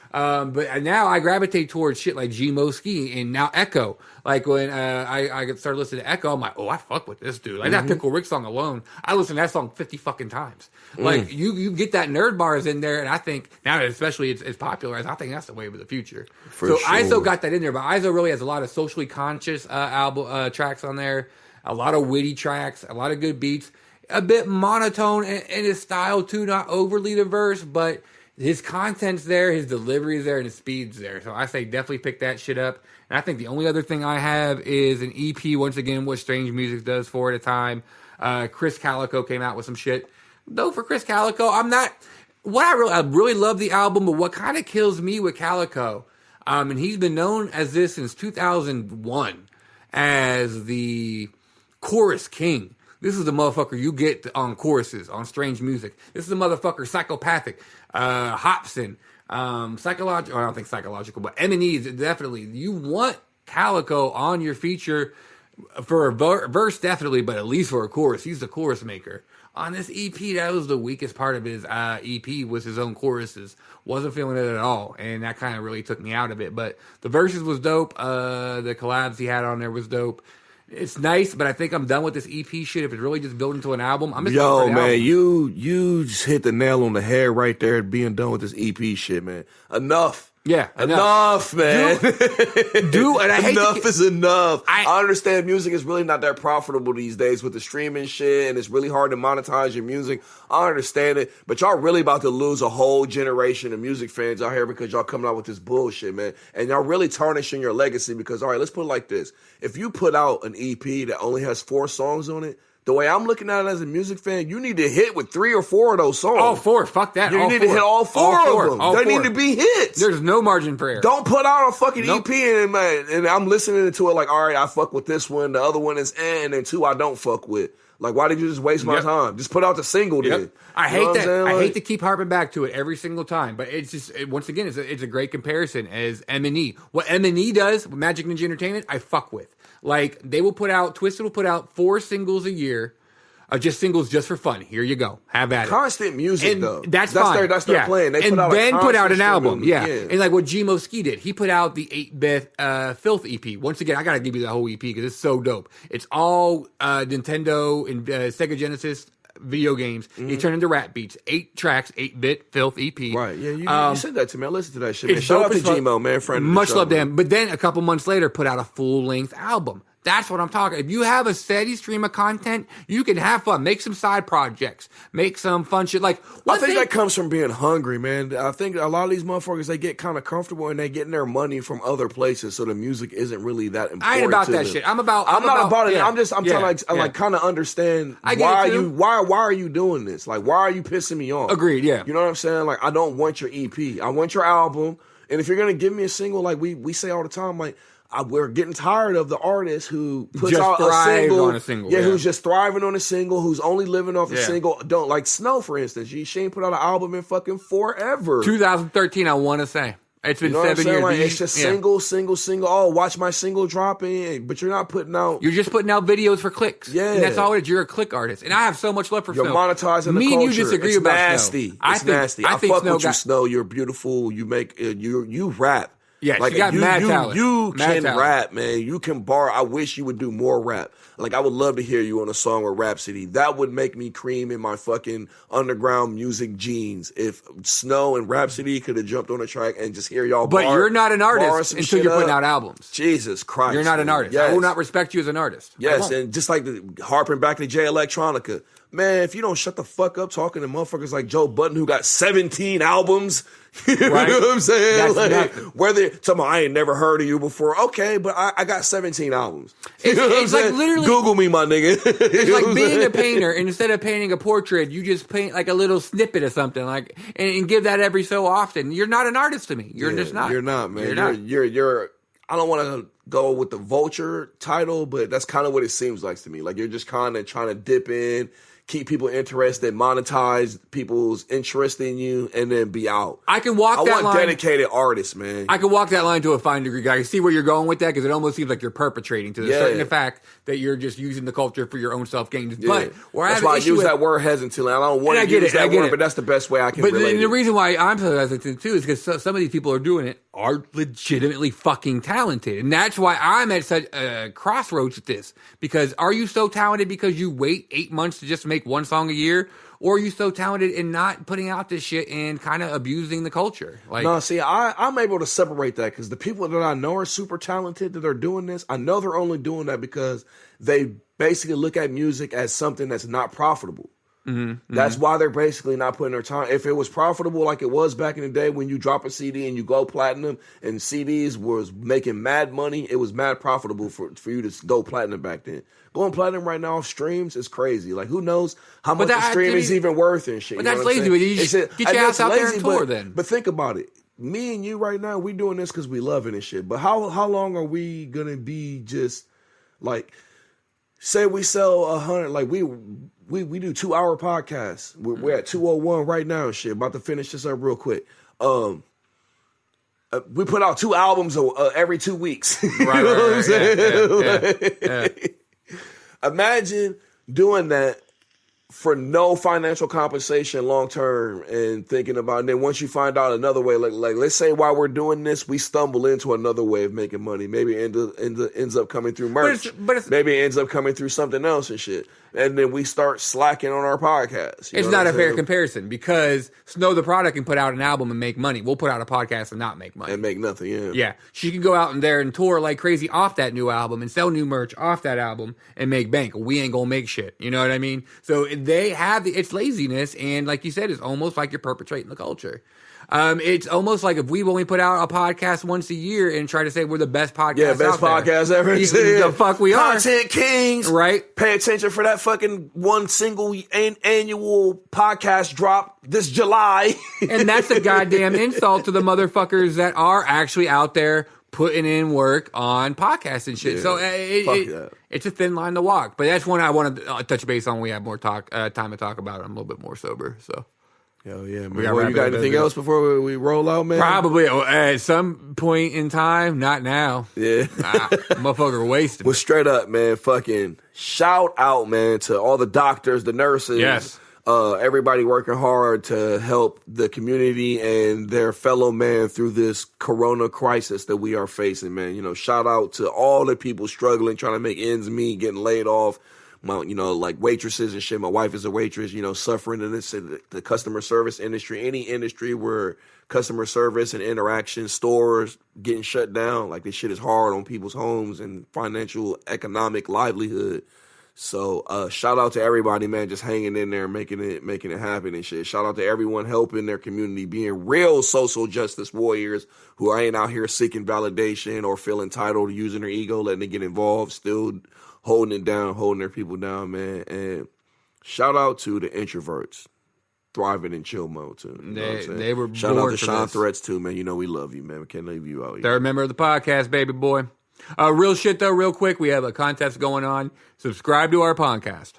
But now I gravitate towards shit like G Moski and now Echo. Like when I started listening to Echo, I'm like, oh, I fuck with this dude. Like that Pickle Rick song alone, I listened to that song 50 fucking times. Like you get that nerd bars in there, and I think now that especially it's popularized, I think that's the wave of the future. So sure. ISO got that in there, but ISO really has a lot of socially conscious album tracks on there, a lot of witty tracks, a lot of good beats, a bit monotone in his style too, not overly diverse, but his content's there, his delivery's there, and his speed's there. So I say definitely pick that shit up. And I think the only other thing I have is an EP, once again, what Strange Music does for at a time. Chris Calico came out with some shit. Though for Chris Calico, I really love the album, but what kind of kills me with Calico, and he's been known as this since 2001, as the chorus king. This is the motherfucker you get on choruses, on Strange Music. This is the motherfucker psychopathic. Hobson, psychological, I don't think psychological, but M&E is definitely, you want Calico on your feature for a verse, definitely, but at least for a chorus. He's the chorus maker. On this EP, that was the weakest part of his EP, was his own choruses. Wasn't feeling it at all, and that kind of really took me out of it. But the verses was dope. The collabs he had on there was dope. It's nice, but I think I'm done with this EP shit. If it's really just building to an album, I'm just man, album. You just hit the nail on the head right there, being done with this EP shit, man. Enough. Yeah, enough, man. And I hate enough is enough. I understand music is really not that profitable these days with the streaming shit, and it's really hard to monetize your music. I understand it, but y'all really about to lose a whole generation of music fans out here because y'all coming out with this bullshit, man. And y'all really tarnishing your legacy because, all right, let's put it like this. If you put out an EP that only has 4 songs on it, the way I'm looking at it as a music fan, you need to hit with 3 or 4 of those songs. All 4, fuck that. You need to hit all 4 of them. They need to be hits. There's no margin for error. Don't put out a fucking EP and I'm listening to it like, all right, I fuck with this one. The other one is and then 2 I don't fuck with. Like, why did you just waste my time? Just put out the single then. I hate that. I hate to keep harping back to it every single time, but it's just, once again, it's a great comparison as M&E. What M&E does, Magic Ninja Entertainment, I fuck with. Like, Twisted will put out 4 singles a year. Just singles just for fun. Here you go. Have at it. Constant music, and though. That's fine. That's their plan. They and put out an album. Yeah. Yeah. And like what G-Mo Ski did. He put out the 8-bit Filth EP. Once again, I got to give you the whole EP because it's so dope. It's all Nintendo and Sega Genesis video games. He turned into rap beats. 8 tracks, 8-bit Filth EP. Right. Yeah, you said that to me. I listened to that shit, man. It's Shout out to dope as fuck. G-Mo, man. Friend of the Much show, love to man. him. But then a couple months later, put out a full-length album. That's what I'm talking. If you have a steady stream of content, you can have fun. Make some side projects. Make some fun shit. Like, I think that comes from being hungry, man. I think a lot of these motherfuckers, they get kind of comfortable and they getting their money from other places, so the music isn't really that important. I ain't about to that them. shit. I'm not about it. Yeah, I'm trying to kind of understand why are you doing this? Like, why are you pissing me off? Agreed. Yeah. You know what I'm saying? Like, I don't want your EP. I want your album. And if you're gonna give me a single, like we say all the time, like. We're getting tired of the artist who puts just out a single. Yeah, who's just thriving on a single, who's only living off a single. Don't like Snow, for instance. She ain't put out an album in fucking forever. 2013, I want to say. It's been 7 years. Like, it's just single. Oh, watch my single dropping, but you're not putting out. You're just putting out videos for clicks. Yeah, and that's all it is. You're a click artist, and I have so much love for Snow. You're monetizing the culture. Me and you disagree it's about nasty. Snow. It's nasty. I fuck with you, Snow. You're beautiful. You make you rap. Yeah, like you got mad talent. You mad can talent. rap, man. You can bar. I wish you would do more rap. Like, I would love to hear you on a song with Rhapsody. That would make me cream in my fucking underground music jeans. If Snow and Rhapsody could have jumped on a track and just hear y'all. But you're not an artist until you're putting out albums. Jesus Christ, you're not an artist. Yes. I will not respect you as an artist. Yes, and just like harping back to Jay Electronica. Man, if you don't shut the fuck up talking to motherfuckers like Joe Budden who got 17 albums, you know what I'm saying? That's whether I ain't never heard of you before, okay, but I got 17 albums. It's like literally Google me, my nigga. It's like being a painter, and instead of painting a portrait, you just paint like a little snippet of something, like and give that every so often. You're not an artist to me. You're just not. You're not, man. You're. I don't want to go with the vulture title, but that's kind of what it seems like to me. Like, you're just kind of trying to dip in, keep people interested, monetize people's interest in you, and then be out. I can walk that line. I want dedicated artists, man. I can walk that line to a fine degree. I can see where you're going with that because it almost seems like you're perpetrating to the certain fact that you're just using the culture for your own self-gain. Yeah. But that's why I use that word hesitantly. I don't want to use that word, but that's the best way I can relate it. The reason why I'm so hesitant too is because some of these people are doing it are legitimately fucking talented. And that's why I'm at such a crossroads with this. Because are you so talented because you wait 8 months to just make one song a year? Or are you so talented in not putting out this shit and kind of abusing the culture? Like, no, see, I'm able to separate that because the people that I know are super talented that are doing this, I know they're only doing that because they basically look at music as something that's not profitable. That's why they're basically not putting their time. If it was profitable like it was back in the day when you drop a CD and you go platinum and CDs was making mad money, it was mad profitable for you to go platinum back then. Going platinum right now off streams is crazy. Like, who knows how much the stream is even worth and shit. But that's lazy. You just get your ass out there and tour then. But think about it. Me and you right now, we doing this because we loving this shit. But how long are we going to be just like, say we sell 100, like we do 2-hour podcasts. We're at 2:01 right now and shit. About to finish this up real quick. We put out 2 albums every 2 weeks. You know what I'm saying? Yeah. Imagine doing that for no financial compensation long term and thinking about it. And then once you find out another way, like let's say while we're doing this, we stumble into another way of making money. Maybe it ends up coming through merch. Maybe it ends up coming through something else and shit. and then we start slacking on our podcast. It's not a fair comparison because Snow the product can put out an album and make money. We'll put out a podcast and not make money. And make nothing, yeah. Yeah. She can go out and there and tour like crazy off that new album and sell new merch off that album and make bank. We ain't gonna make shit. You know what I mean? So they have, it's laziness, and like you said, it's almost like you're perpetrating the culture. It's almost like if we only put out a podcast once a year and try to say we're the best podcast. Yeah, best podcast ever. The fuck we are. Content kings. Right. Pay attention for that fucking one single annual podcast drop this July. And that's a goddamn insult to the motherfuckers that are actually out there putting in work on podcasts and shit. Yeah, so it's a thin line to walk. But that's one I want to touch base on when we have more time to talk about it. I'm a little bit more sober, so. Hell yeah, man. You got anything else before we roll out, man? Probably at some point in time. Not now. Yeah. Motherfucker wasted. Well, straight up, man, fucking shout out, man, to all the doctors, the nurses. Yes. Everybody working hard to help the community and their fellow man through this corona crisis that we are facing, man. You know, shout out to all the people struggling, trying to make ends meet, getting laid off. Like waitresses and shit. My wife is a waitress, suffering in the customer service industry, any industry where customer service and interaction, stores getting shut down. Like, this shit is hard on people's homes and financial, economic livelihood. So, shout out to everybody, man, just hanging in there, making it happen and shit. Shout out to everyone helping their community, being real social justice warriors who ain't out here seeking validation or feel entitled, using their ego, letting it get involved, still holding it down, holding their people down, man. And shout out to the introverts, thriving in chill mode, too. You know what I'm saying? They were shout out to Sean Threats, too, man. We love you, man. We can't leave you out here. Third member of the podcast, baby boy. Real shit, though, real quick. We have a contest going on. Subscribe to our podcast.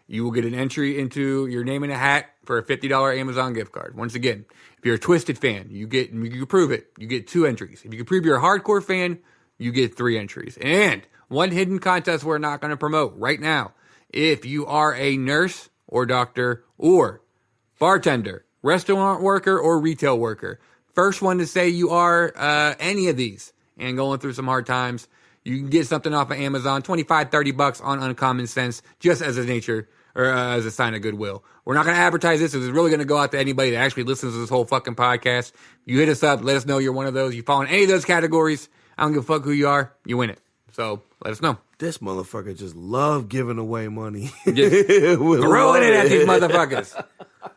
You will get an entry into your name in a hat for a $50 Amazon gift card. Once again, if you're a Twisted fan, you can prove it. You get 2 entries. If you can prove you're a hardcore fan, you get 3 entries. And one hidden contest we're not going to promote right now. If you are a nurse or doctor or bartender, restaurant worker or retail worker, first one to say you are any of these and going through some hard times, you can get something off of Amazon, $25-$30 on Uncommon Sense, just as a nature or as a sign of goodwill. We're not going to advertise this. It's really going to go out to anybody that actually listens to this whole fucking podcast. You hit us up. Let us know you're one of those. You fall in any of those categories. I don't give a fuck who you are. You win it. So let us know. This motherfucker just love giving away money. Just throwing it at these motherfuckers.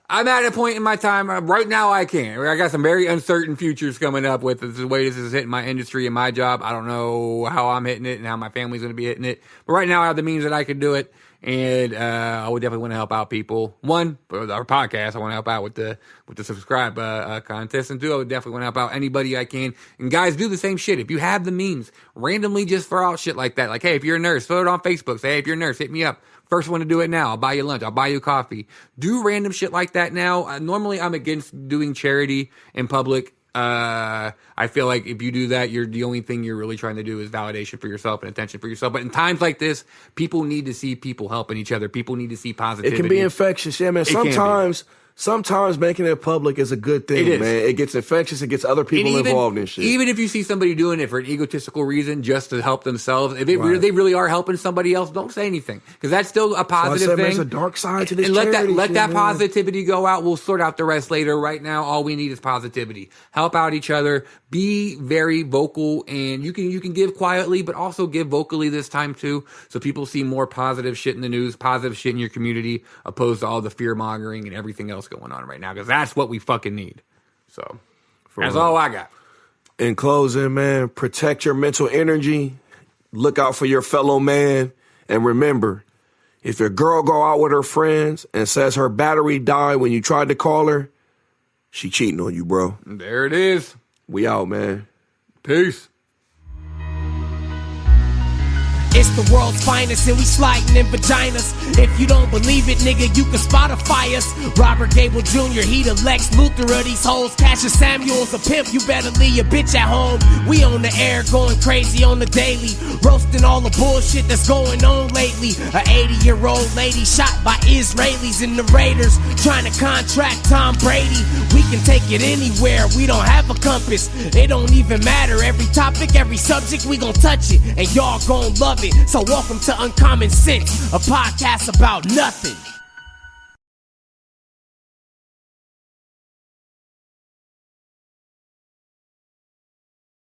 I'm at a point in my time, right now I can. I got some very uncertain futures coming up with the way this is hitting my industry and my job. I don't know how I'm hitting it and how my family's going to be hitting it. But right now I have the means that I can do it. And I would definitely want to help out people. One, for our podcast, I want to help out with the subscribe contest. And 2, I would definitely want to help out anybody I can. And guys, do the same shit. If you have the means, randomly just throw out shit like that. Like, hey, if you're a nurse, throw it on Facebook. Say, hey, if you're a nurse, hit me up. First one to do it now. I'll buy you lunch. I'll buy you coffee. Do random shit like that now. Normally, I'm against doing charity in public. I feel like if you do that, the only thing you're really trying to do is validation for yourself and attention for yourself. But in times like this, people need to see people helping each other. People need to see positivity. It can be infectious, yeah, man. Sometimes making it public is a good thing, man. It gets infectious. It gets other people involved in shit. Even if you see somebody doing it for an egotistical reason, just to help themselves, if they really are helping somebody else, don't say anything, because that's still a positive thing. There's a dark side to this. And let that positivity go out. We'll sort out the rest later. Right now, all we need is positivity. Help out each other. Be very vocal, and you can give quietly, but also give vocally this time too, so people see more positive shit in the news, positive shit in your community, opposed to all the fear mongering and everything else going on right now, because that's what we fucking need. So that's all I got. In closing, man, protect your mental energy, look out for your fellow man, and remember, if your girl go out with her friends and says her battery died when you tried to call her, she cheating on you, bro. There it is. We out, man. Peace. It's the world's finest and we sliding in vaginas. If you don't believe it, nigga, you can Spotify us. Robert Gable Jr., he the Lex Luthor of these hoes. Cassius Samuel's a pimp, you better leave your bitch at home. We on the air going crazy on the daily, roasting all the bullshit that's going on lately. A 80-year-old lady shot by Israelis and the Raiders trying to contract Tom Brady. We can take it anywhere, we don't have a compass. It don't even matter, every topic, every subject, we gon' touch it. And y'all gon' love it. So welcome to Uncommon Sense, a podcast about nothing.